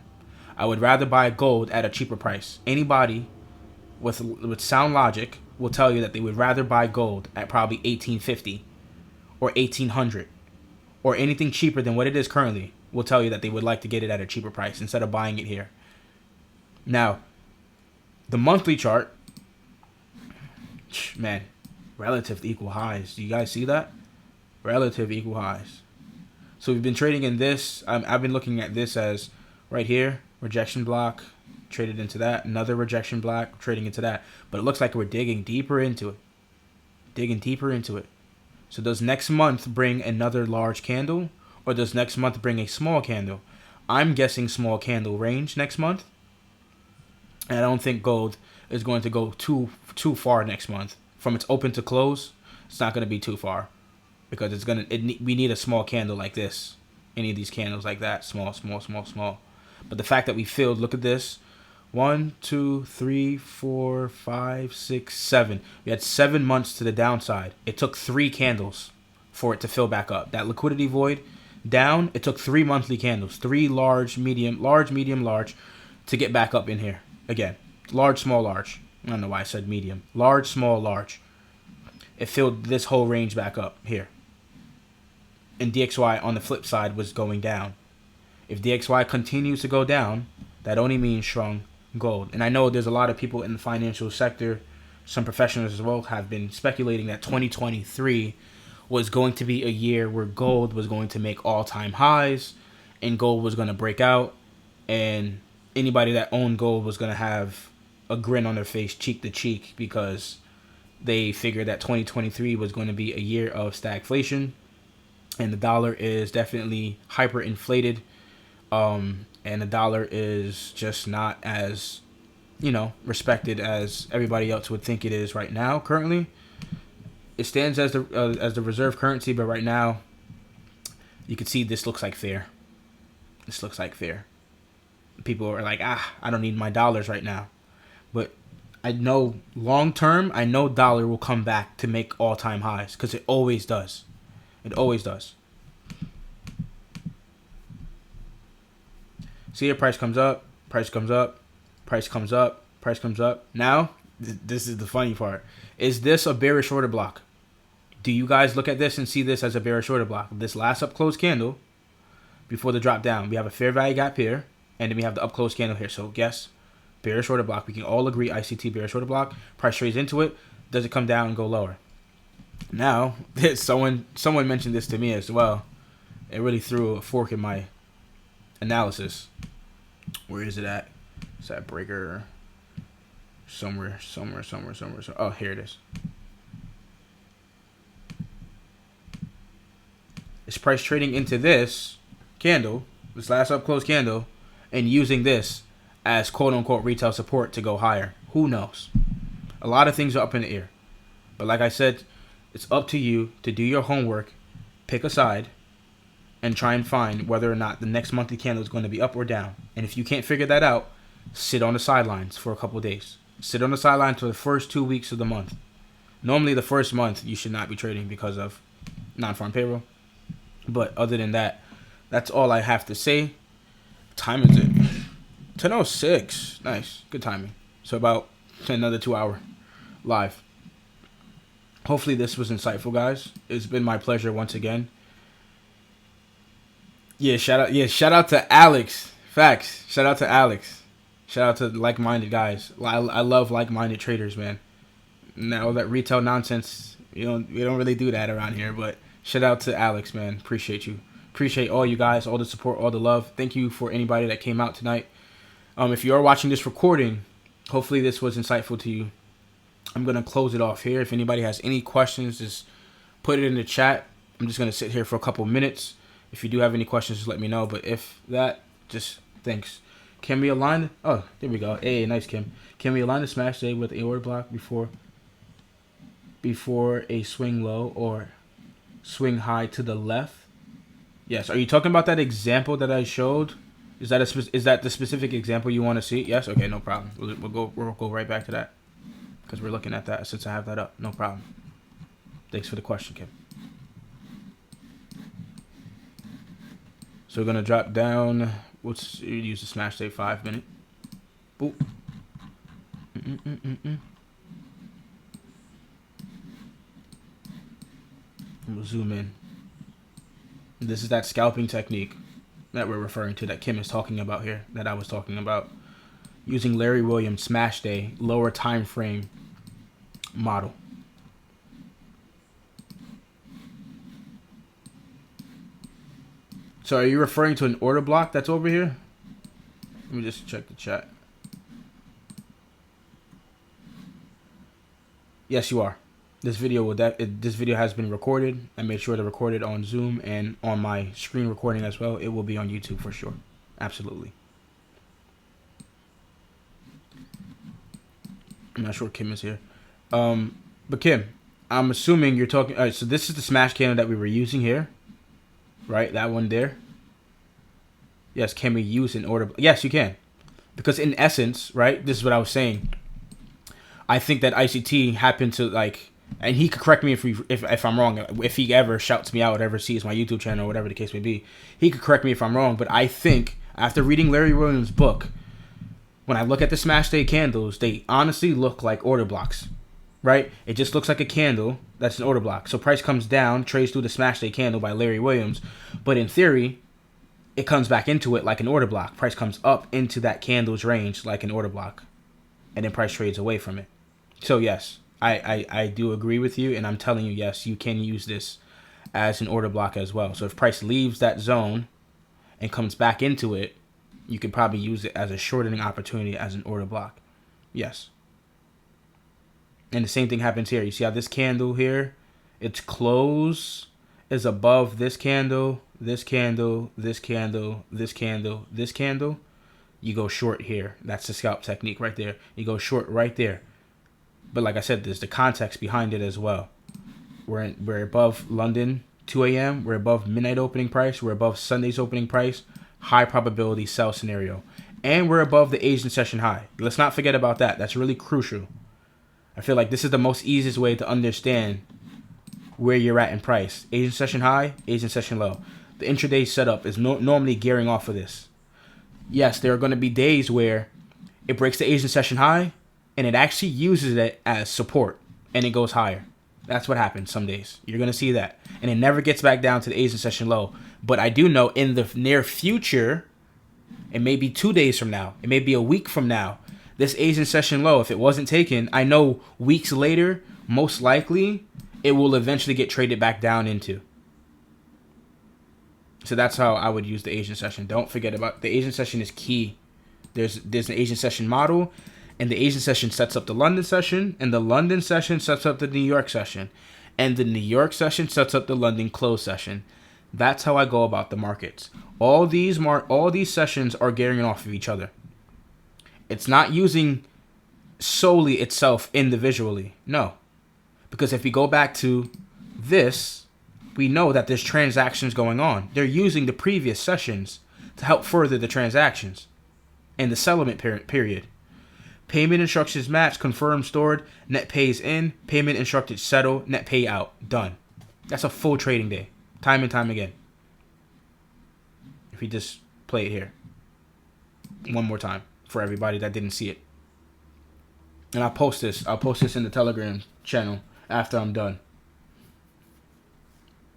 I would rather buy gold at a cheaper price. Anybody with sound logic will tell you that they would rather buy gold at probably $1,850 or $1,800 or anything cheaper than what it is currently. Will tell you that they would like to get it at a cheaper price instead of buying it here. Now, the monthly chart, man, relative equal highs. Do you guys see that? Relative equal highs. So we've been trading in this. I've been looking at this as right here, rejection block, traded into that. Another rejection block, trading into that. But it looks like we're digging deeper into it. Digging deeper into it. So does next month bring another large candle? Or does next month bring a small candle? I'm guessing small candle range next month. And I don't think gold is going to go too far next month. From its open to close, it's not going to be too far. Because we need a small candle like this. Any of these candles like that. Small, small, small, small. But the fact that we filled, look at this. 1, 2, 3, 4, 5, 6, 7. We had 7 months to the downside. It took 3 candles for it to fill back up. That liquidity void down, it took 3 monthly candles. 3 large, medium, large, to get back up in here. Again, large, small, large. I don't know why I said medium. Large, small, large. It filled this whole range back up here. And DXY on the flip side was going down. If DXY continues to go down, that only means strong gold. And I know there's a lot of people in the financial sector, some professionals as well, have been speculating that 2023 was going to be a year where gold was going to make all-time highs and gold was going to break out, and anybody that owned gold was going to have a grin on their face, cheek to cheek, because they figured that 2023 was going to be a year of stagflation, and the dollar is definitely hyperinflated, and the dollar is just not as, respected as everybody else would think it is right now. Currently, it stands as the reserve currency, but right now, you can see this looks like fair. This looks like fair. People are like, I don't need my dollars right now. But I know long term, I know dollar will come back to make all-time highs, because it always does. It always does. See here, price comes up, price comes up, price comes up, price comes up. Now, this is the funny part. Is this a bearish order block? Do you guys look at this and see this as a bearish order block? This last up close candle before the drop down, we have a fair value gap here, and then we have the up close candle here. So guess, bearish order block. We can all agree ICT bearish order block. Price trades into it. Does it come down and go lower? Now, someone mentioned this to me as well. It really threw a fork in my analysis. Where is it at? It's at breaker somewhere. Oh, here it is. It's price trading into this candle, this last up close candle, and using this as quote unquote retail support to go higher. Who knows? A lot of things are up in the air. But like I said, it's up to you to do your homework, pick a side, and try and find whether or not the next monthly candle is going to be up or down. And if you can't figure that out, sit on the sidelines for a couple of days. Sit on the sidelines for the first 2 weeks of the month. Normally the first month you should not be trading because of non-farm payroll. But other than that, that's all I have to say. Time is it? 10:06. Nice. Good timing. So about another 2 hour live. Hopefully this was insightful, guys. It's been my pleasure once again. Shout out to Alex. Facts. Shout out to Alex. Shout out to like-minded guys. I love like-minded traders, man. Now that retail nonsense, we don't really do that around here, but shout out to Alex, man. Appreciate you. Appreciate all you guys, all the support, all the love. Thank you for anybody that came out tonight. If you are watching this recording, hopefully this was insightful to you. I'm going to close it off here. If anybody has any questions, just put it in the chat. I'm just going to sit here for a couple minutes. If you do have any questions, just let me know. But if that, just thanks. Can we align? Oh, there we go. Hey, nice, Kim. Can we align the smash day with a order block before a swing low or swing high to the left? Yes. Are you talking about that example that I showed? Is that the specific example you want to see? Yes. Okay. No problem. We'll go right back to that because we're looking at that since I have that up. No problem. Thanks for the question, Kim. So we're gonna drop down. Let's use the smash day 5 minute. Boop. We'll zoom in. This is that scalping technique that we're referring to, that Kim is talking about here, that I was talking about, using Larry Williams' smash day lower time frame model. So are you referring to an order block that's over here? Let me just check the chat. Yes, you are. This video has been recorded. I made sure to record it on Zoom and on my screen recording as well. It will be on YouTube for sure. Absolutely. I'm not sure Kim is here. But Kim, I'm assuming you're talking. All right, so this is the smash candle that we were using here. Right, that one there. Yes, can we use an order? Yes, you can. Because in essence, right, this is what I was saying. I think that ICT happened to, like, and he could correct me if I'm wrong. If he ever shouts me out, ever sees my YouTube channel, or whatever the case may be, he could correct me if I'm wrong. But I think after reading Larry Williams' book, when I look at the smash day candles, they honestly look like order blocks, right? It just looks like a candle that's an order block. So price comes down, trades through the smash day candle by Larry Williams, but in theory, it comes back into it like an order block. Price comes up into that candle's range like an order block, and then price trades away from it. So yes, I do agree with you, and I'm telling you, yes, you can use this as an order block as well. So if price leaves that zone and comes back into it, you could probably use it as a shortening opportunity as an order block. Yes. And the same thing happens here. You see how this candle here, its close is above this candle, this candle, this candle, this candle, this candle. You go short here. That's the scalp technique right there. You go short right there. But like I said, there's the context behind it as well. We're above London 2 a.m. We're above midnight opening price. We're above Sunday's opening price. High probability sell scenario. And we're above the Asian session high. Let's not forget about that. That's really crucial. I feel like this is the most easiest way to understand where you're at in price. Asian session high, Asian session low. The intraday setup is normally gearing off of this. yes, there are going to be days where it breaks the Asian session high and it actually uses it as support and it goes higher. That's what happens some days. You're going to see that. And it never gets back down to the Asian session low. But I do know in the near future, it may be 2 days from now, it may be a week from now, this Asian session low, if it wasn't taken, I know weeks later, most likely, it will eventually get traded back down into. So that's how I would use the Asian session. Don't forget about the Asian session is key. There's an Asian session model, and the Asian session sets up the London session, and the London session sets up the New York session, and the New York session sets up the London close session. That's how I go about the markets. All these sessions are gearing off of each other. It's not using solely itself individually. No. Because if we go back to this, we know that there's transactions going on. They're using the previous sessions to help further the transactions and the settlement period. Payment instructions match, confirmed, stored, net pays in, payment instructed, settle, net pay out. Done. That's a full trading day. Time and time again. If we just play it here. One more time for everybody that didn't see it. And I'll post this in the Telegram channel after I'm done.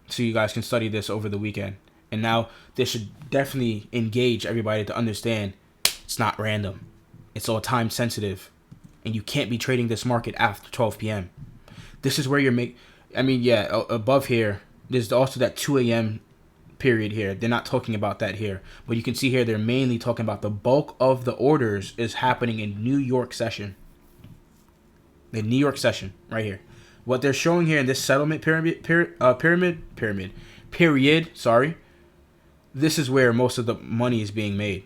So you guys can study this over the weekend. And now this should definitely engage everybody to understand it's not random. It's all time sensitive. And you can't be trading this market after 12 p.m. This is where you're above here, there's also that 2 a.m. period here. They're not talking about that here. But you can see here they're mainly talking about the bulk of the orders is happening in New York session. The New York session right here. What they're showing here in this settlement period, this is where most of the money is being made.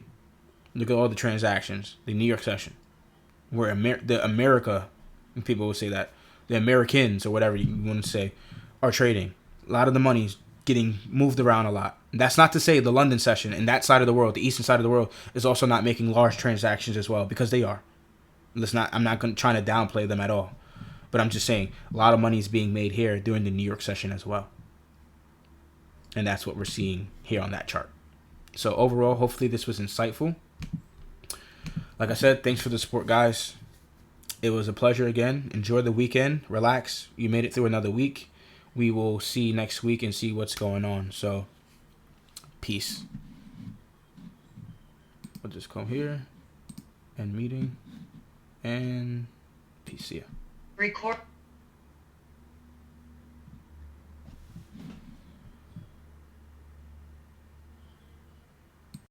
Look at all the transactions. The New York session. Where people will say that, the Americans or whatever you want to say, are trading. A lot of the money's getting moved around a lot. That's not to say the London session and that side of the world, the eastern side of the world, is also not making large transactions as well, because they are. I'm not trying to downplay them at all. But I'm just saying, a lot of money is being made here during the New York session as well. And that's what we're seeing here on that chart. So overall, hopefully this was insightful. Like I said, thanks for the support, guys. It was a pleasure again. Enjoy the weekend. Relax. You made it through another week. We will see next week and see what's going on. So, peace. We'll just come here and meeting and peace. See ya. Record.